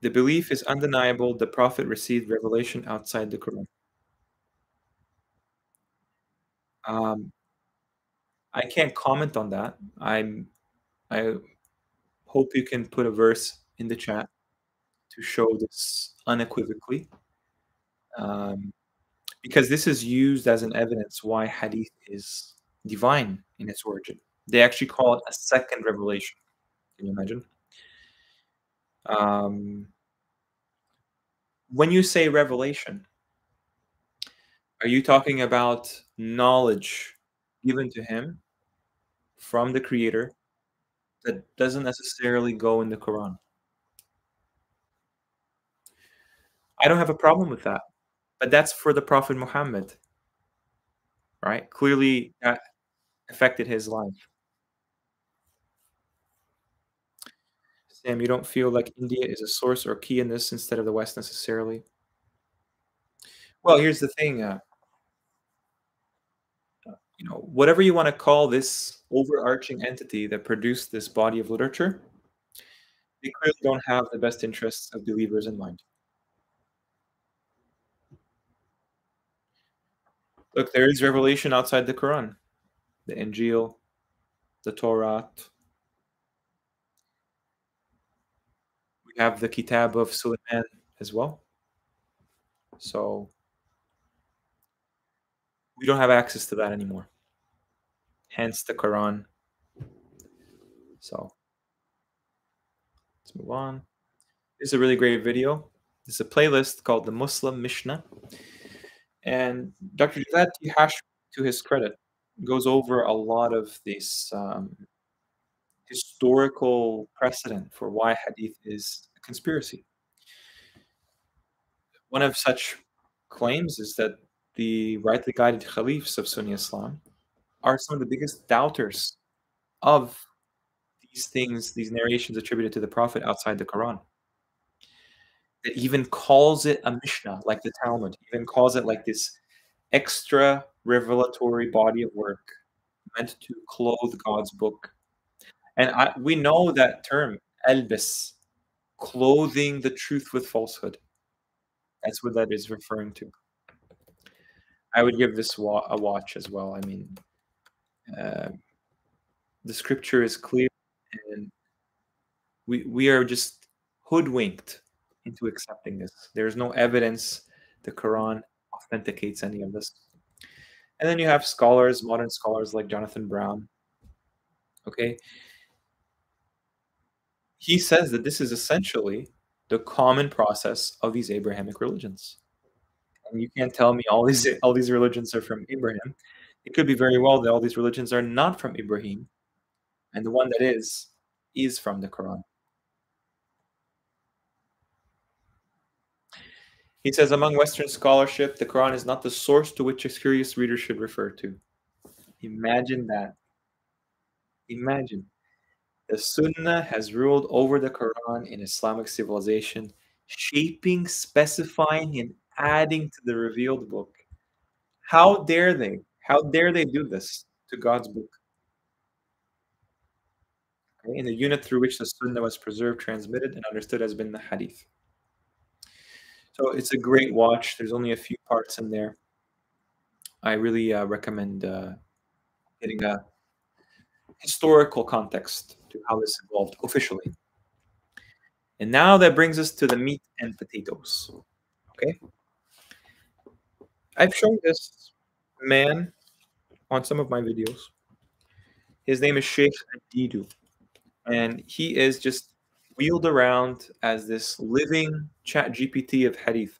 S1: The belief is undeniable. The Prophet received revelation outside the Quran. Um, I can't comment on that. I hope you can put a verse in the chat to show this unequivocally, um, because this is used as an evidence why hadith is divine in its origin. They actually call it a second revelation. Can you imagine? Um, when you say revelation, are you talking about knowledge given to him from the Creator that doesn't necessarily go in the Quran? I don't have a problem with that, but that's for the Prophet Muhammad, right? Clearly, that affected his life. Sam, you don't feel like India is a source or key in this instead of the West necessarily? Well, here's the thing, whatever you want to call this overarching entity that produced this body of literature, they clearly don't have the best interests of believers in mind. Look, there is revelation outside the Quran, the Injil, the Torah. We have the Kitab of Suleiman as well. So we don't have access to that anymore. Hence the Quran. So let's move on. This is a really great video. It's a playlist called the Muslim Mishnah. And Dr. Javad Tihash, to his credit, goes over a lot of this historical precedent for why hadith is a conspiracy. One of such claims is that the rightly guided caliphs of Sunni Islam are some of the biggest doubters of these things, these narrations attributed to the Prophet outside the Quran. It even calls it a Mishnah, like the Talmud, even calls it like this extra revelatory body of work meant to clothe God's book. And we know that term, elbis, clothing the truth with falsehood. That's what that is referring to. I would give this a watch as well. I mean, the scripture is clear, and we are just hoodwinked into accepting this. There's no evidence the Quran authenticates any of this. And then you have scholars, modern scholars like Jonathan Brown. Okay. He says that this is essentially the common process of these Abrahamic religions. And you can't tell me all these religions are from Abraham. It could be very well that all these religions are not from Ibrahim, and the one that is from the Quran. He says, among Western scholarship, the Quran is not the source to which a curious reader should refer to. Imagine that. Imagine. The Sunnah has ruled over the Quran in Islamic civilization, shaping, specifying, and adding to the revealed book. How dare they? How dare they do this to God's book? Okay? And the unit through which the Sunnah was preserved, transmitted, and understood has been the Hadith. So it's a great watch. There's only a few parts in there. I really recommend getting a historical context to how this evolved officially. And now that brings us to the meat and potatoes. Okay? I've shown this man on some of my videos. His name is Sheikh Adidu. And he is just wheeled around as this living chat GPT of hadith.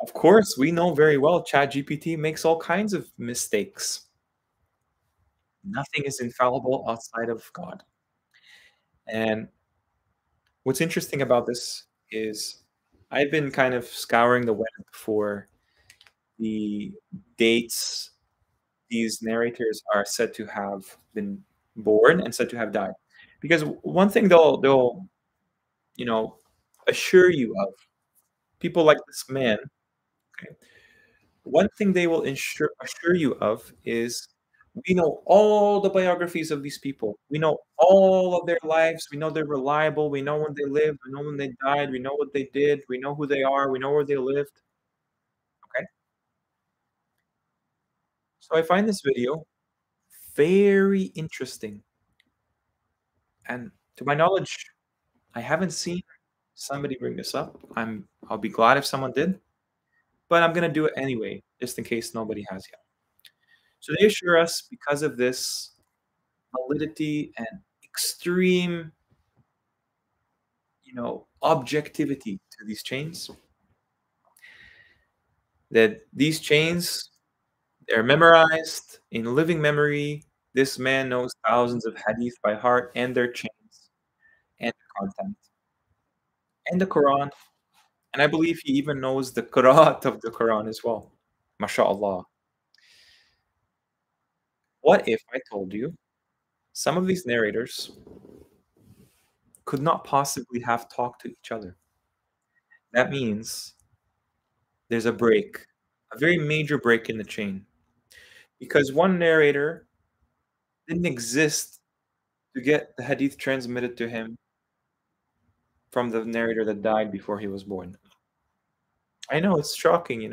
S1: Of course, we know very well ChatGPT makes all kinds of mistakes. Nothing is infallible outside of God. And what's interesting about this is I've been kind of scouring the web for the dates these narrators are said to have been born and said to have died. Because one thing they'll assure you of, people like this man, okay, one thing they will assure you of is We know all the biographies of these people. We know all of their lives. We know they're reliable. We know when they lived. We know when they died. We know what they did. We know who they are. We know where they lived. Okay. So I find this video very interesting. And to my knowledge, I haven't seen somebody bring this up. I'll be glad if someone did, but I'm gonna do it anyway, just in case nobody has yet. So they assure us because of this validity and extreme, objectivity to these chains, that these chains, they're memorized in living memory. This man knows thousands of hadith by heart and their chains and the content and the Quran. And I believe he even knows the Qur'at of the Quran as well. MashaAllah. What if I told you some of these narrators could not possibly have talked to each other? That means there's a break, a very major break in the chain. Because one narrator didn't exist to get the hadith transmitted to him from the narrator that died before he was born. I know it's shocking.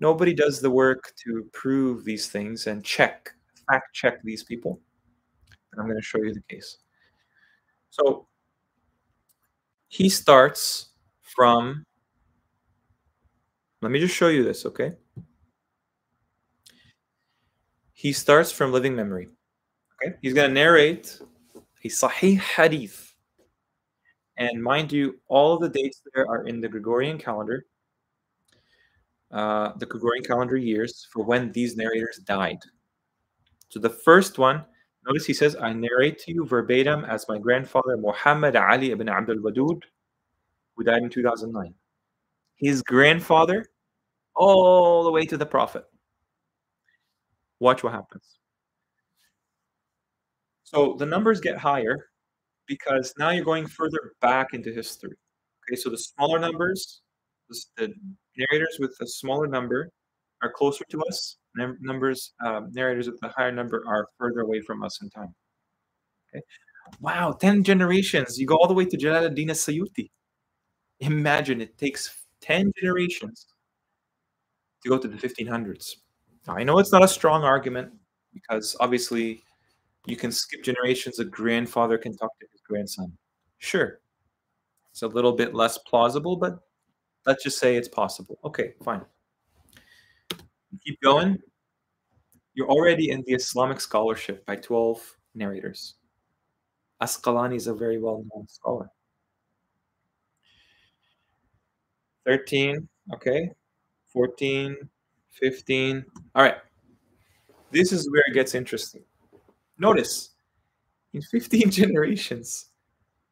S1: Nobody does the work to prove these things and fact check these people. And I'm going to show you the case. So he starts from, let me just show you this, okay? He starts from living memory, okay? He's going to narrate a Sahih Hadith. And mind you, all of the dates there are in the Gregorian calendar, years for when these narrators died. So the first one, notice he says, I narrate to you verbatim as my grandfather Muhammad Ali ibn Abdul Wadud, who died in 2009. His grandfather, all the way to the Prophet. Watch what happens. So the numbers get higher because now you're going further back into history. Okay, so the smaller numbers, the narrators with a smaller number are closer to us. Narrators with a higher number are further away from us in time. Okay. Wow, 10 generations. You go all the way to Jalaluddin as-Suyuti. Imagine it takes 10 generations to go to the 1500s. Now, I know it's not a strong argument because obviously you can skip generations. A grandfather can talk to his grandson. Sure, it's a little bit less plausible, but let's just say it's possible. Okay, fine. Keep going. You're already in the Islamic scholarship by 12 narrators. Asqalani is a very well-known scholar. 13, okay. 14, 15. All right. This is where it gets interesting. Notice, in 15 generations,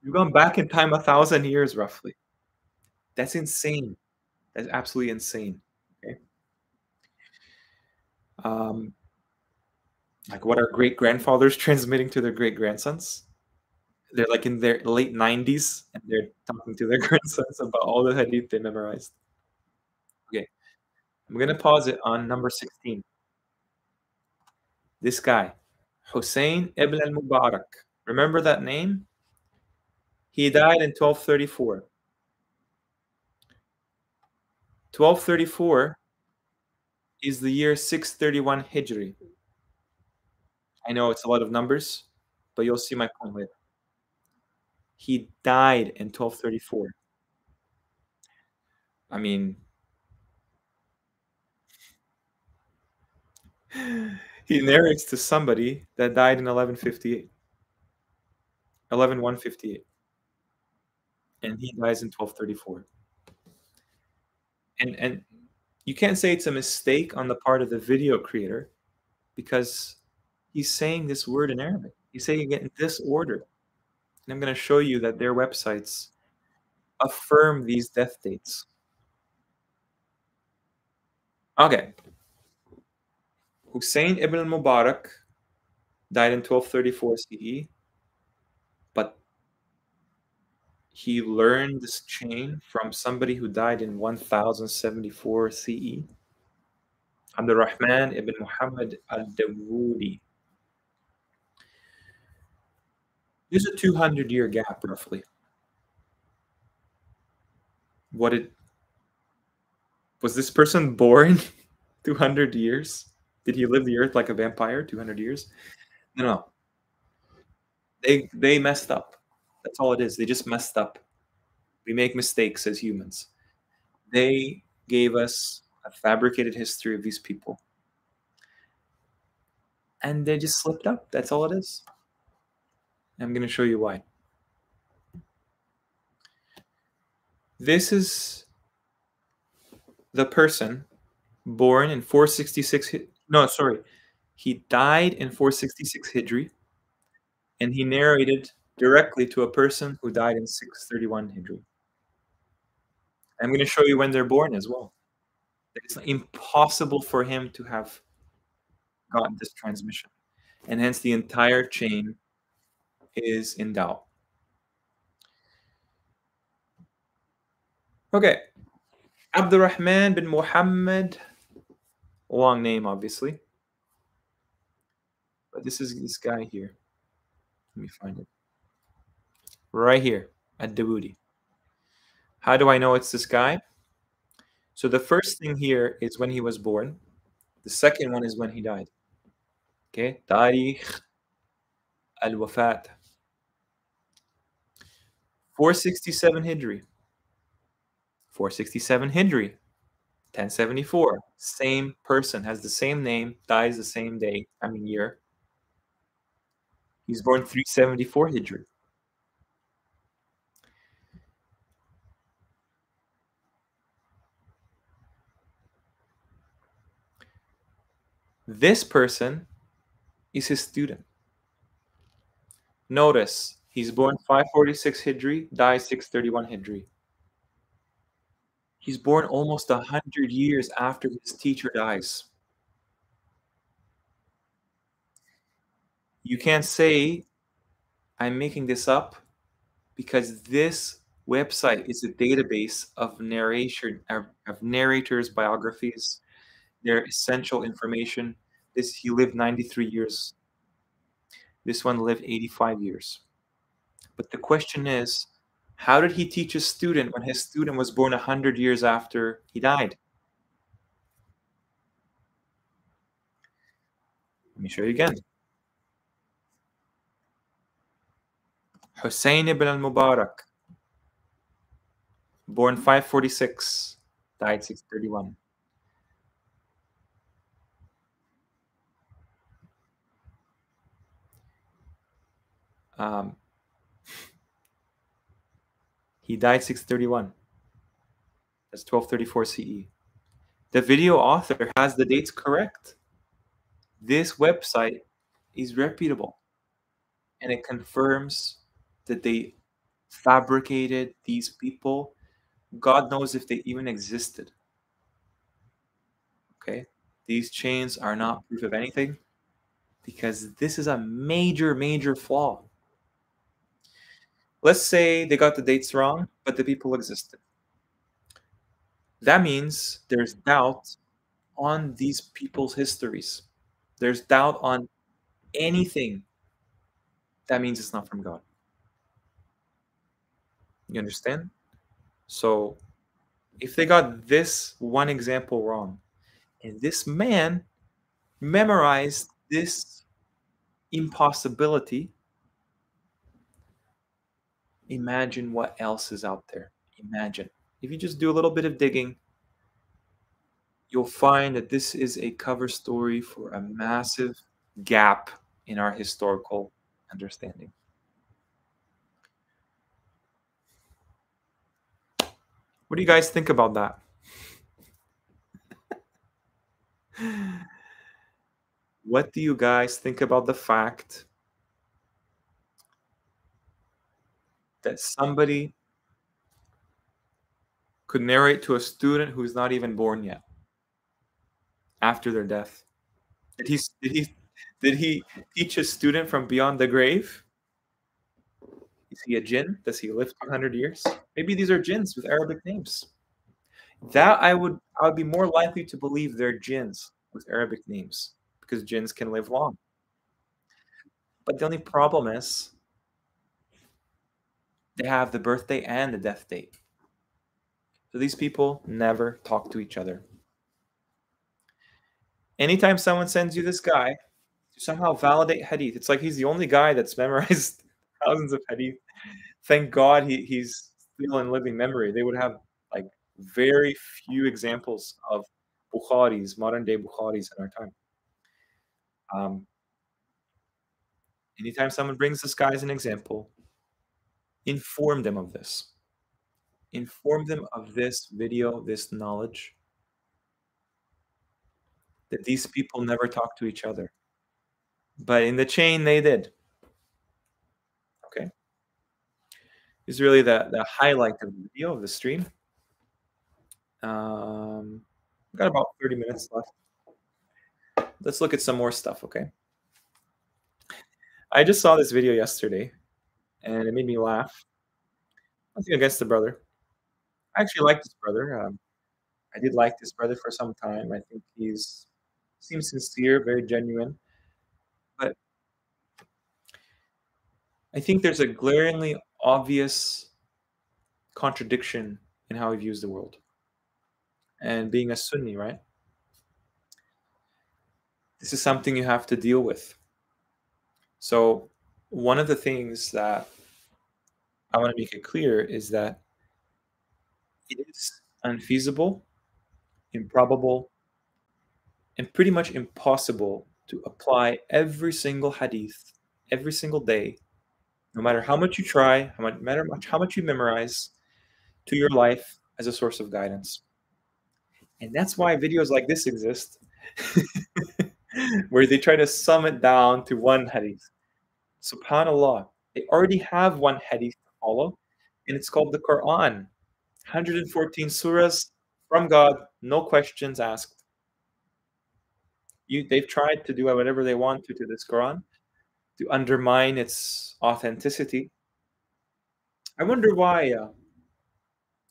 S1: you've gone back in time 1,000 years roughly. That's insane. That's absolutely insane. Okay. Like what are great grandfathers transmitting to their great grandsons? They're like in their late 90s and they're talking to their grandsons about all the hadith they memorized. Okay. I'm going to pause it on number 16. This guy, Hussein ibn al-Mubarak. Remember that name? He died in 1234. 1234 is the year 631 Hijri. I know it's a lot of numbers, but you'll see my point later. He died in 1234. I mean, he narrates to somebody that died in 1158. 11158. And he dies in 1234. And you can't say it's a mistake on the part of the video creator because he's saying this word in Arabic. He's saying it in this order. And I'm going to show you that their websites affirm these death dates. Okay. Hussein ibn al-Mubarak died in 1234 CE, but he learned this chain from somebody who died in 1074 CE. Abdurrahman ibn Muhammad al-Dawoodi. There's a 200-year gap, roughly. Was this person born 200 years? Did he live the earth like a vampire 200 years? No, no. They messed up. That's all it is. They just messed up. We make mistakes as humans. They gave us a fabricated history of these people. And they just slipped up. That's all it is. I'm going to show you why. This is the person born in 466. No, sorry. He died in 466 Hijri, and he narrated directly to a person who died in 631 Hijri. I'm going to show you when they're born as well. It's impossible for him to have gotten this transmission, and hence the entire chain is in doubt. Okay. Abdurrahman bin Muhammad, long name, obviously. But this is this guy here. Let me find it. Right here at Dawoodi. How do I know it's this guy? So the first thing here is when he was born. The second one is when he died. Okay? Tarikh al-Wafat. 467 Hijri. 467 Hijri. 1074. Same person, has the same name, dies the same day, year. He's born 374 Hijri. This person is his student. Notice, he's born 546 Hijri, dies 631 Hijri. He's born almost 100 years after his teacher dies. You can't say, I'm making this up, because this website is a database of narrators' biographies, their essential information. He lived 93 years. This one lived 85 years. But the question is, how did he teach his student when his student was born 100 years after he died? Let me show you again. Hussein ibn al-Mubarak, born 546, died 631. He died 631. That's 1234 CE. The video author has the dates correct. This website is reputable, and it confirms that they fabricated these people. God knows if they even existed. Okay? These chains are not proof of anything, because this is a major, major flaw. Let's say they got the dates wrong, but the people existed. That means there's doubt on these people's histories. There's doubt on anything. That means it's not from God. You understand? So if they got this one example wrong, and this man memorized this impossibility, imagine what else is out there. Imagine. If you just do a little bit of digging, you'll find that this is a cover story for a massive gap in our historical understanding. What do you guys think about that? What do you guys think about the fact that somebody could narrate to a student who's not even born yet after their death? Did he teach a student from beyond the grave? Is he a jinn? Does he live 100 years? Maybe these are jinns with Arabic names. That I would be more likely to believe they're jinns. with Arabic names because jinns can live long. But the only problem is they have the birthday and the death date. So these people never talk to each other. Anytime someone sends you this guy to somehow validate hadith, it's like he's the only guy that's memorized thousands of hadith. Thank God he's still in living memory. They would have like very few examples of Bukharis, modern day Bukharis in our time. Anytime someone brings this guy as an example, inform them of this. Inform them of this video, this knowledge, that these people never talk to each other. But in the chain, they did. Okay? This is really the highlight of the video, of the stream. We've got about 30 minutes left. Let's look at some more stuff, okay? I just saw this video yesterday, and it made me laugh. Nothing against the brother. I actually like this brother. I did like this brother for some time. I think seems sincere, very genuine. But I think there's a glaringly obvious contradiction in how he views the world. And being a Sunni, right? This is something you have to deal with. So one of the things that I want to make it clear is that it is unfeasible, improbable, and pretty much impossible to apply every single hadith every single day, no matter how much you try, how much you memorize, to your life as a source of guidance. And that's why videos like this exist, where they try to sum it down to one hadith. SubhanAllah, they already have one hadith to follow, and it's called the Qur'an. 114 surahs from God, no questions asked. They've tried to do whatever they want to this Quran to undermine its authenticity. I wonder why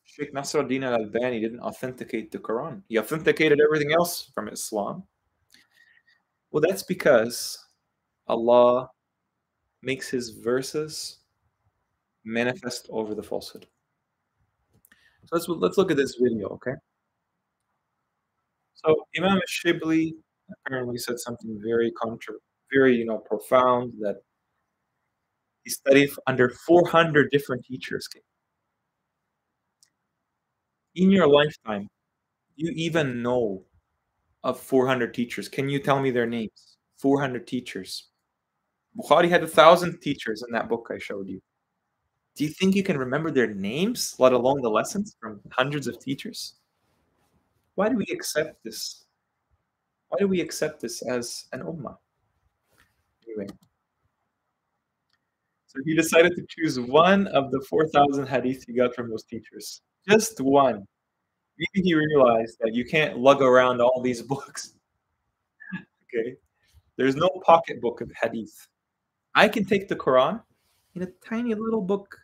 S1: Sheikh Nasruddin al-Albani didn't authenticate the Quran. He authenticated everything else from Islam. Well, that's because Allah makes his verses manifest over the falsehood. So let's look at this video, okay? So Imam Shibli apparently said something very profound, that he studied under 400 different teachers. In your lifetime, do you even know of 400 teachers? Can you tell me their names? 400 teachers. Bukhari had 1,000 teachers in that book I showed you. Do you think you can remember their names, let alone the lessons from hundreds of teachers? Why do we accept this? Why do we accept this as an ummah? Anyway, so he decided to choose one of the 4,000 hadith he got from those teachers. Just one. Maybe he realized that you can't lug around all these books. Okay? There's no pocketbook of hadith. I can take the Quran in a tiny little book.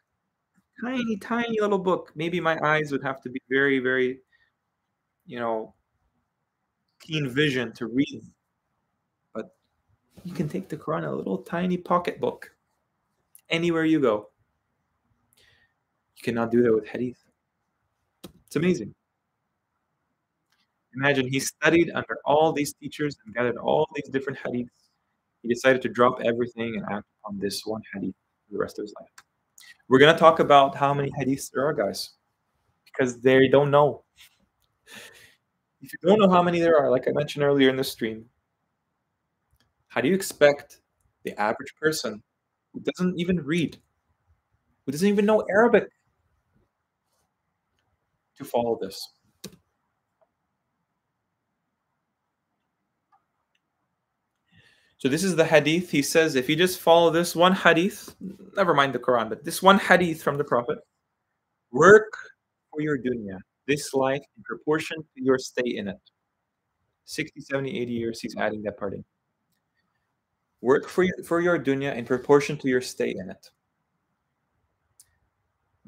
S1: Tiny little book. Maybe my eyes would have to be very, very, keen vision to read. But you can take the Quran in a little tiny pocketbook. Anywhere you go. You cannot do that with hadith. It's amazing. Imagine he studied under all these teachers and gathered all these different hadiths. He decided to drop everything and act on this one hadith for the rest of his life. We're going to talk about how many hadiths there are, guys, because they don't know. If you don't know how many there are, like I mentioned earlier in the stream, how do you expect the average person who doesn't even read, who doesn't even know Arabic, to follow this? So this is the hadith. He says, if you just follow this one hadith, never mind the Quran, but this one hadith from the Prophet, work for your dunya, this life, in proportion to your stay in it. 60, 70, 80 years, he's adding that part in. Work for your dunya in proportion to your stay in it.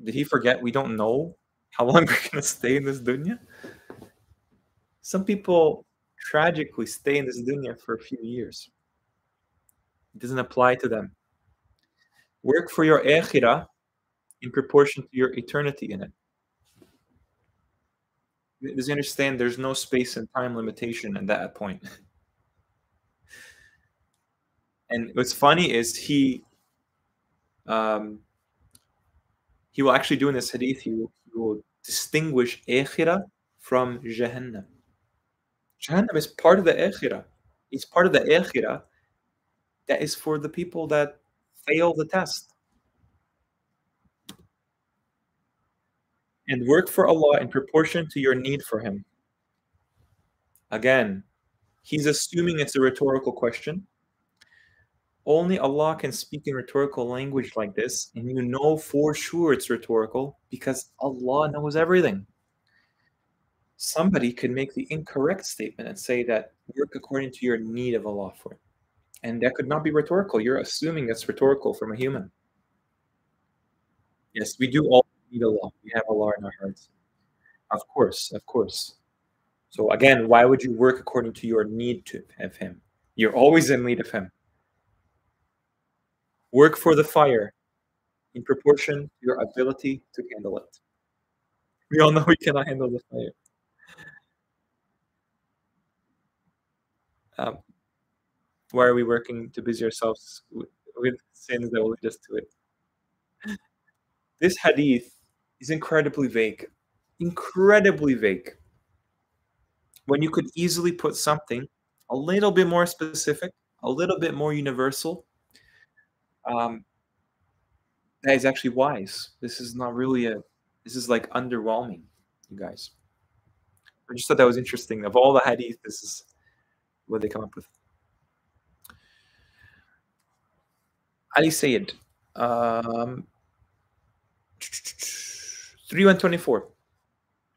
S1: Did he forget we don't know how long we're going to stay in this dunya? Some people tragically stay in this dunya for a few years. It doesn't apply to them. Work for your akhirah in proportion to your eternity in it. Does he understand there's no space and time limitation at that point? And what's funny is um, he will actually do in this hadith, he will distinguish akhirah from Jahannam. Jahannam is part of the akhirah. It's part of the akhirah that is for the people that fail the test. And work for Allah in proportion to your need for Him. Again, he's assuming it's a rhetorical question. Only Allah can speak in rhetorical language like this, and you know for sure it's rhetorical because Allah knows everything. Somebody could make the incorrect statement and say that work according to your need of Allah for it. And that could not be rhetorical. You're assuming that's rhetorical from a human. Yes, we do all need Allah. We have Allah in our hearts. Of course, of course. So again, why would you work according to your need to have Him? You're always in need of Him. Work for the fire in proportion to your ability to handle it. We all know we cannot handle the fire. Why are we working to busy ourselves with sins that will lead us to it? This hadith is incredibly vague. Incredibly vague. When you could easily put something a little bit more specific, a little bit more universal, that is actually wise. This is not really this is like underwhelming, you guys. I just thought that was interesting. Of all the hadith, this is what they come up with. Ali Sayyid. 3124.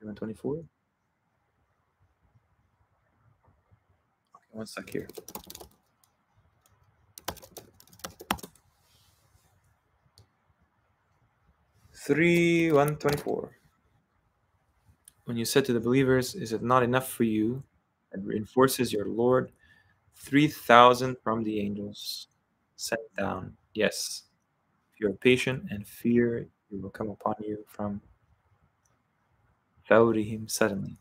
S1: 3124. Okay, one sec here. 3124. When you said to the believers, is it not enough for you that reinforces your Lord 3,000 from the angels sent down? Yes. If you are patient and fear, it will come upon you from Fawrihim suddenly.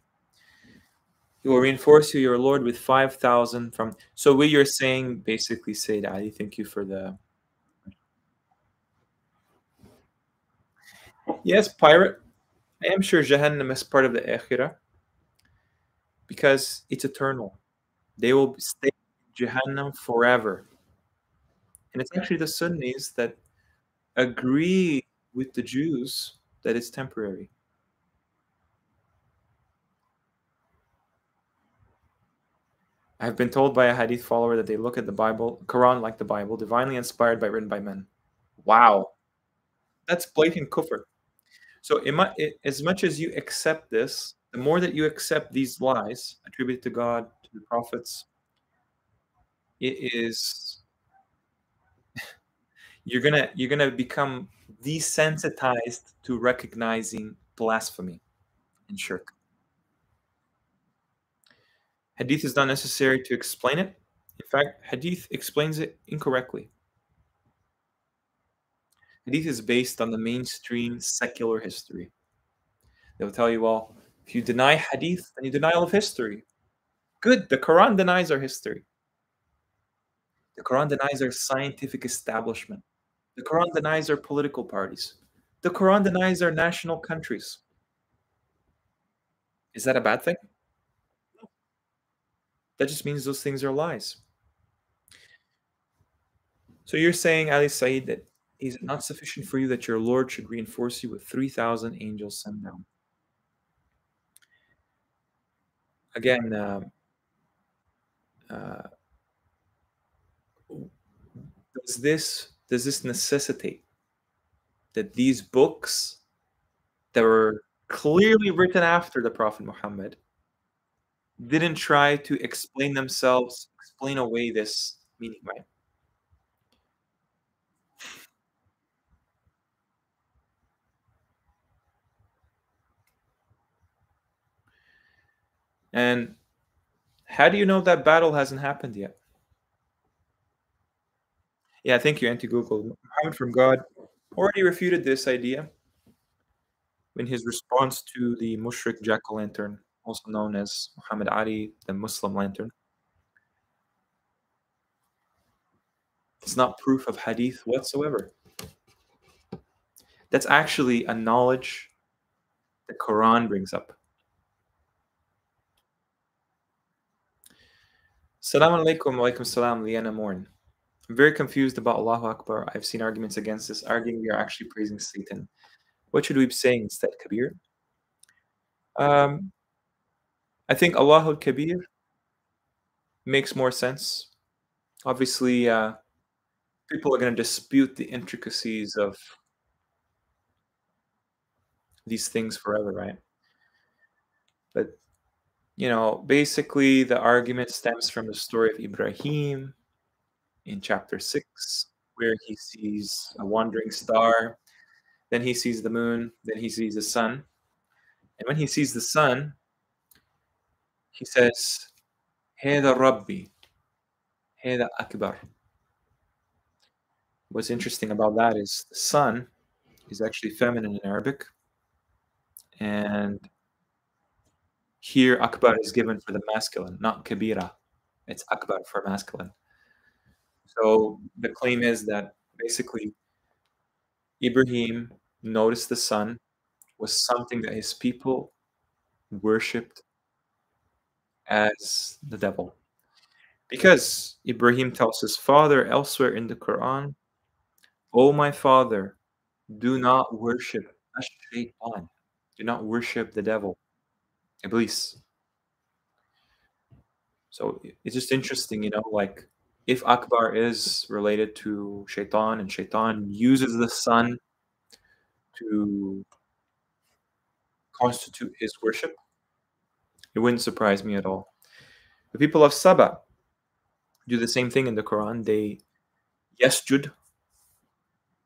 S1: He will reinforce you, your Lord, with 5,000 from. So what you're saying, basically, Sayyid Ali, thank you for the. Yes, pirate. I am sure Jahannam is part of the Akhirah because it's eternal. They will stay in Jahannam forever. And it's actually the Sunnis that agree with the Jews that it's temporary. I've been told by a Hadith follower that they look at the Bible, Quran like the Bible, divinely inspired by written by men. Wow. That's blatant kufr. So as much as you accept this, the more that you accept these lies attributed to God, to the prophets, it is you're gonna become desensitized to recognizing blasphemy and shirk. Hadith is not necessary to explain it. In fact, Hadith explains it incorrectly. Hadith is based on the mainstream secular history. They'll tell you, well, if you deny Hadith, then you deny all of history. Good, the Quran denies our history. The Quran denies our scientific establishment. The Quran denies our political parties. The Quran denies our national countries. Is that a bad thing? No. That just means those things are lies. So you're saying, Ali Said, that is it not sufficient for you that your Lord should reinforce you with 3,000 angels sent down? Again, does this necessitate that these books that were clearly written after the Prophet Muhammad didn't try to explain themselves, explain away this meaning, right? And How do you know that battle hasn't happened yet? Yeah, thank you, anti-Google. Muhammad from God already refuted this idea in his response to the Mushrik jack-o'-lantern, also known as Muhammad Ali, the Muslim lantern. It's not proof of hadith whatsoever. That's actually a knowledge the Quran brings up. Assalamu alaikum wa alaikum salam, Liana Morn. I'm very confused about Allahu Akbar. I've seen arguments against this, arguing we are actually praising Satan. What should we be saying instead, Kabir? Um, I think Allahu Kabir makes more sense. Obviously, people are going to dispute the intricacies of these things forever, right? But, basically, the argument stems from the story of Ibrahim in chapter 6, where he sees a wandering star, then he sees the moon, then he sees the sun. And when he sees the sun, he says, Heda Rabbi, Heda Akbar. What's interesting about that is the sun is actually feminine in Arabic. And here Akbar is given for the masculine, not Kabira. It's Akbar for masculine. So the claim is that basically Ibrahim noticed the sun was something that his people worshipped as the devil. Because Ibrahim tells his father elsewhere in the Quran, "O my father, do not worship ash-shaytan. Do not worship the devil, Iblis." So it's just interesting, like if Akbar is related to Shaitan and Shaitan uses the sun to constitute his worship, it wouldn't surprise me at all. The people of Saba do the same thing in the Quran. They yasjud,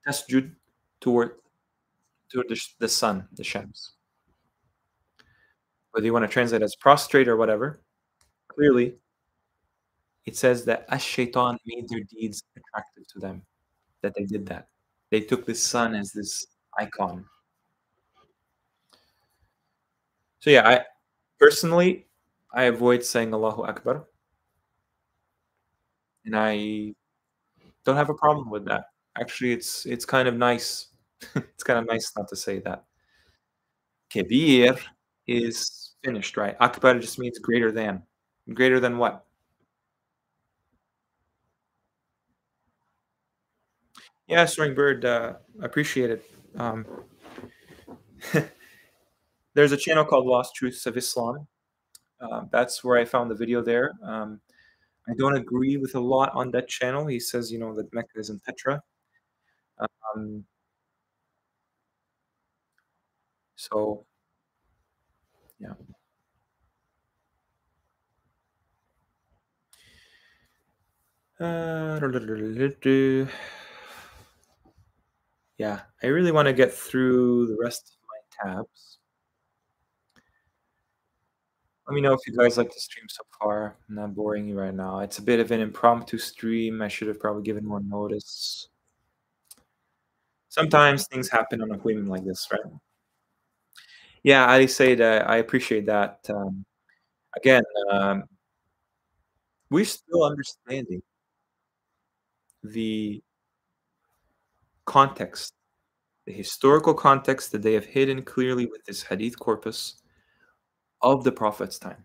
S1: tasjud toward the sun, the Shams. Whether you want to translate as prostrate or whatever, clearly it says that ash-shaytan made their deeds attractive to them, that they did that. They took the sun as this icon. So yeah, I personally avoid saying Allahu Akbar, and I don't have a problem with that. Actually, it's kind of nice. It's kind of nice not to say that. Kabir is finished, right? Akbar just means greater than. Greater than what? Yeah, Soaring Bird, appreciate it. There's a channel called Lost Truths of Islam. That's where I found the video there. I don't agree with a lot on that channel. He says, that Mecca is in Petra. Um, so, yeah. Yeah, I really want to get through the rest of my tabs. Let me know if you guys like the stream so far. I'm not boring you right now. It's a bit of an impromptu stream. I should have probably given more notice. Sometimes things happen on a whim like this, right? Yeah, Ali said I appreciate that. Again, we're still understanding the context, the historical context that they have hidden clearly with this hadith corpus of the Prophet's time.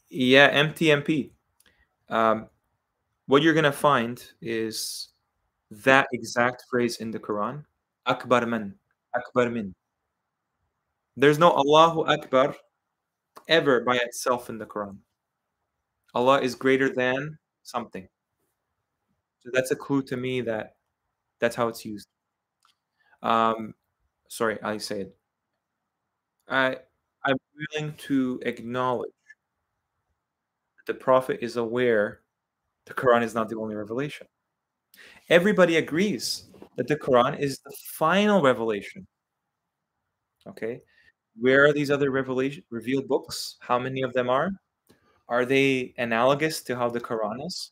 S1: Yeah, MTMP. What you're going to find is that exact phrase in the Quran, Akbar man, Akbar min. There's no Allahu Akbar ever by itself in the Quran. Allah is greater than something. So that's a clue to me that that's how it's used. Sorry, I said I I'm willing to acknowledge that the Prophet is aware the Quran is not the only revelation. Everybody agrees that the Quran is the final revelation. Okay. Where are these other revealed books? How many of them are? Are they analogous to how the Quran is?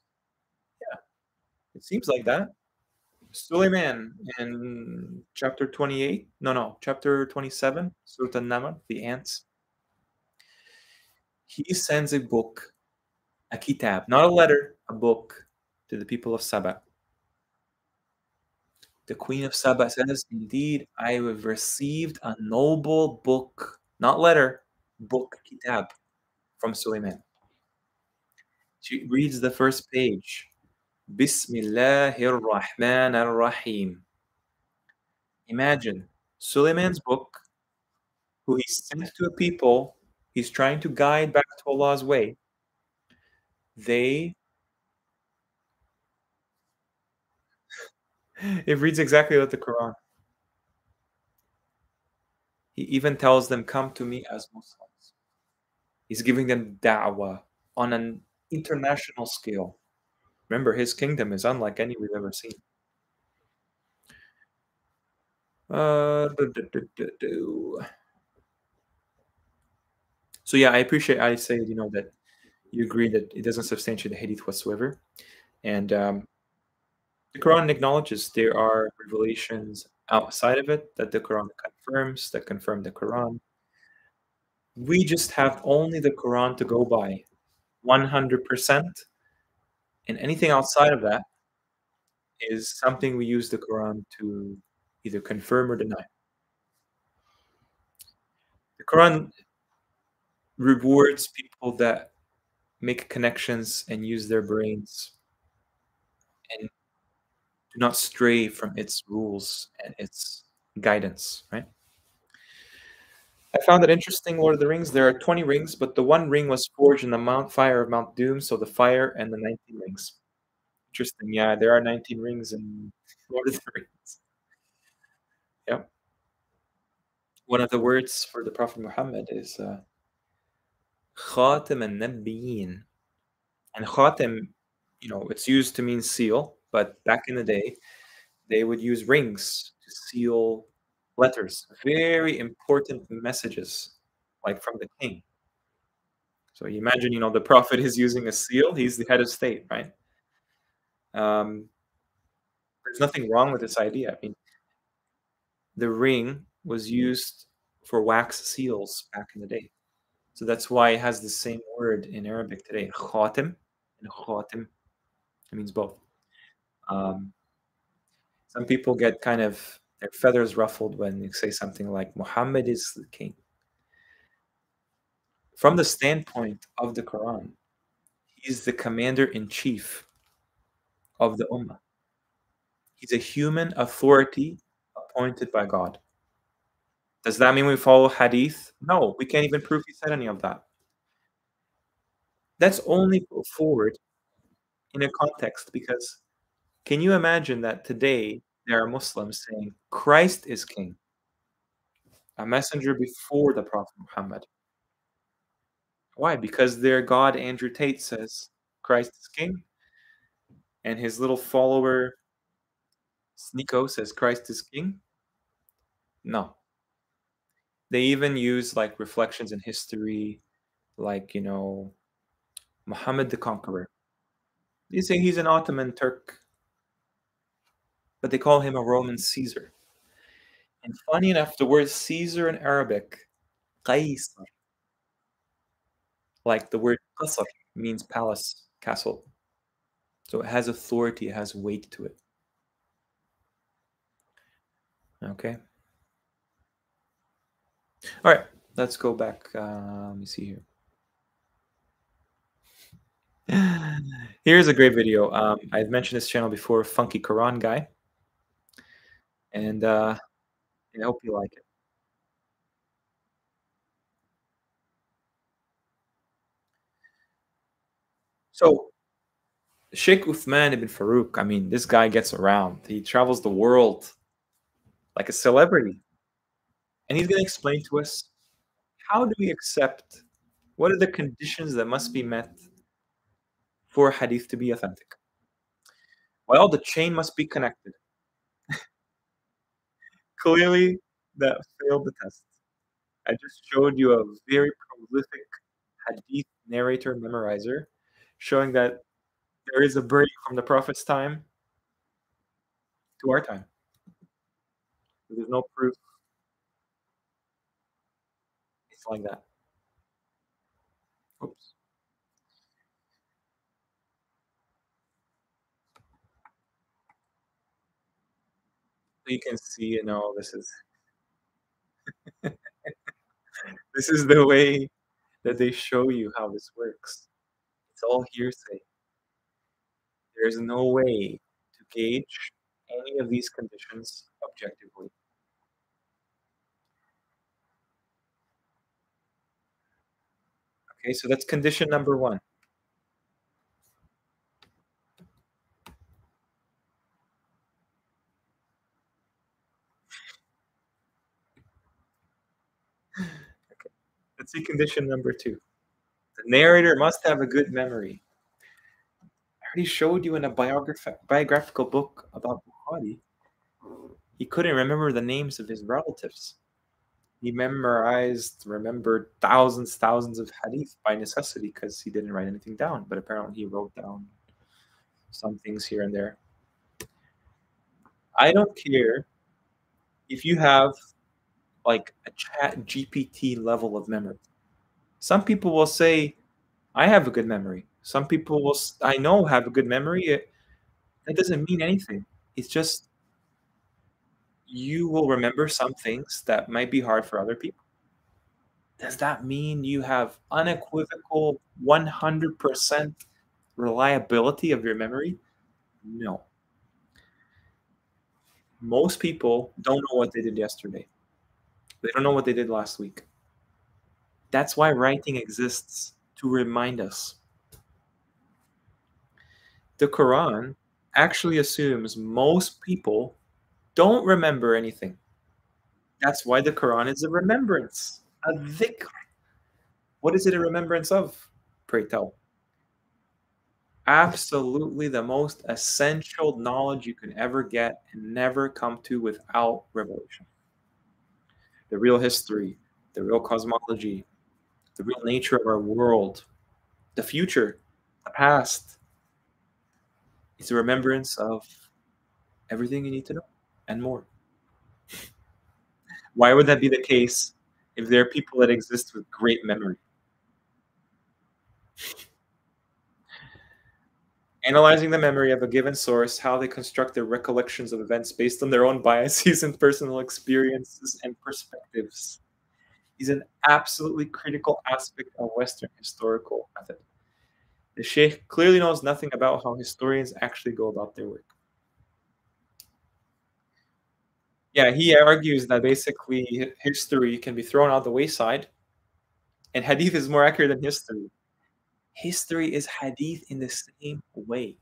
S1: Yeah, it seems like that. Suleiman in chapter 28, no, chapter 27, Surah An-Naml, the ants, he sends a book, a kitab, not a letter, a book to the people of Saba. The queen of Saba says, indeed, I have received a noble book, not letter, book, kitab, from Suleiman. She reads the first page. Bismillahir Rahmanir Rahim. Imagine Suleiman's book, who he sent to a people he's trying to guide back to Allah's way. They, it reads exactly like the Quran. He even tells them, come to me as Muslims. He's giving them da'wah on an international scale. Remember, his kingdom is unlike any we've ever seen. So yeah, I appreciate I say, that you agree that it doesn't substantiate the hadith whatsoever. And the Quran acknowledges there are revelations outside of it that the Quran confirms, that confirm the Quran. We just have only the Quran to go by 100%. And anything outside of that is something we use the Quran to either confirm or deny. The Quran rewards people that make connections and use their brains and do not stray from its rules and its guidance, right? I found it interesting, Lord of the Rings. There are 20 rings, but the one ring was forged in the fire of Mount Doom, so the fire and the 19 rings. Interesting. Yeah, there are 19 rings in Lord of the Rings. Yep. One of the words for the Prophet Muhammad is Khatim an-Nabiyyin. And Khatim, it's used to mean seal, but back in the day, they would use rings to seal letters, very important messages, like from the king. So you imagine, the prophet is using a seal. He's the head of state, right? There's nothing wrong with this idea. I mean, the ring was used for wax seals back in the day. So that's why it has the same word in Arabic today, khatim and khatim. It means both. Some people get kind of their feathers ruffled when you say something like Muhammad is the king. From the standpoint of the Quran, he's the commander in chief of the Ummah. He's a human authority appointed by God. Does that mean we follow hadith? No, we can't even prove he said any of that. That's only put forward in a context because can you imagine that today there are Muslims saying Christ is king, a messenger before the Prophet Muhammad? Why? Because their God, Andrew Tate, says Christ is king, and his little follower, Sneeko, says Christ is king? No. They even use like reflections in history, like, Muhammad the Conqueror. They say he's an Ottoman Turk, but they call him a Roman Caesar. And funny enough, the word Caesar in Arabic, Qaisar, like the word Qasr means palace, castle. So it has authority, it has weight to it. Okay. All right, let's go back. Let me see here. Here's a great video. I've mentioned this channel before, Funky Quran Guy. And I hope you like it. So, Sheikh Uthman ibn Farouk, I mean, this guy gets around. He travels the world like a celebrity. And he's going to explain to us how do we accept, what are the conditions that must be met for a hadith to be authentic? Well, the chain must be connected. Clearly, that failed the test. I just showed you a very prolific hadith narrator memorizer showing that there is a break from the Prophet's time to our time. There's no proof it's like that. Oops. So you can see, this is the way that they show you how this works. It's all hearsay. There's no way to gauge any of these conditions objectively. Okay, so that's condition number one. Let's see condition number two. The narrator must have a good memory. I already showed you in a biographical book about Bukhari. He couldn't remember the names of his relatives. He remembered thousands of hadith by necessity because he didn't write anything down. But apparently he wrote down some things here and there. I don't care if you have like a chat GPT level of memory. Some people will say, I have a good memory. Some people I know, have a good memory. That doesn't mean anything. It's just you will remember some things that might be hard for other people. Does that mean you have unequivocal 100% reliability of your memory? No. Most people don't know what they did yesterday. They don't know what they did last week. That's why writing exists, to remind us. The Quran actually assumes most people don't remember anything. That's why the Quran is a remembrance, a dhikr. What is it a remembrance of? Pray tell. Absolutely the most essential knowledge you can ever get and never come to without revelation. The real history, the real cosmology, the real nature of our world, the future, the past. It's a remembrance of everything you need to know and more. Why would that be the case if there are people that exist with great memory? Analyzing the memory of a given source, how they construct their recollections of events based on their own biases and personal experiences and perspectives is an absolutely critical aspect of Western historical method. The Sheikh clearly knows nothing about how historians actually go about their work. Yeah, he argues that basically history can be thrown out the wayside, and hadith is more accurate than history. History is hadith in the same way.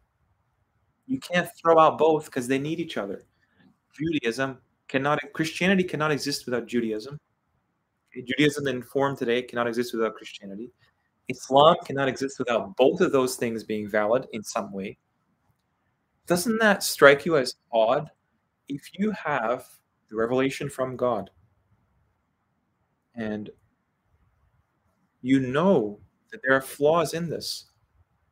S1: You can't throw out both because they need each other. Christianity cannot exist without Judaism. Judaism in form today cannot exist without Christianity. Islam cannot exist without both of those things being valid in some way. Doesn't that strike you as odd? If you have the revelation from God and you know that there are flaws in this,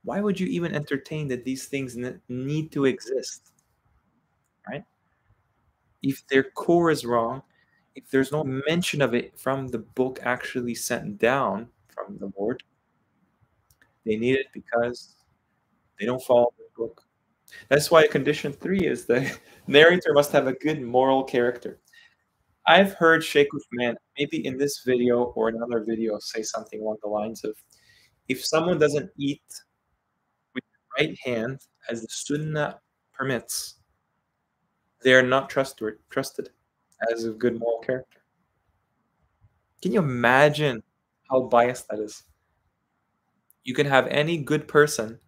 S1: why would you even entertain that these things need to exist? Right? If their core is wrong, if there's no mention of it from the book actually sent down from the Lord, they need it because they don't follow the book. That's why condition 3 is the narrator must have a good moral character. I've heard Sheikh Uthman, maybe in this video or another video, say something along the lines of, if someone doesn't eat with the right hand as the sunnah permits, they are not trusted as a good moral character. Can you imagine how biased that is? You can have any good person,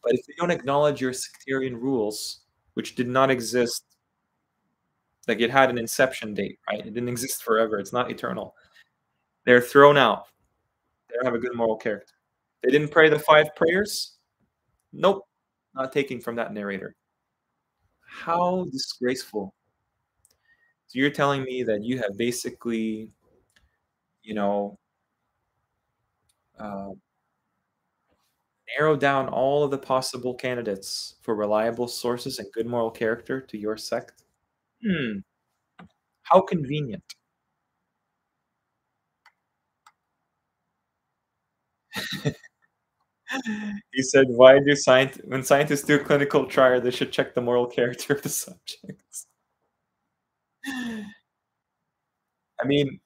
S1: but if they don't acknowledge your sectarian rules, which did not exist, like it had an inception date, right? It didn't exist forever. It's not eternal. They're thrown out. They don't have a good moral character. They didn't pray the 5 prayers? Nope. Not taking from that narrator. How disgraceful. So you're telling me that you have basically, you know, uh, narrow down all of the possible candidates for reliable sources and good moral character to your sect? Hmm, how convenient. He said, "Why do when scientists do a clinical trial, they should check the moral character of the subjects." I mean,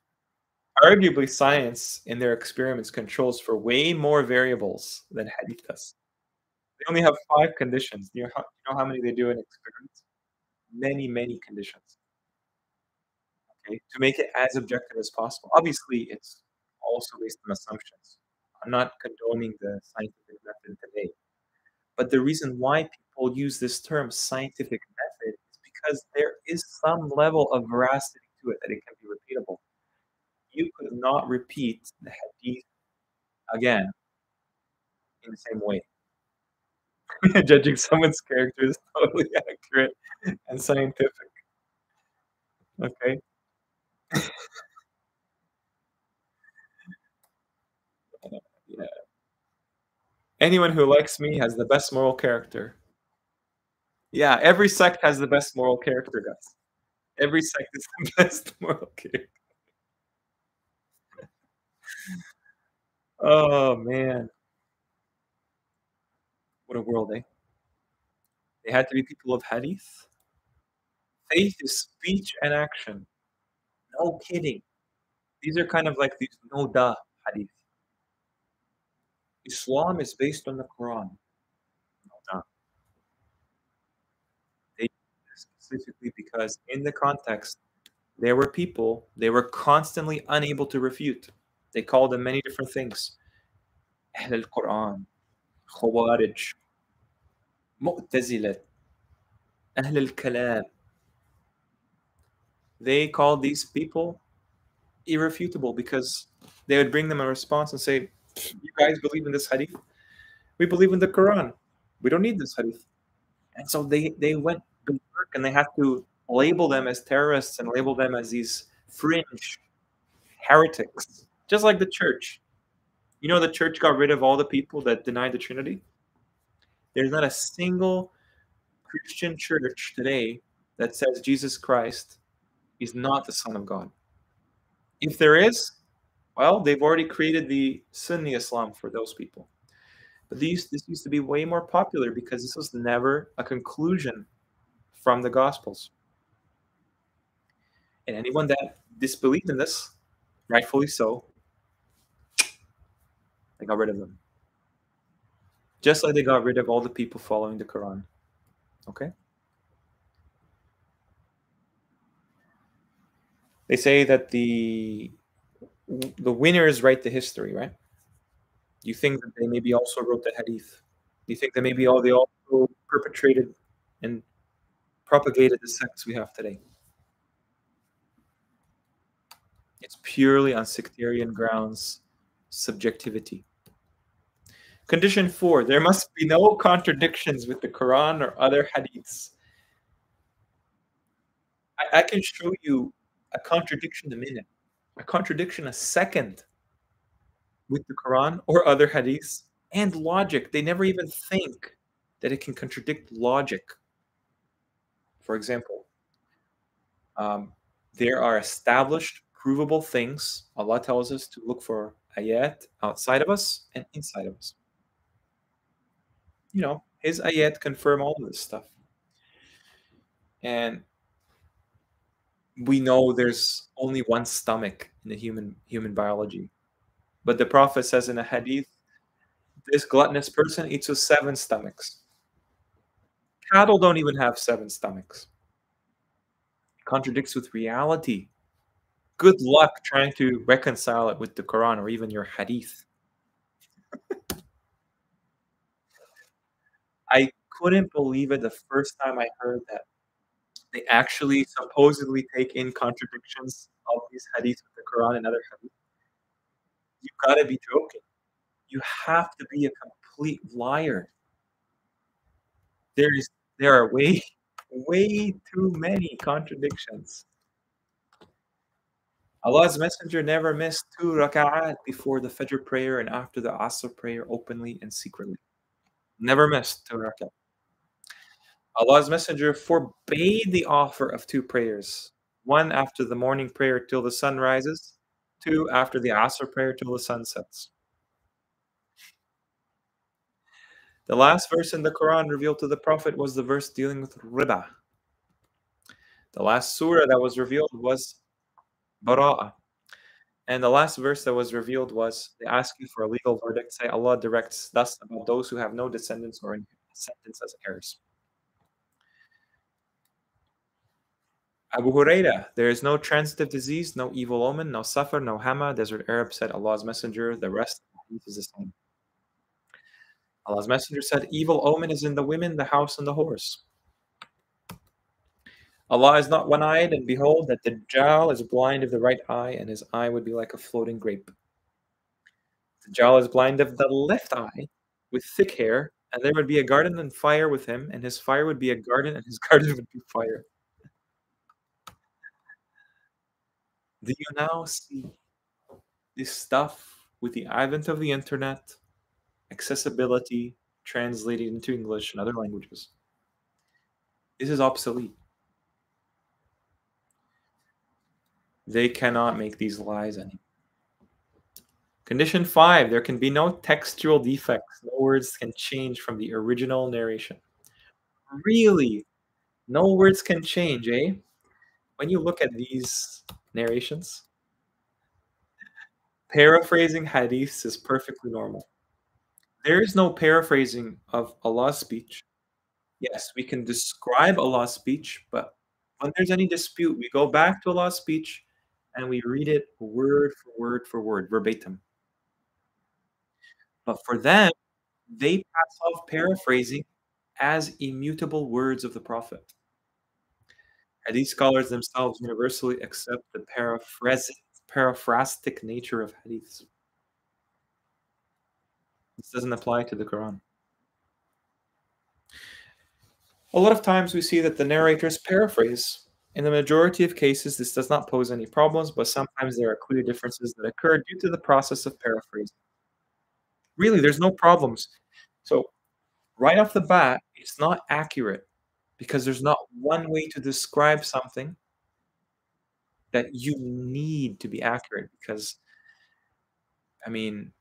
S1: arguably, science in their experiments controls for way more variables than hadith does. They only have 5 conditions. You know how many they do in experiments? Many, many conditions, okay, to make it as objective as possible. Obviously, it's also based on assumptions. I'm not condoning the scientific method today, but the reason why people use this term "scientific method" is because there is some level of veracity to it, that it can be repeatable. You could not repeat the hadith again in the same way. Judging someone's character is totally accurate and scientific, okay? Yeah. Anyone who likes me has the best moral character. Yeah, every sect has the best moral character, guys. Every sect is the best moral character. Oh, man. What a world, eh? They had to be people of hadith. Faith is speech and action. No kidding. These are kind of like these no da hadith. Islam is based on the Quran. No da. They specifically because in the context, there were people they were constantly unable to refute. They called them many different things. Ahl al-Quran, Khawarij, Mu'tazilat, Ahl al-Kalam. They called these people irrefutable because they would bring them a response and say, "You guys believe in this hadith? We believe in the Quran. We don't need this hadith." And so they went to work and they had to label them as terrorists and label them as these fringe heretics, just like the church. You know, the church got rid of all the people that denied the Trinity. There's not a single Christian church today that says Jesus Christ is not the Son of God. If there is, well, they've already created the Sunni Islam for those people. But this used to be way more popular because this was never a conclusion from the Gospels. And anyone that disbelieved in this, rightfully so, they got rid of them. Just like they got rid of all the people following the Quran. Okay? They say that the winners write the history, right? You think that they maybe also wrote the hadith? You think that maybe they also perpetrated and propagated the sects we have today? It's purely on sectarian grounds, subjectivity. Condition 4, there must be no contradictions with the Quran or other hadiths. I can show you a contradiction a minute, a contradiction a second with the Quran or other hadiths and logic. They never even think that it can contradict logic. For example, um, there are established, provable things Allah tells us to look for ayat outside of us and inside of us. You know, His ayat confirm all of this stuff. And we know there's only one stomach in the human biology. But the Prophet says in a hadith, this gluttonous person eats with 7 stomachs. Cattle don't even have 7 stomachs. It contradicts with reality. Good luck trying to reconcile it with the Quran or even your hadith. I couldn't believe it the first time I heard that they actually supposedly take in contradictions of these hadiths with the Quran and other hadith. You gotta be joking. You have to be a complete liar. There are way too many contradictions. Allah's Messenger never missed 2 raka'at before the Fajr prayer and after the Asr prayer openly and secretly. Never missed 2 raka'at. Allah's Messenger forbade the offer of 2 prayers. One after the morning prayer till the sun rises, two after the Asr prayer till the sun sets. The last verse in the Quran revealed to the Prophet was the verse dealing with riba. The last surah that was revealed was Bara'ah. And the last verse that was revealed was they ask you for a legal verdict, say Allah directs thus about those who have no descendants or descendants as heirs. Abu Huraira, there is no transitive disease, no evil omen, no safar, no hama. Desert Arab said Allah's Messenger, the rest of the hadith is the same. Allah's Messenger said, evil omen is in the women, the house, and the horse. Allah is not one-eyed, and behold, that the Dajjal is blind of the right eye, and his eye would be like a floating grape. The Dajjal is blind of the left eye, with thick hair, and there would be a garden and fire with him, and his fire would be a garden, and his garden would be fire. Do you now see this stuff with the advent of the internet, accessibility, translated into English and other languages? This is obsolete. They cannot make these lies anymore. Condition 5, there can be no textual defects. No words can change from the original narration. Really? No words can change, eh? When you look at these narrations, paraphrasing hadiths is perfectly normal. There is no paraphrasing of Allah's speech. Yes, we can describe Allah's speech, but when there's any dispute, we go back to Allah's speech and we read it word for word for word, verbatim. But for them, they pass off paraphrasing as immutable words of the Prophet. Hadith scholars themselves universally accept the paraphrastic nature of hadiths. This doesn't apply to the Quran. A lot of times we see that the narrators paraphrase. In the majority of cases, this does not pose any problems, but sometimes there are clear differences that occur due to the process of paraphrasing. Really, there's no problems. So, right off the bat, it's not accurate because there's not one way to describe something that you need to be accurate. Because, I mean,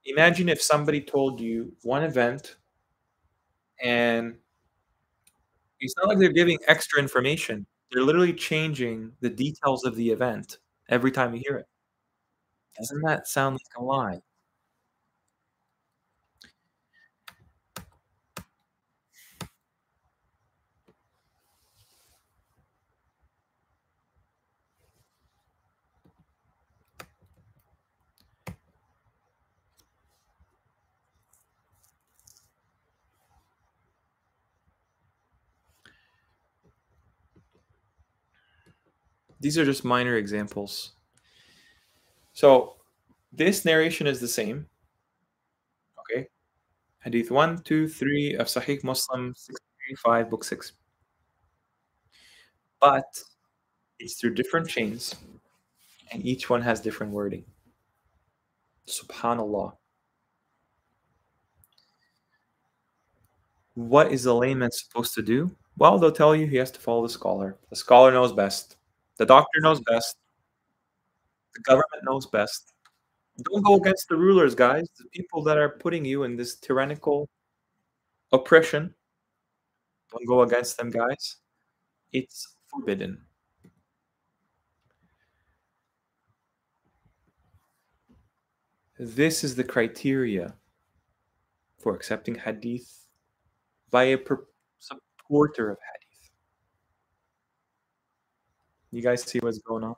S1: imagine if somebody told you one event and it's not like they're giving extra information. They're literally changing the details of the event every time you hear it. Doesn't that sound like a lie? These are just minor examples. So this narration is the same. Okay. Hadith 1, 2, 3 of Sahih Muslim 635, book 6. But it's through different chains, and each one has different wording. Subhanallah. What is the layman supposed to do? Well, they'll tell you he has to follow the scholar. The scholar knows best. The doctor knows best. The government knows best. Don't go against the rulers, guys. The people that are putting you in this tyrannical oppression. Don't go against them, guys. It's forbidden. This is the criteria for accepting hadith by a supporter of hadith. You guys see what's going on?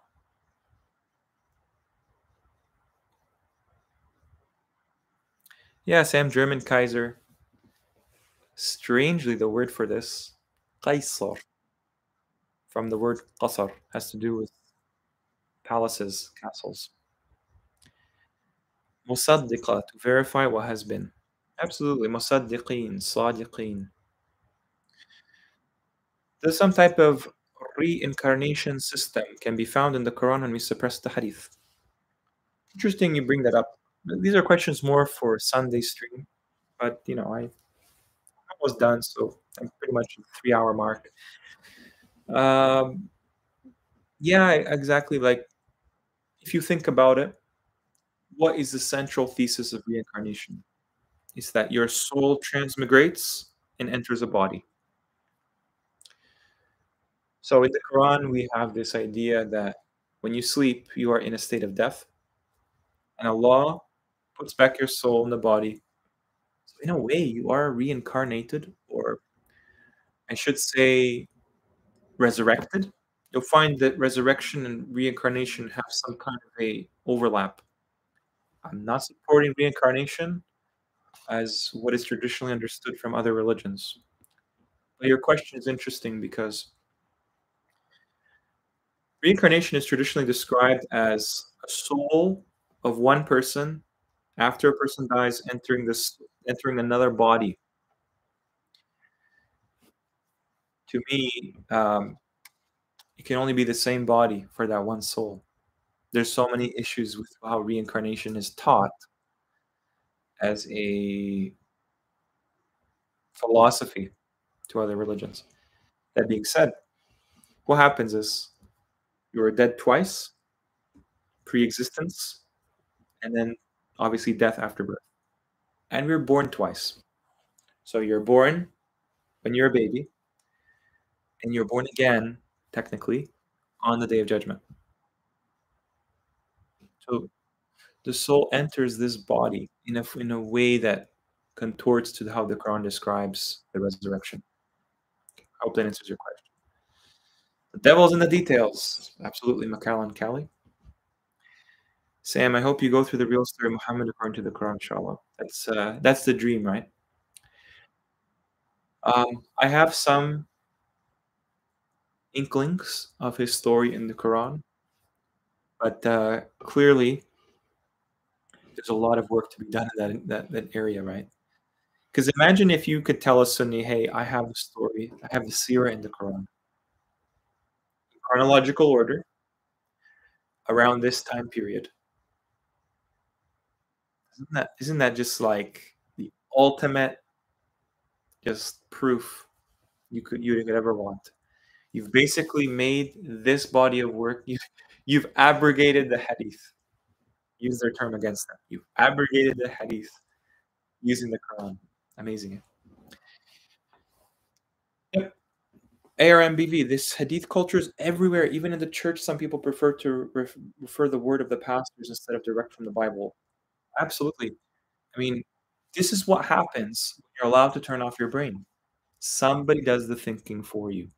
S1: Yeah, Sam, German Kaiser. Strangely, the word for this, Qaisar, from the word qasar, has to do with palaces, castles. Musaddiqa, to verify what has been. Absolutely, musaddiqeen, sadiqeen. There's some type of reincarnation system can be found in the Quran when we suppress the Hadith? Interesting you bring that up. These are questions more for Sunday stream, but I almost done, so I'm pretty much at the 3 hour mark. Yeah, exactly. Like, if you think about it, what is the central thesis of reincarnation? It's that your soul transmigrates and enters a body. So in the Quran, we have this idea that when you sleep, you are in a state of death, and Allah puts back your soul in the body. So in a way, you are reincarnated, or I should say, resurrected. You'll find that resurrection and reincarnation have some kind of a overlap. I'm not supporting reincarnation as what is traditionally understood from other religions. But your question is interesting because reincarnation is traditionally described as a soul of one person after a person dies entering another body. To me, it can only be the same body for that one soul. There's so many issues with how reincarnation is taught as a philosophy to other religions. That being said, what happens is you are dead twice, pre-existence, and then obviously death after birth. And we're born twice. So you're born when you're a baby, and you're born again, technically, on the day of judgment. So the soul enters this body in a way that contorts to how the Quran describes the resurrection. I hope that answers your question. The devil's in the details. Absolutely, Macallan Kelly. Sam, I hope you go through the real story of Muhammad according to the Quran, inshallah. That's the dream, right? I have some inklings of his story in the Quran, but clearly there's a lot of work to be done in that area, right? Because imagine if you could tell a Sunni, hey, I have the story, I have the seerah in the Quran, in chronological order, around this time period. Isn't that just like the ultimate just proof you could ever want? You've basically made this body of work, you've abrogated the hadith. Use their term against them. You've abrogated the hadith using the Quran. Amazing. Yep. ARMBV, this hadith culture is everywhere. Even in the church, some people prefer to refer the word of the pastors instead of direct from the Bible. Absolutely. I mean, this is what happens when you're allowed to turn off your brain. Somebody does the thinking for you.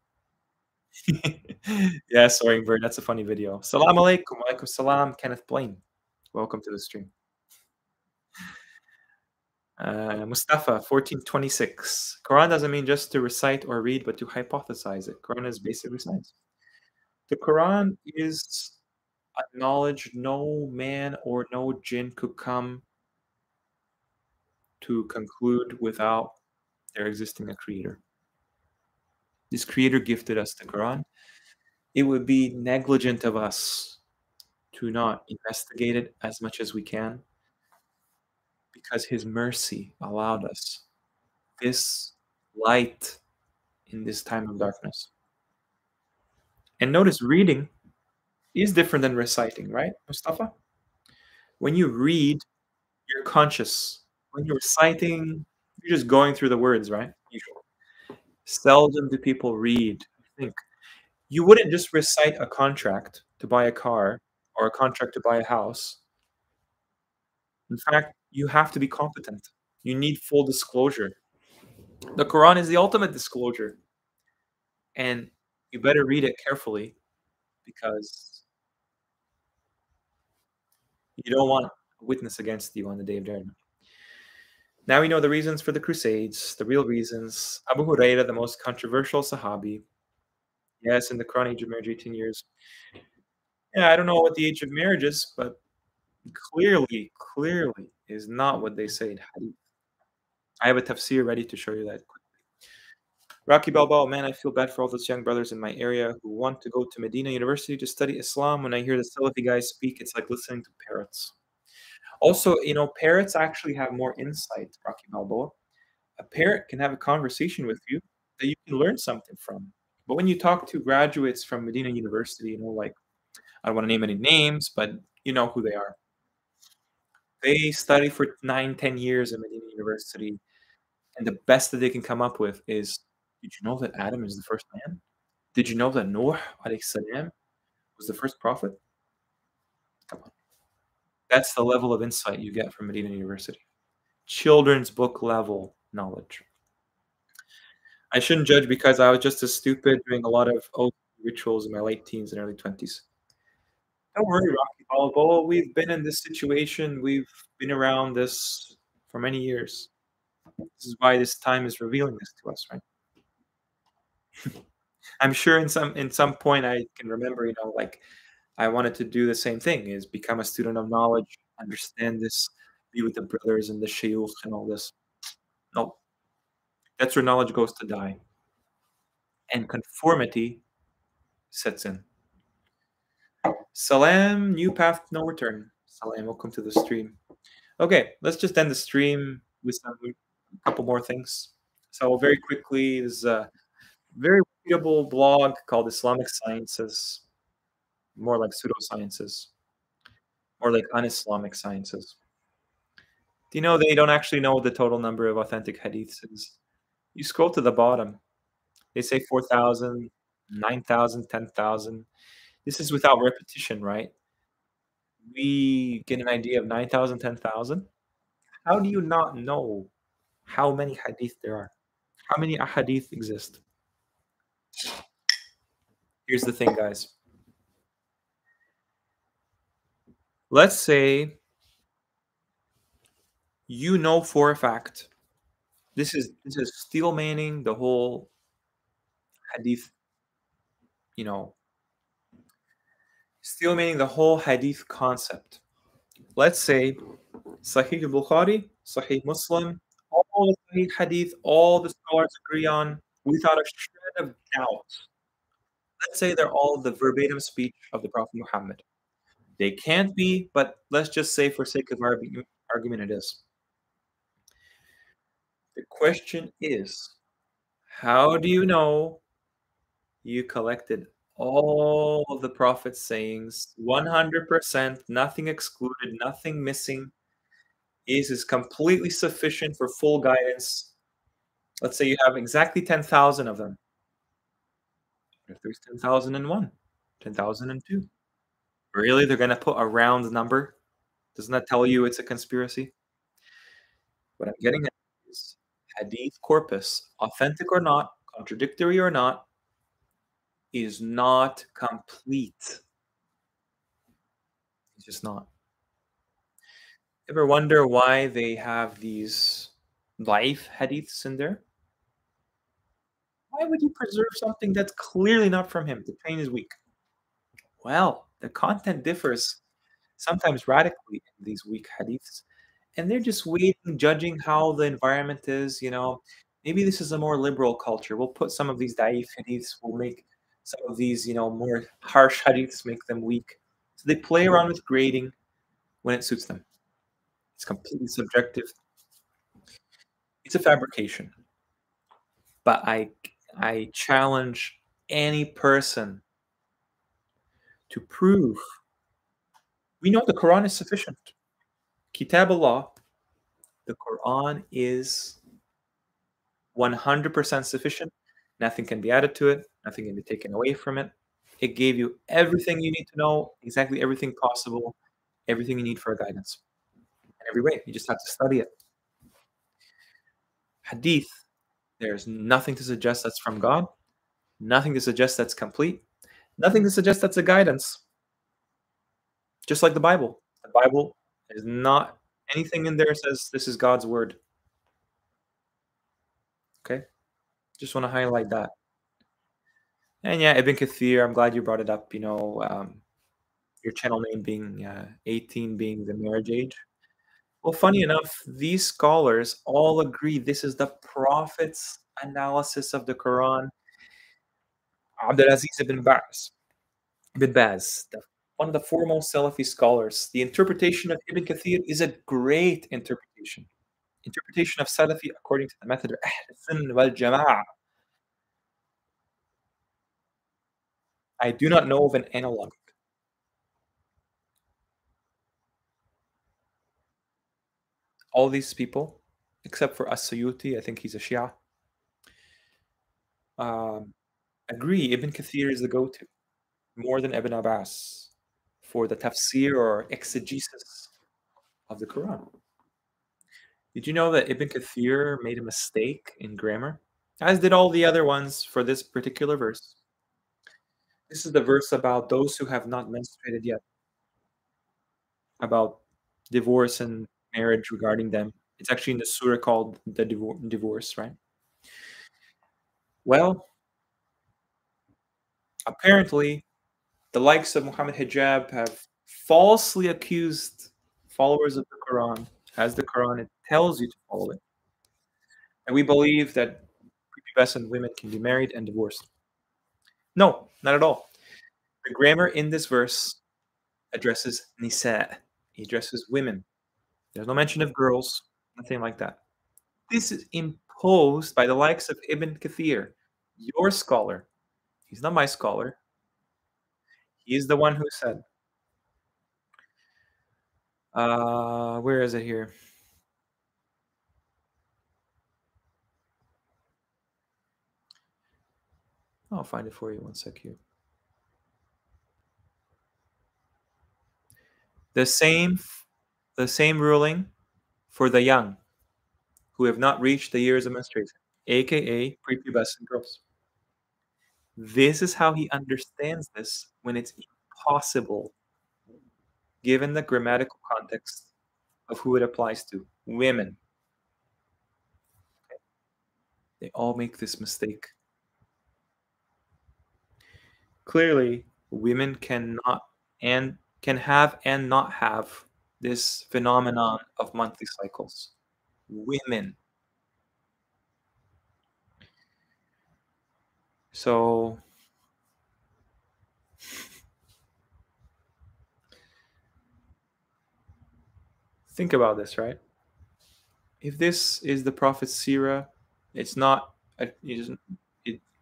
S1: Yeah, Soaring Bird. That's a funny video. Salam alaikum. Alaikum salam. Kenneth Blaine. Welcome to the stream. Mustafa, 1426. Quran doesn't mean just to recite or read, but to hypothesize it. Quran is basically science. The Quran is a knowledge no man or no jinn could come to conclude without there existing a creator. This creator gifted us the Quran. It would be negligent of us to not investigate it as much as we can, because his mercy allowed us this light in this time of darkness. And notice reading is different than reciting, right, Mustafa? When you read, you're conscious. When you're reciting, you're just going through the words, right? Usually. Seldom do people read. Think. You wouldn't just recite a contract to buy a car or a contract to buy a house. In fact, you have to be competent. You need full disclosure. The Quran is the ultimate disclosure. And you better read it carefully, because you don't want a witness against you on the day of judgment. Now we know the reasons for the Crusades, the real reasons. Abu Huraira, the most controversial Sahabi. Yes, in the Quran, age of marriage, 18 years. Yeah, I don't know what the age of marriage is, but clearly is not what they say in Hadith. I have a tafsir ready to show you that. Rocky Balboa, man, I feel bad for all those young brothers in my area who want to go to Medina University to study Islam. When I hear the Salafi guys speak, it's like listening to parrots. Also, parrots actually have more insight, Rocky Balboa. A parrot can have a conversation with you that you can learn something from. But when you talk to graduates from Medina University, like, I don't want to name any names, but you know who they are. They study for 9, 10 years at Medina University, and the best that they can come up with is, did you know that Adam is the first man? Did you know that Noah alayhi salam was the first prophet? Come on. That's the level of insight you get from Medina University. Children's book level knowledge. I shouldn't judge because I was just as stupid doing a lot of oath rituals in my late teens and early 20s. Don't worry, Rocky Balboa. We've been in this situation. We've been around this for many years. This is why this time is revealing this to us, right? I'm sure in some point I can remember, like I wanted to do the same thing, is become a student of knowledge, understand this, be with the brothers and the shayukh and all this. No, that's where knowledge goes to die. And conformity sets in. Salam, new path, no return. Salam, welcome to the stream. Okay, let's just end the stream with a couple more things. So very quickly, there's a very readable blog called Islamic Sciences, more like pseudosciences, or like un-Islamic sciences. Do you know they don't actually know what the total number of authentic hadiths is? You scroll to the bottom. They say 4,000, 9,000, 10,000. This is without repetition, right? We get an idea of 9,000, 10,000. How do you not know how many hadith there are? How many ahadith exist? Here's the thing, guys. Let's say you know for a fact this is steel manning the whole hadith, steel manning the whole hadith concept. Let's say Sahih al-Bukhari, Sahih Muslim, all the Sahih hadith, all the scholars agree on without a shred of doubt. Let's say they're all the verbatim speech of the Prophet Muhammad. They can't be, but let's just say for sake of argument it is. The question is, how do you know you collected all of the Prophet's sayings, 100%, nothing excluded, nothing missing, is completely sufficient for full guidance? Let's say you have exactly 10,000 of them. What if there's 10,001, 10,002? Really? They're going to put a round number? Doesn't that tell you it's a conspiracy? What I'm getting at is hadith corpus, authentic or not, contradictory or not, is not complete. It's just not. Ever wonder why they have these life hadiths in there? Why would you preserve something that's clearly not from him? The chain is weak. Well, the content differs sometimes radically in these weak hadiths, and they're just waiting, judging how the environment is. Maybe this is a more liberal culture. We'll put some of these da'if hadiths, we'll make some of these, more harsh hadiths, make them weak. So they play around with grading when it suits them. It's completely subjective. It's a fabrication. But I challenge any person to prove. We know the Quran is sufficient. Kitab Allah, the Quran is 100% sufficient. Nothing can be added to it. Nothing can be taken away from it. It gave you everything you need to know, exactly everything possible, everything you need for a guidance. In every way, you just have to study it. Hadith, there's nothing to suggest that's from God, nothing to suggest that's complete, nothing to suggest that's a guidance. Just like the Bible. The Bible is not anything in there says this is God's word. Okay? Just want to highlight that. And yeah, Ibn Kathir, I'm glad you brought it up. Your channel name being 18 being the marriage age. Well, funny enough, these scholars all agree this is the Prophet's analysis of the Quran, Abdulaziz ibn Baz, one of the foremost Salafi scholars. The interpretation of Ibn Kathir is a great interpretation. Interpretation of Salafi according to the method of Ahl Sunnah wal Jama'ah. I do not know of an analog. All these people, except for As-Suyuti, I think he's a Shia, um, agree Ibn Kathir is the go-to, more than Ibn Abbas, for the tafsir or exegesis of the Quran. Did you know that Ibn Kathir made a mistake in grammar? As did all the other ones for this particular verse. This is the verse about those who have not menstruated yet, about divorce and marriage regarding them. It's actually in the surah called the divorce, right? Well, apparently, the likes of Muhammad Hijab have falsely accused followers of the Quran, as the Quran it tells you to follow it. And we believe that prepubescent women can be married and divorced. No, not at all. The grammar in this verse addresses nisa. He addresses women. There's no mention of girls, nothing like that. This is imposed by the likes of Ibn Kathir, your scholar. He's not my scholar. He is the one who said, where is it here? I'll find it for you. One sec here. The same ruling for the young who have not reached the years of menstruation, aka prepubescent girls. This is how he understands this when it's impossible, given the grammatical context of who it applies to. Women. They all make this mistake. Clearly, women cannot and can have and not have this phenomenon of monthly cycles. Women. So think about this, right? If this is the Prophet's seerah, it's not.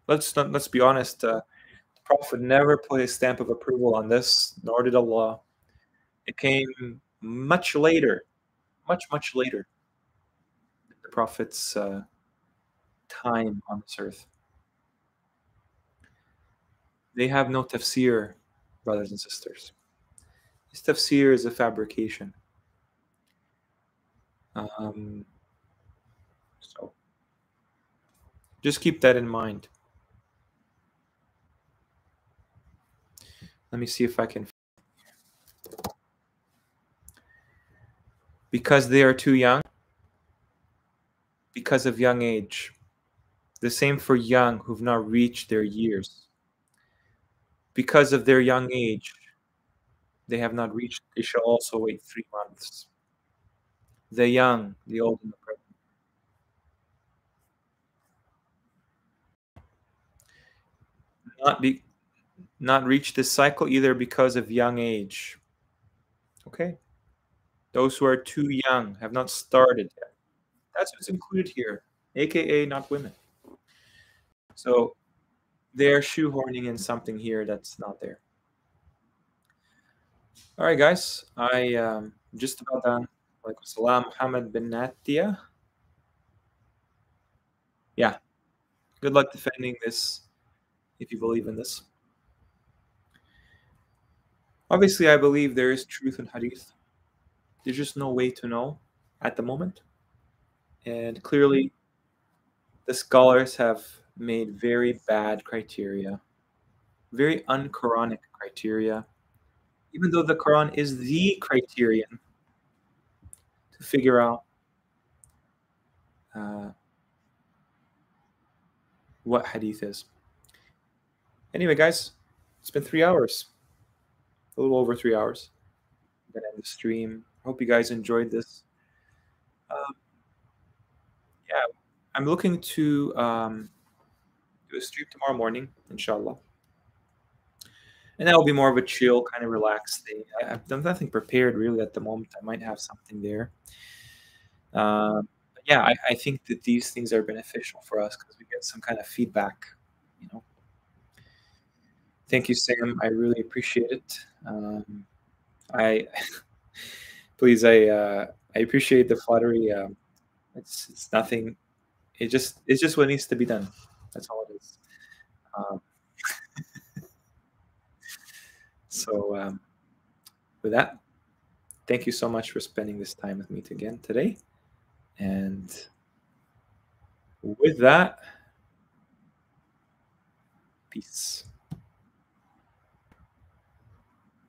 S1: Let's be honest. The Prophet never put his stamp of approval on this, nor did Allah. It came much later, much later, than the Prophet's time on this earth. They have no tafsir, brothers and sisters. This tafsir is a fabrication. So just keep that in mind. Let me see if I can. Because they are too young, because of young age. The same for young who've not reached their years. Because of their young age, they have not reached, they shall also wait 3 months. The young, the old, and the pregnant. Not reach this cycle either because of young age. Okay? Those who are too young, have not started yet. That's what's included here, aka not women. So they're shoehorning in something here that's not there. All right, guys. I just about done. Like Salam Muhammad bin Natia. Yeah. Good luck defending this if you believe in this. Obviously, I believe there is truth in hadith. There's just no way to know at the moment. And clearly, the scholars have made very bad criteria, very un-Quranic criteria, even though the Quran is the criterion to figure out what hadith is. Anyway, guys, it's been 3 hours, a little over 3 hours. I'm going to end the stream. I hope you guys enjoyed this. Yeah, I'm looking to do a stream tomorrow morning, inshallah. And that will be more of a chill, kind of relaxed thing. I've done nothing prepared really at the moment. I might have something there. But yeah, I think that these things are beneficial for us because we get some kind of feedback, you know. Thank you, Sam. I really appreciate it. I please, I appreciate the flattery. It's nothing. It's just what needs to be done. That's all it is. Um, so with that, thank you so much for spending this time with me again today. And with that, peace.